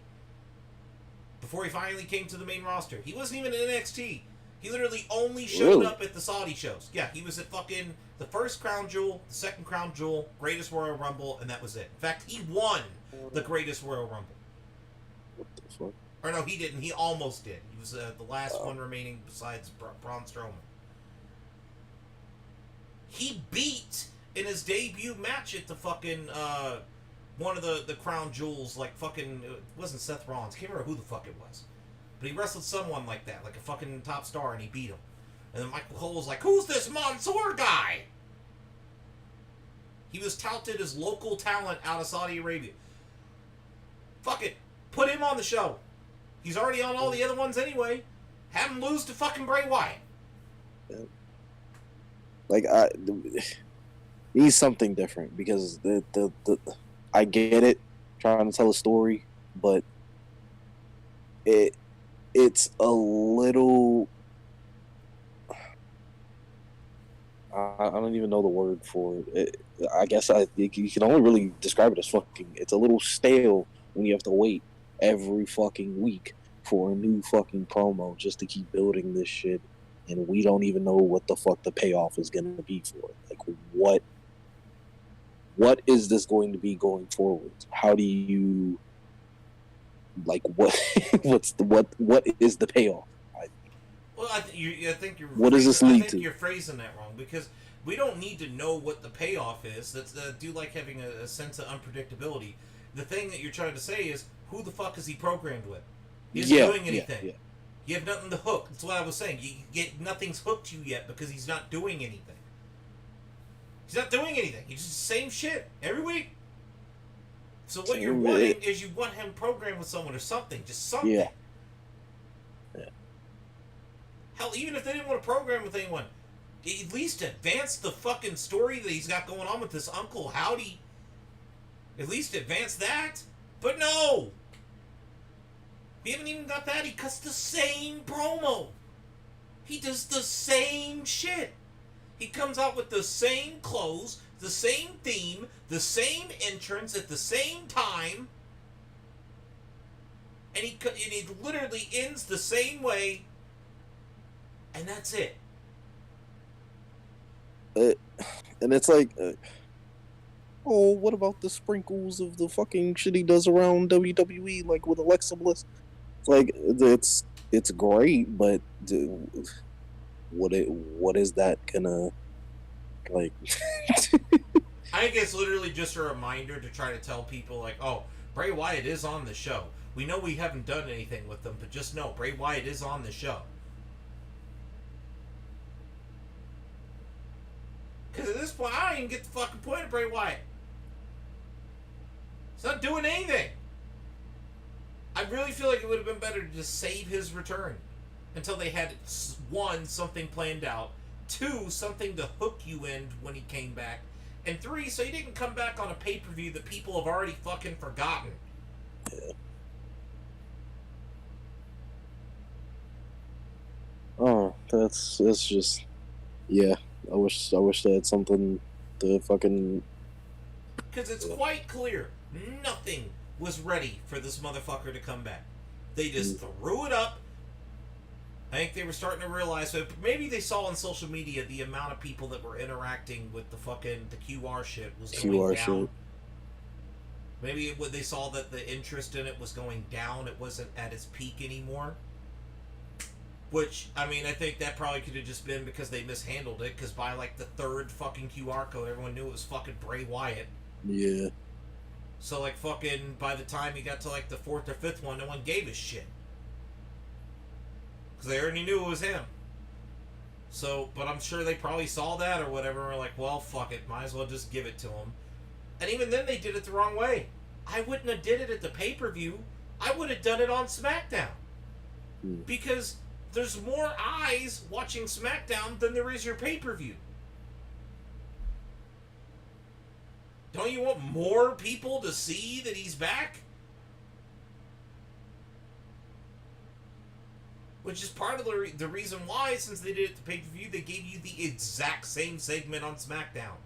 Before he finally came to the main roster. He wasn't even in NXT. He literally only showed up at the Saudi shows. Yeah, he was at fucking the first Crown Jewel, the second Crown Jewel, Greatest Royal Rumble, and that was it. In fact, he won the Greatest Royal Rumble. What the fuck? Or no, he didn't. He almost did. He was the last one remaining besides Braun Strowman. He beat, in his debut match at the fucking, one of the Crown Jewels, like fucking, it wasn't Seth Rollins. Can't remember who the fuck it was. But he wrestled someone like that, like a fucking top star, and he beat him. And then Michael Cole was like, who's this Mansoor guy? He was touted as local talent out of Saudi Arabia. Fuck it. Put him on the show. He's already on all the other ones anyway. Have him lose to fucking Bray Wyatt. Yeah. Like, need something different, because the I get it, trying to tell a story, but it's a little, I don't even know the word for it. I guess you can only really describe it as fucking, it's a little stale when you have to wait every fucking week for a new fucking promo just to keep building this shit, and we don't even know what the fuck the payoff is going to be for it. Like, what is this going to be going forward? How do you, like, what what is the payoff? Well, I think you're. What does this lead to? I think you're phrasing that wrong, because we don't need to know what the payoff is. That's do like having a sense of unpredictability. The thing that you're trying to say is, who the fuck is he programmed with? He isn't doing anything. Yeah. You have nothing to hook. That's what I was saying. Nothing's hooked you yet because he's not doing anything. He's not doing anything. He's just the same shit every week. So what you're wanting is you want him programmed with someone or something. Just something. Yeah. Hell, even if they didn't want to program with anyone, at least advance the fucking story that he's got going on with this Uncle Howdy. At least advance that. But no! We haven't even got that. He cuts the same promo. He does the same shit. He comes out with the same clothes, the same theme, the same entrance at the same time. And he literally ends the same way. And that's it. And it's like, oh, what about the sprinkles of the fucking shit he does around WWE, like with Alexa Bliss? Like, it's great, but what is that gonna, like? I think it's literally just a reminder to try to tell people, like, oh, Bray Wyatt is on the show. We know we haven't done anything with them, but just know Bray Wyatt is on the show. Because at this point, I don't even get the fucking point of Bray Wyatt. It's not doing anything. I really feel like it would have been better to just save his return until they had, one, something planned out, two, something to hook you in when he came back, and three, so he didn't come back on a pay-per-view that people have already fucking forgotten. Yeah. Oh, it's just, yeah. I wish they had something to fucking. Because it's quite clear, nothing was ready for this motherfucker to come back. They just threw it up. I think they were starting to realize, but maybe they saw on social media the amount of people that were interacting with the QR shit was going down. Shit. Maybe they saw that the interest in it was going down. It wasn't at its peak anymore. Which, I mean, I think that probably could have just been because they mishandled it, because by, like, the third fucking QR code, everyone knew it was fucking Bray Wyatt. Yeah. So, like, fucking, by the time he got to, like, the fourth or fifth one, no one gave a shit. Because they already knew it was him. So, but I'm sure they probably saw that or whatever, and were like, well, fuck it, might as well just give it to him. And even then, they did it the wrong way. I wouldn't have did it at the pay-per-view. I would have done it on SmackDown. Because there's more eyes watching SmackDown than there is your pay-per-view. Don't you want more people to see that he's back? Which is part of the reason why, since they did it at the pay-per-view, they gave you the exact same segment on SmackDown.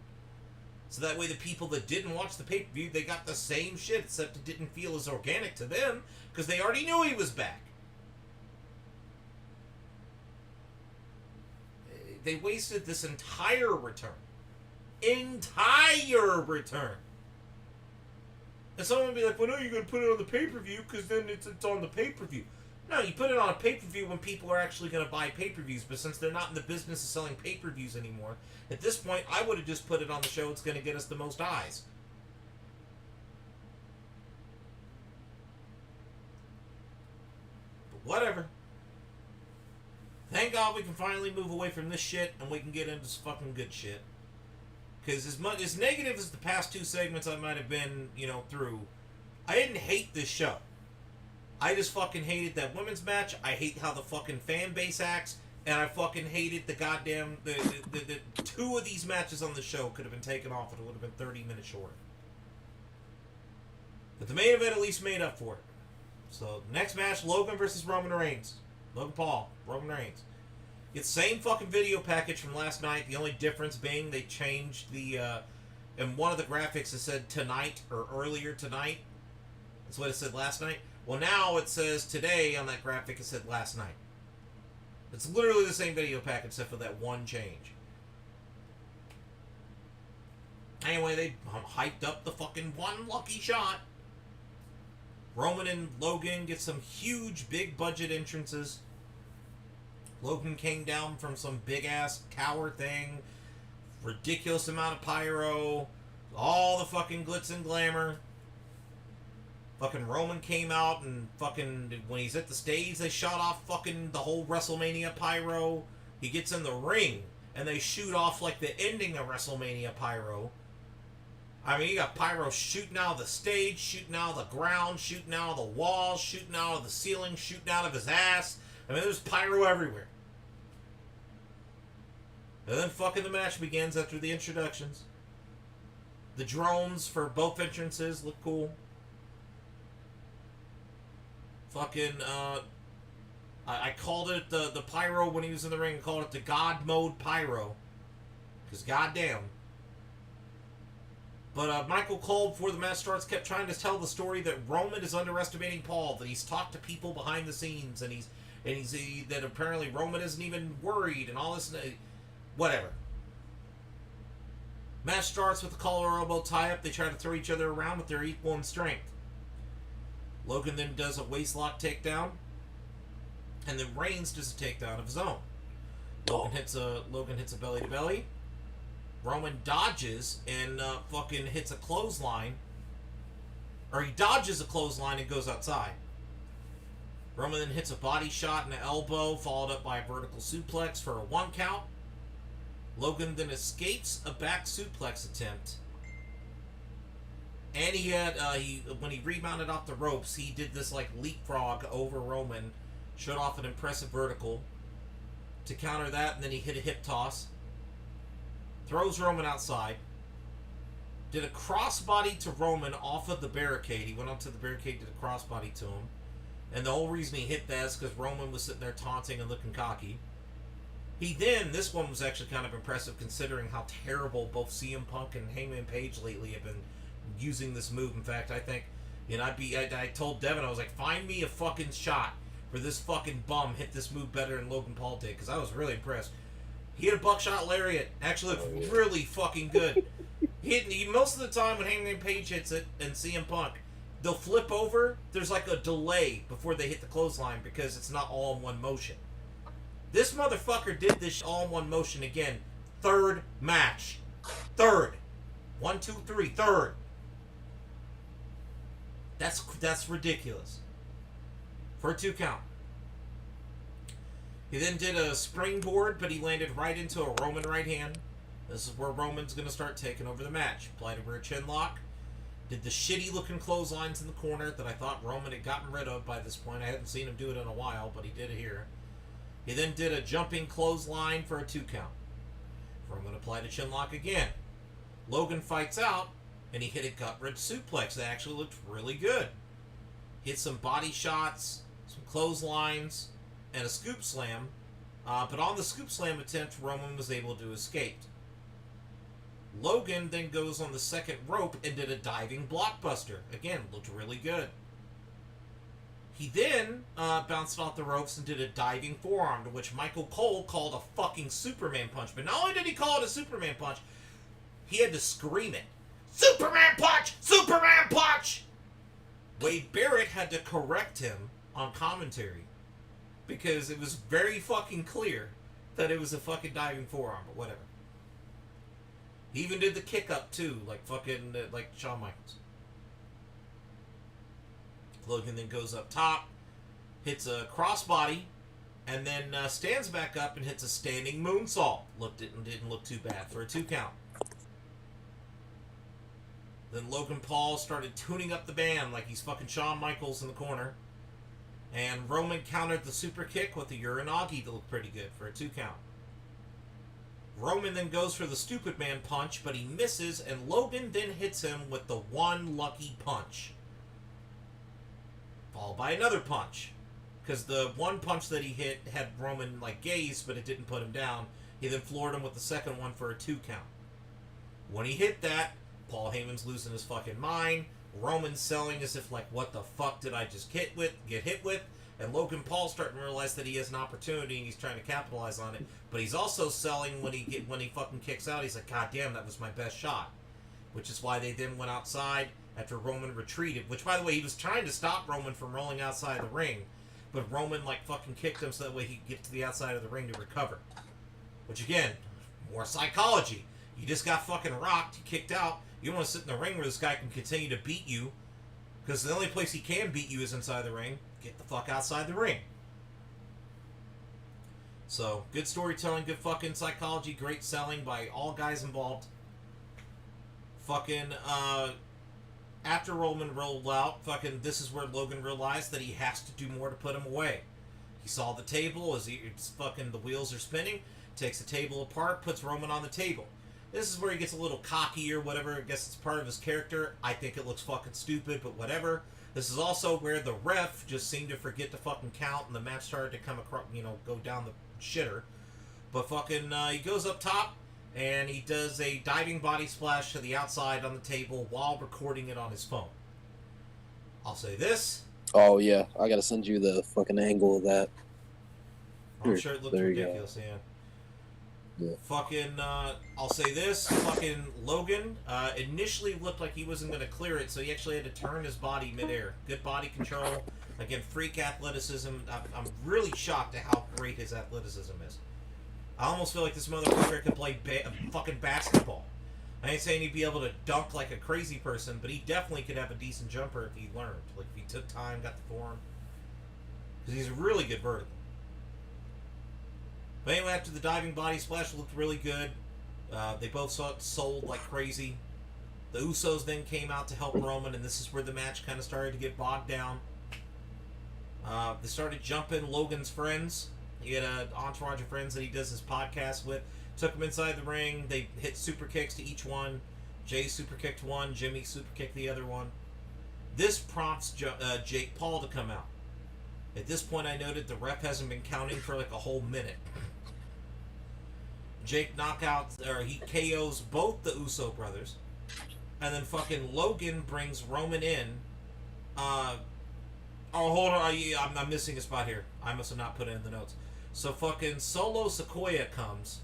So that way the people that didn't watch the pay-per-view, they got the same shit, except it didn't feel as organic to them, because they already knew he was back. They wasted this entire return. Entire return. And someone would be like, well, no, you're going to put it on the pay-per-view because then it's on the pay-per-view. No, you put it on a pay-per-view when people are actually going to buy pay-per-views, but since they're not in the business of selling pay-per-views anymore, at this point, I would have just put it on the show it's going to get us the most eyes. But whatever. Thank God we can finally move away from this shit and we can get into some fucking good shit. Because as negative as the past two segments I might have been, through, I didn't hate this show. I just fucking hated that women's match. I hate how the fucking fan base acts. And I fucking hated the goddamn... The two of these matches on the show could have been taken off and it would have been 30 minutes shorter. But the main event at least made up for it. So, next match, Logan versus Roman Reigns. Logan Paul, Roman Reigns. It's the same fucking video package from last night. The only difference being they changed the... in one of the graphics it said tonight or earlier tonight. That's what it said last night. Well, now it says today on that graphic it said last night. It's literally the same video package except for that one change. Anyway, they hyped up the fucking one lucky shot. Roman and Logan get some huge, big budget entrances. Logan came down from some big ass tower thing. Ridiculous amount of pyro. All the fucking glitz and glamour. Fucking Roman came out and fucking, when he's at the stage, they shot off fucking the whole WrestleMania pyro. He gets in the ring and they shoot off like the ending of WrestleMania pyro. I mean, you got pyro shooting out of the stage, shooting out of the ground, shooting out of the walls, shooting out of the ceiling, shooting out of his ass. I mean, there's pyro everywhere. And then fucking the match begins after the introductions. The drones for both entrances look cool. Fucking, I called it the pyro when he was in the ring. I called it the God mode pyro. Because goddamn. But Michael Cole, before the match starts, kept trying to tell the story that Roman is underestimating Paul, that he's talked to people behind the scenes, and that apparently Roman isn't even worried, and all this, whatever. Match starts with the collar elbow tie-up. They try to throw each other around, but they're equal in strength. Logan then does a waistlock takedown, and then Reigns does a takedown of his own. Logan hits a belly to belly. Roman dodges and fucking hits a clothesline. Or he dodges a clothesline and goes outside. Roman then hits a body shot and an elbow, followed up by a vertical suplex for a 1 count. Logan then escapes a back suplex attempt. And he had, when he rebounded off the ropes, he did this like leapfrog over Roman, showed off an impressive vertical to counter that, and then he hit a hip toss. Throws Roman outside. Did a crossbody to Roman off of the barricade. He went onto the barricade, did a crossbody to him. And the whole reason he hit that is because Roman was sitting there taunting and looking cocky. He then, this one was actually kind of impressive considering how terrible both CM Punk and Hangman Page lately have been using this move. In fact, I think, I told Devon, I was like, find me a fucking shot where this fucking bum hit this move better than Logan Paul did, because I was really impressed. He had a buckshot lariat. Actually looked really fucking good. He most of the time when Hangman Page hits it and CM Punk, they'll flip over. There's like a delay before they hit the clothesline because it's not all in one motion. This motherfucker did this all in one motion again. Third match. Third. 1, 2, 3. Third. That's ridiculous. For a 2 count. He then did a springboard, but he landed right into a Roman right hand. This is where Roman's going to start taking over the match. Applied a rear chin lock. Did the shitty looking clotheslines in the corner that I thought Roman had gotten rid of by this point. I hadn't seen him do it in a while, but he did it here. He then did a jumping clothesline for a 2 count. Roman applied a chin lock again. Logan fights out, and he hit a gut-wrench suplex that actually looked really good. Hit some body shots, some clotheslines, and a scoop slam, but on the scoop slam attempt, Roman was able to escape. Logan then goes on the second rope and did a diving blockbuster. Again, looked really good. He then bounced off the ropes and did a diving forearm, to which Michael Cole called a fucking Superman punch. But not only did he call it a Superman punch, he had to scream it. Superman punch! Superman punch! Wade Barrett had to correct him on commentary, because it was very fucking clear that it was a fucking diving forearm, but whatever. He even did the kick up too, like fucking, like Shawn Michaels. Logan then goes up top, hits a crossbody, and then stands back up and hits a standing moonsault. Didn't look too bad for a 2 count. Then Logan Paul started tuning up the band like he's fucking Shawn Michaels in the corner. And Roman countered the super kick with a Uranagi that looked pretty good for a 2 count. Roman then goes for the stupid man punch, but he misses, and Logan then hits him with the one lucky punch. Followed by another punch. Because the one punch that he hit had Roman like gazed, but it didn't put him down. He then floored him with the second one for a 2 count. When he hit that, Paul Heyman's losing his fucking mind. Roman's selling as if like, what the fuck did I just get hit with? And Logan Paul's starting to realize that he has an opportunity and he's trying to capitalize on it. But he's also selling when he fucking kicks out. He's like, God damn, that was my best shot. Which is why they then went outside after Roman retreated. Which, by the way, he was trying to stop Roman from rolling outside the ring. But Roman like fucking kicked him so that way he could get to the outside of the ring to recover. Which again, more psychology. You just got fucking rocked, you kicked out. You don't want to sit in the ring where this guy can continue to beat you. Because the only place he can beat you is inside the ring. Get the fuck outside the ring. So, good storytelling, good fucking psychology, great selling by all guys involved. Fucking, after Roman rolled out, fucking, this is where Logan realized that he has to do more to put him away. He saw the table as the wheels are spinning, takes the table apart, puts Roman on the table. This is where he gets a little cocky or whatever. I guess it's part of his character. I think it looks fucking stupid, but whatever. This is also where the ref just seemed to forget to fucking count, and the match started to come across, go down the shitter. But fucking, he goes up top, and he does a diving body splash to the outside on the table while recording it on his phone. I'll say this. Oh yeah, I gotta send you the fucking angle of that. I'm sure it looks There you go. ridiculous, yeah. Yeah. Fucking, I'll say this. Fucking Logan initially looked like he wasn't going to clear it, so he actually had to turn his body midair. Good body control. Again, freak athleticism. I'm really shocked at how great his athleticism is. I almost feel like this motherfucker could play fucking basketball. I ain't saying he'd be able to dunk like a crazy person, but he definitely could have a decent jumper if he learned. Like, if he took time, got the form. Because he's a really good vertical. But anyway, after the diving body splash, looked really good. They both sold like crazy. The Usos then came out to help Roman, and this is where the match kind of started to get bogged down. They started jumping Logan's friends. He had an entourage of friends that he does his podcast with. Took them inside the ring. They hit super kicks to each one. Jay super kicked one. Jimmy super kicked the other one. This prompts Jake Paul to come out. At this point, I noted the ref hasn't been counting for like a whole minute. Jake he KOs both the Uso brothers. And then fucking Logan brings Roman in. Hold on. I'm missing a spot here. I must have not put it in the notes. So fucking Solo Sequoia comes.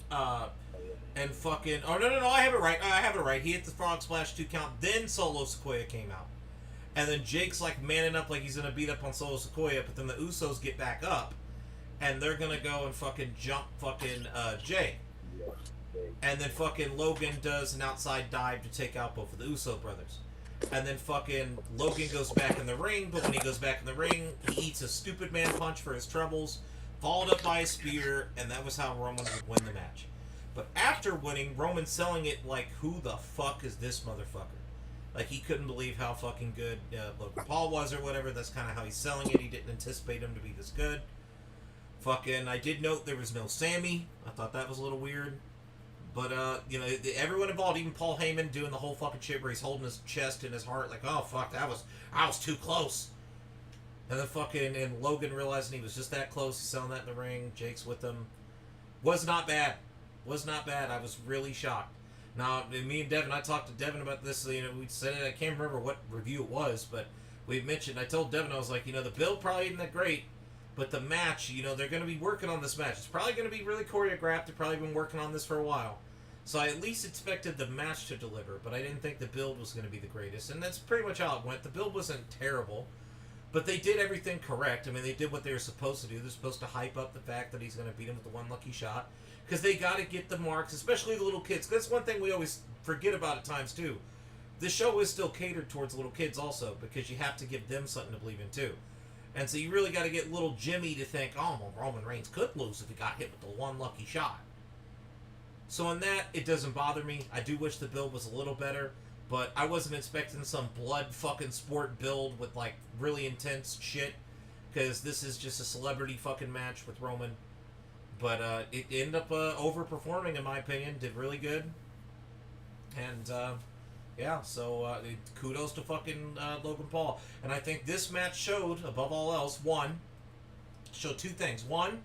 And fucking... Oh, no, I have it right. He hit the frog splash 2 count. Then Solo Sequoia came out. And then Jake's like manning up like he's going to beat up on Solo Sequoia. But then the Usos get back up. And they're going to go and fucking jump fucking Jay. And then fucking Logan does an outside dive to take out both of the Uso brothers. And then fucking Logan goes back in the ring, but when he goes back in the ring, he eats a stupid man punch for his troubles, followed up by a spear, and that was how Roman would win the match. But after winning, Roman's selling it like, who the fuck is this motherfucker? Like, he couldn't believe how fucking good Logan Paul was or whatever. That's kind of how he's selling it. He didn't anticipate him to be this good. Fucking, I did note there was no Sammy. I thought that was a little weird. But, everyone involved, even Paul Heyman doing the whole fucking shit where he's holding his chest and his heart like, oh, fuck, I was too close. And then and Logan realizing he was just that close. He's selling that in the ring. Jake's with him. Was not bad. I was really shocked. Now, me and Devon, I talked to Devon about this. We said it. I can't remember what review it was, but we mentioned, I told Devon, I was like, the build probably isn't that great. But the match, they're going to be working on this match. It's probably going to be really choreographed. They've probably been working on this for a while. So I at least expected the match to deliver, but I didn't think the build was going to be the greatest. And that's pretty much how it went. The build wasn't terrible, but they did everything correct. I mean, they did what they were supposed to do. They're supposed to hype up the fact that he's going to beat him with the one lucky shot. Because they got to get the marks, especially the little kids. That's one thing we always forget about at times, too. The show is still catered towards little kids also, because you have to give them something to believe in, too. And so you really got to get little Jimmy to think, oh, well, Roman Reigns could lose if he got hit with the one lucky shot. So in that, it doesn't bother me. I do wish the build was a little better, but I wasn't expecting some blood fucking sport build with like really intense shit, because this is just a celebrity fucking match with Roman. But it ended up overperforming in my opinion. Did really good. And so kudos to fucking Logan Paul. And I think this match showed, above all else, showed 2 things. One,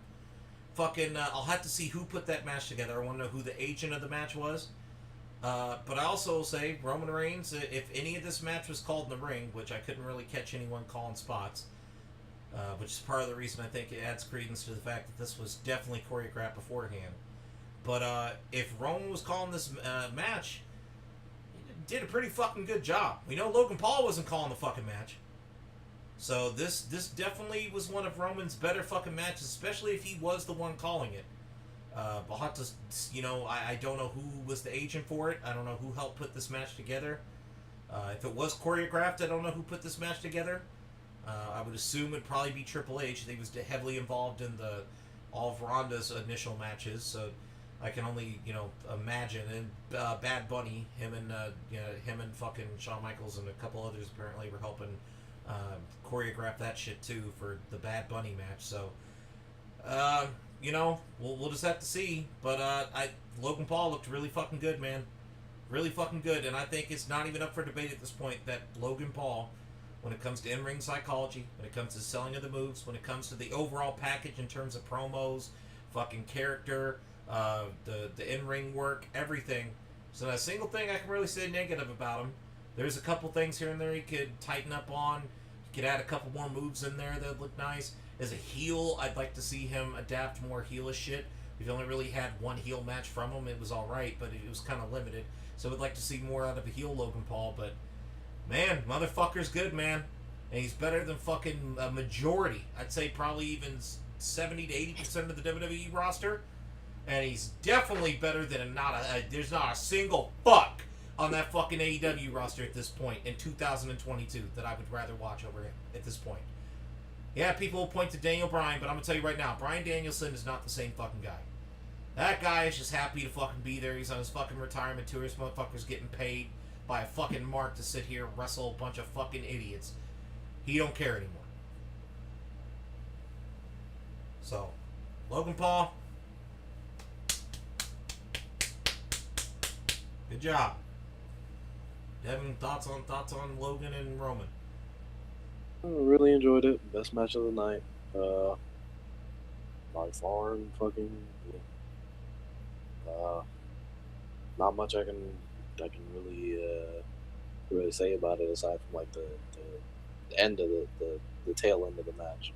fucking, I'll have to see who put that match together. I want to know who the agent of the match was. But I also will say, Roman Reigns, if any of this match was called in the ring, which I couldn't really catch anyone calling spots, which is part of the reason I think it adds credence to the fact that this was definitely choreographed beforehand. But if Roman was calling this match, he did a pretty fucking good job. We know Logan Paul wasn't calling the fucking match. So this definitely was one of Roman's better fucking matches, especially if he was the one calling it. I'll have to, I don't know who was the agent for it. I don't know who helped put this match together. If it was choreographed, I don't know who put this match together. I would assume it'd probably be Triple H. He was heavily involved in all of Ronda's initial matches, so I can only, imagine. And Bad Bunny, him and fucking Shawn Michaels and a couple others apparently were helping choreograph that shit too for the Bad Bunny match. So, we'll just have to see. But Logan Paul looked really fucking good, man. Really fucking good. And I think it's not even up for debate at this point that Logan Paul, when it comes to in-ring psychology, when it comes to selling of the moves, when it comes to the overall package in terms of promos, fucking character, the in-ring work, everything. So not a single thing I can really say negative about him. There's a couple things here and there he could tighten up on. He could add a couple more moves in there that look nice. As a heel, I'd like to see him adapt more heelish shit. We've only really had one heel match from him. It was alright, but it was kind of limited. So I'd like to see more out of a heel Logan Paul, but man, motherfucker's good, man. And he's better than fucking a majority. I'd say probably even 70 to 80% of the WWE roster. And he's definitely better than there's not a single fuck on that fucking AEW roster at this point in 2022 that I would rather watch over him at this point. Yeah, people will point to Daniel Bryan, but I'm going to tell you right now, Bryan Danielson is not the same fucking guy. That guy is just happy to fucking be there. He's on his fucking retirement tour. This motherfucker's getting paid by a fucking mark to sit here and wrestle a bunch of fucking idiots. He don't care anymore. So, Logan Paul, good job. Devon, thoughts on Logan and Roman? I really enjoyed it. Best match of the night. By far and fucking. Yeah. Not much I can really say about it aside from like the end of the tail end of the match.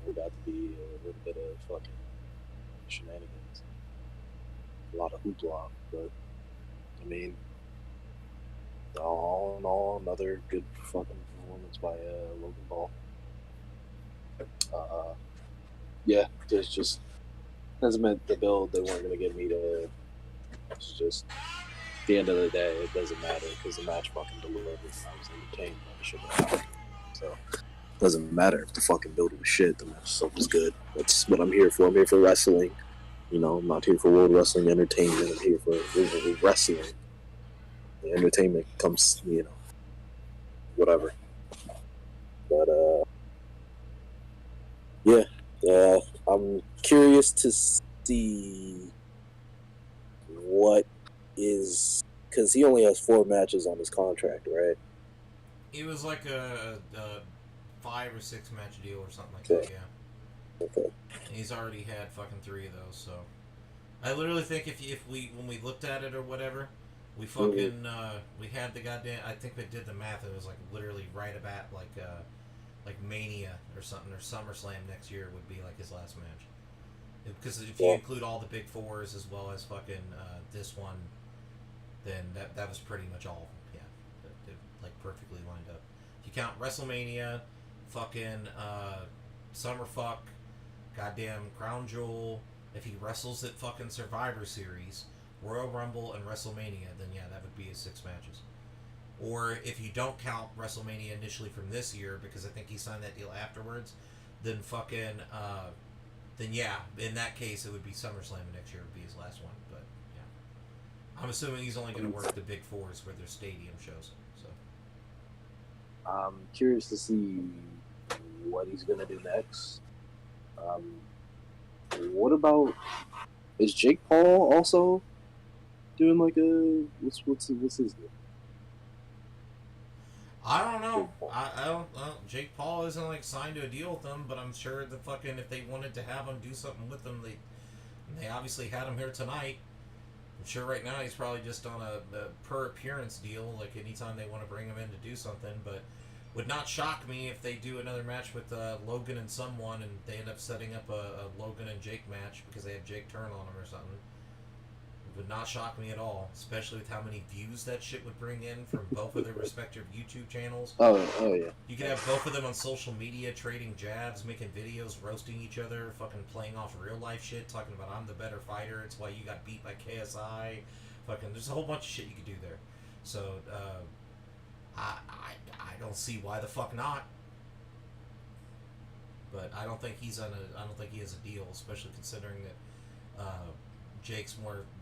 There got to be a little bit of fucking shenanigans, a lot of hoopla, but I mean, all in all, another good fucking performance by Logan Paul. Yeah, there's just hasn't meant the build they weren't gonna get me to. It's just at the end of the day, it doesn't matter because the match fucking delivered. I was entertained by the shit that happened. So it doesn't matter if the fucking build was shit. The match itself was good. That's what I'm here for. I'm here for wrestling. You know, I'm not here for World Wrestling Entertainment. I'm here for wrestling. The entertainment comes, you know, whatever. But yeah, I'm curious to see what is, because he only has 4 matches on his contract, right? It was like a 5 or 6 match deal or something like Okay. that, yeah. Okay. And he's already had fucking 3 of those, so I literally think if we when we looked at it or whatever, we fucking we had the goddamn. I think we did the math. It was like literally right about like Mania or something, or SummerSlam next year would be like his last match. Because if you include all the big fours as well as fucking this one, then that was pretty much all of them. Yeah, it like perfectly lined up. If you count WrestleMania, fucking Summerfuck, goddamn Crown Jewel. If he wrestles at fucking Survivor Series, Royal Rumble, and WrestleMania, then yeah, that would be his 6 matches. Or if you don't count WrestleMania initially from this year, because I think he signed that deal afterwards, then fucking, then yeah, in that case it would be SummerSlam next year would be his last one. But yeah, I'm assuming he's only going to work the big fours for their stadium shows. So I'm curious to see what he's gonna do next. What about, is Jake Paul also doing like a what's his deal? I don't know. I don't. Jake Paul isn't like signed to a deal with them, but I'm sure the fucking if they wanted to have him do something with them, they obviously had him here tonight. I'm sure right now he's probably just on a per appearance deal. Like anytime they want to bring him in to do something, but would not shock me if they do another match with Logan and someone, and they end up setting up a Logan and Jake match because they have Jake turn on him or something. It would not shock me at all, especially with how many views that shit would bring in from both of their respective YouTube channels. Oh yeah. You could have both of them on social media trading jabs, making videos, roasting each other, fucking playing off real life shit, talking about I'm the better fighter, it's why you got beat by KSI. Fucking, there's a whole bunch of shit you could do there. So, I don't see why the fuck not. But I don't think he has a deal, especially considering that Jake's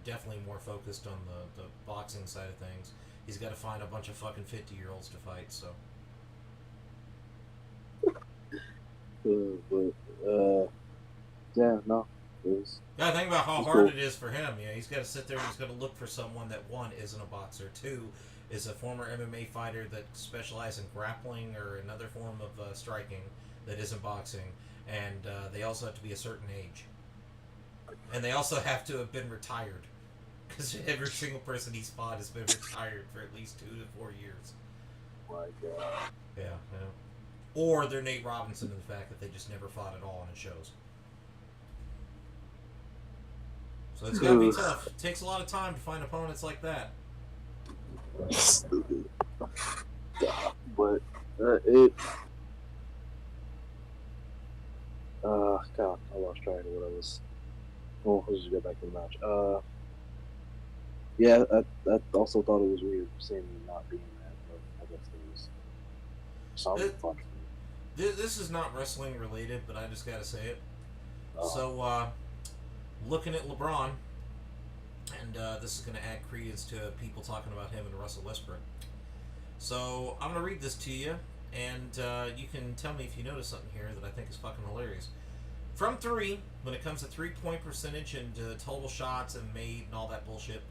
definitely more focused on the boxing side of things. He's got to find a bunch of fucking 50-year-olds to fight. So. Yeah, no, is. Yeah, think about how He's hard cool. it is for him. Yeah, he's got to sit there and he's got to look for someone that, one, isn't a boxer, two, is a former MMA fighter that specializes in grappling or another form of striking that isn't boxing, and they also have to be a certain age. And they also have to have been retired. Because every single person he's fought has been retired for at least 2 to 4 years. Like, Yeah, yeah. Or they're Nate Robinson in the fact that they just never fought at all and it shows. So it's gotta be tough. It takes a lot of time to find opponents like that. stupid. But God, I lost track of what I was. Well, let's just go back to the match. Yeah, I also thought it was weird seeing me not being that, but I guess there was something fun. This is not wrestling related, but I just gotta say it. Oh. So, looking at LeBron, and this is going to add credence to people talking about him and Russell Westbrook. So, I'm going to read this to you, and you can tell me if you notice something here that I think is fucking hilarious. From 3, when it comes to 3-point percentage and total shots and made and all that bullshit,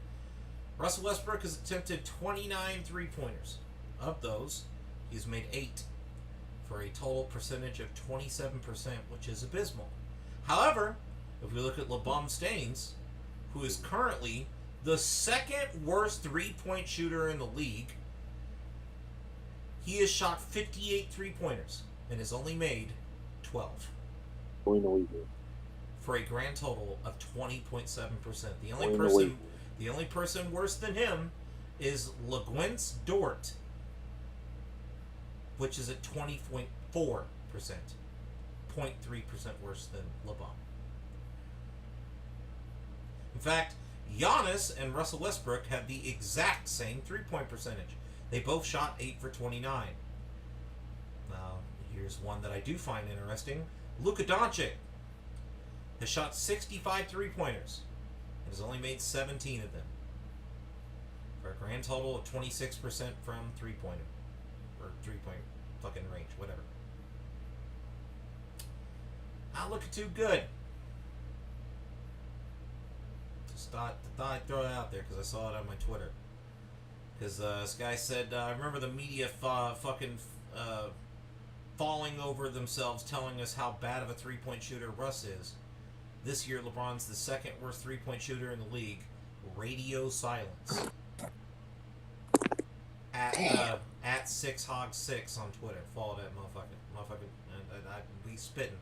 Russell Westbrook has attempted 29 3-pointers. Of those, he's made 8, for a total percentage of 27%, which is abysmal. However, if we look at LeBron Staines, who is currently the second worst 3-point shooter in the league, he has shot 58 3-pointers and has only made 12. For a grand total of 20.7%. The only person worse than him is LeGuence Dort, which is at 20.4%. 0.3% worse than LeBron. In fact, Giannis and Russell Westbrook have the exact same 3-point percentage. They both shot 8 for 29. Now, here's one that I do find interesting. Luka Doncic has shot 65 3-pointers and has only made 17 of them, for a grand total of 26% from 3-pointer. Or 3-point fucking range, whatever. Not looking too good. Just thought I'd throw it out there because I saw it on my Twitter. Because this guy said, I remember the media fucking falling over themselves telling us how bad of a 3-point shooter Russ is. This year, LeBron's the second worst 3-point shooter in the league. Radio silence. At 6hog6 on Twitter. Follow that motherfucker. I be spitting.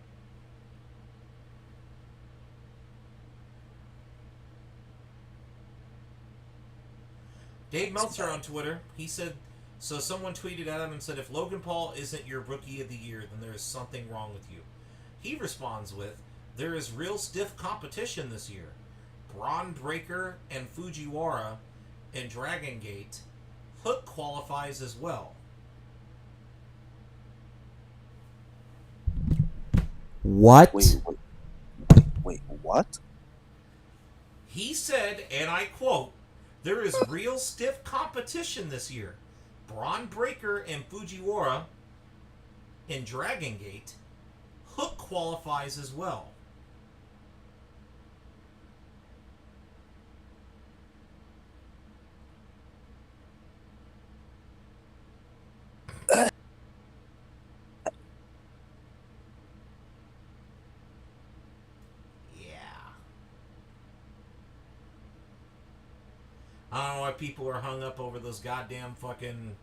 Dave Meltzer on Twitter, he said, so someone tweeted at him and said, if Logan Paul isn't your rookie of the year, then there is something wrong with you. He responds with, there is real stiff competition this year. Braun Breaker and Fujiwara in Dragon Gate. Hook qualifies as well. What? Wait, what? He said, and I quote, there is real stiff competition this year. Braun Breaker and Fujiwara in Dragon Gate. Hook qualifies as well. I don't know why people are hung up over those goddamn fucking...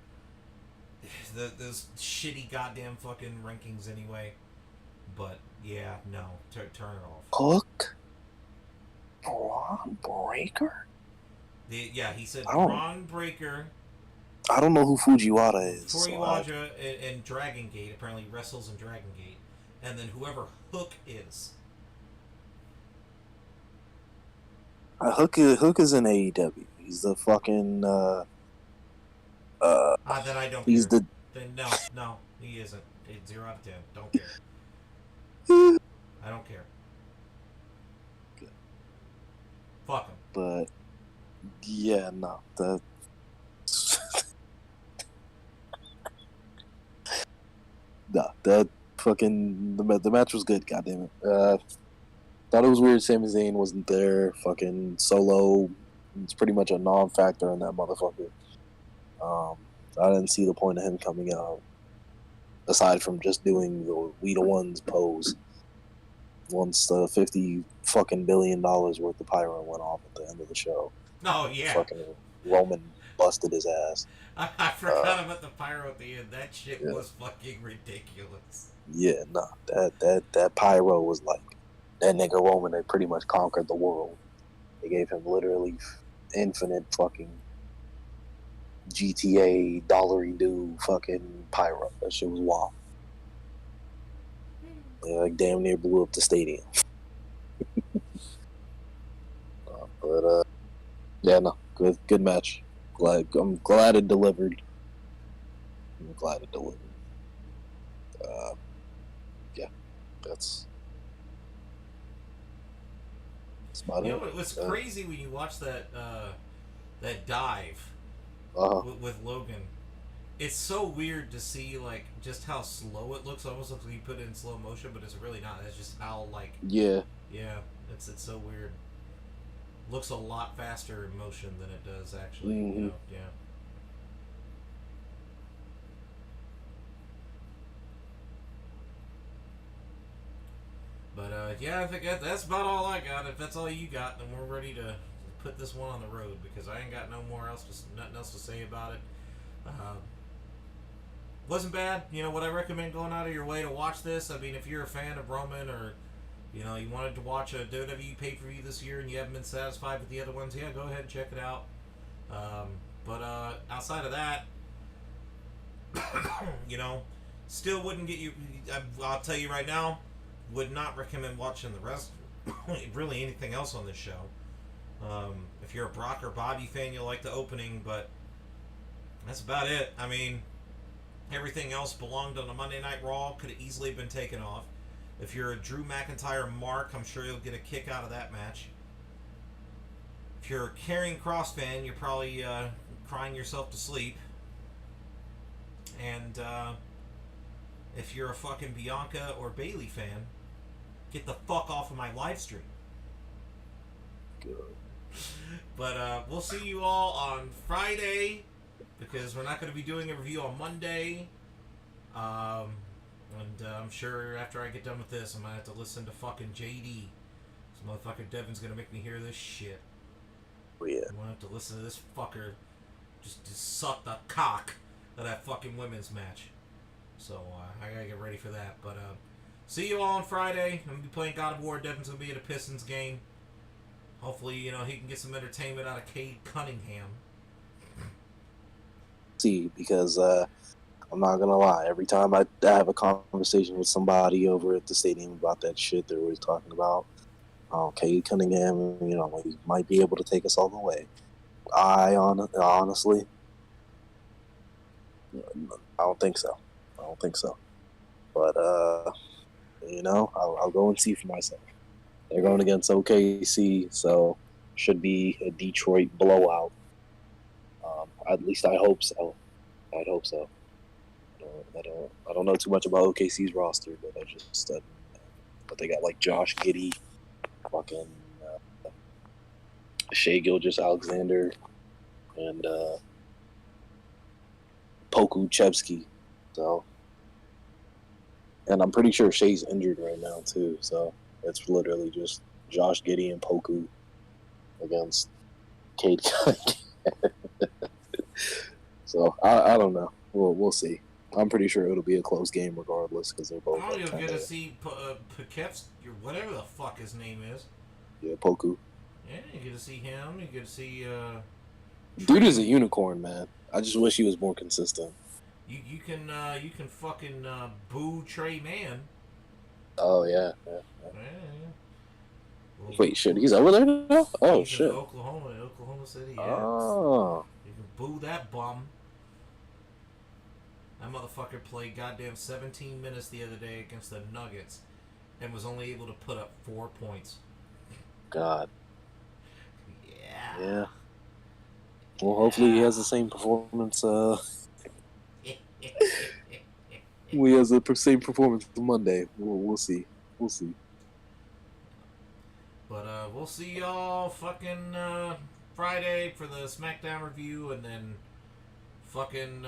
those shitty goddamn fucking rankings anyway. But, yeah, no. Turn it off. Hook? Braun Breaker? Yeah, he said Braun Breaker... I don't know who Fujiwara is. Fujiwara and Dragon Gate. Apparently wrestles in Dragon Gate. And then whoever Hook is. Hook is in AEW. He's the fucking then I don't he's care. the Then no, he isn't. 0 out of 10. Don't care. I don't care. Good. Fuck him. But yeah, no. No, that fucking the match was good, goddammit. Thought it was weird Sami Zayn wasn't there. Fucking Solo, it's pretty much a non-factor in that motherfucker. I didn't see the point of him coming out, aside from just doing the "We the Ones" pose. Once the $50 fucking billion worth of pyro went off at the end of the show, Oh yeah, fucking Roman busted his ass. I forgot about the pyro at the end. That shit Yeah. was fucking ridiculous. Yeah, nah, that pyro was like that nigga Roman had pretty much conquered the world. They gave him literally infinite fucking GTA dollary do fucking pyro. That shit was wild. Yeah, like damn near blew up the stadium. But yeah, no, good match. I'm glad it delivered. I'm glad it delivered. Yeah, that's about You it. know, it was crazy when you watch that dive Uh-huh. with Logan. It's so weird to see like just how slow it looks. Almost looks like you put it in slow motion, but it's really not. It's just how like Yeah, it's so weird. Looks a lot faster in motion than it does actually. Mhm. You know, yeah. But yeah, I think that's about all I got. If that's all you got, then we're ready to put this one on the road because I ain't got nothing else to say about it. Wasn't bad. You know, would I recommend going out of your way to watch this? I mean, if you're a fan of Roman or you know you wanted to watch a WWE pay-per-view this year and you haven't been satisfied with the other ones, yeah, go ahead and check it out. But outside of that, you know, still wouldn't get you. I'll tell you right now, would not recommend watching the rest. Really, anything else on this show. If you're a Brock or Bobby fan, you'll like the opening, but that's about it. I mean, everything else belonged on a Monday Night Raw. Could have easily been taken off. If you're a Drew McIntyre mark, I'm sure you'll get a kick out of that match. If you're a Karrion Kross fan, you're probably crying yourself to sleep. And if you're a fucking Bianca or Bayley fan, get the fuck off of my live stream. good. But we'll see you all on Friday because we're not going to be doing a review on Monday. And I'm sure after I get done with this, I'm going to have to listen to fucking JD. This motherfucker Devon's going to make me hear this shit. Oh, yeah. I'm going to have to listen to this fucker just suck the cock of that fucking women's match. So I got to get ready for that. But see you all on Friday. I'm going to be playing God of War. Devon's going to be at a Pistons game. Hopefully, you know, he can get some entertainment out of Cade Cunningham. See, because I'm not gonna lie, every time I have a conversation with somebody over at the stadium about that shit they're always talking about, Cade Cunningham, you know, he might be able to take us all the way. Honestly, I don't think so. But you know, I'll go and see for myself. They're going against OKC, so should be a Detroit blowout. At least I hope so. I'd hope so. I don't know too much about OKC's roster, but but they got like Josh Giddey, fucking Shea Gilgeous-Alexander, and Poku Chevsky. So, and I'm pretty sure Shea's injured right now too. So it's literally just Josh Giddey and Poku against Cade Cunningham. So I don't know. We'll see. I'm pretty sure it'll be a close game regardless because they're both. Oh, you'll get to see Pakev's, whatever the fuck his name is. Yeah, Poku. Yeah, you get to see him. You get to see. Dude is a unicorn, man. I just wish he was more consistent. You can fucking boo Trey Man. Oh yeah. Yeah. Wait, shit, he's over there now? Oh He's shit. in Oklahoma City. Yeah. Oh. You can boo that bum. That motherfucker played goddamn 17 minutes the other day against the Nuggets and was only able to put up 4 points. God. Yeah. Yeah. Well, hopefully he has the same performance. We has the same performance on Monday. We'll see. We'll see. But we'll see y'all fucking Friday for the SmackDown review, and then fucking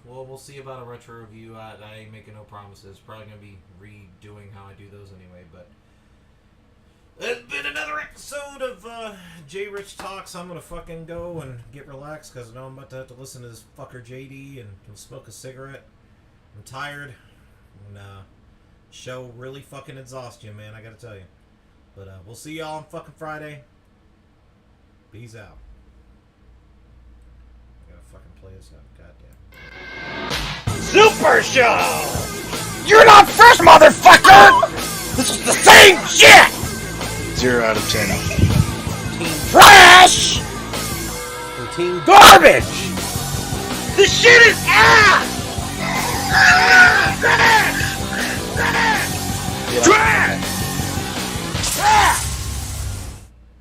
we'll see about a retro review. I ain't making no promises. Probably gonna be redoing how I do those anyway. But it's been another episode of J Rich Talks. I'm gonna fucking go and get relaxed because I know I'm about to have to listen to this fucker JD and smoke a cigarette. I'm tired, and show really fucking exhausts you, man. I gotta tell you. But we'll see y'all on fucking Friday. Peace out. I gotta fucking play this out. Goddamn. Super Show! You're not fresh, motherfucker! This is the same shit! 0 out of 10. Trash! And Team Garbage! This shit is ass!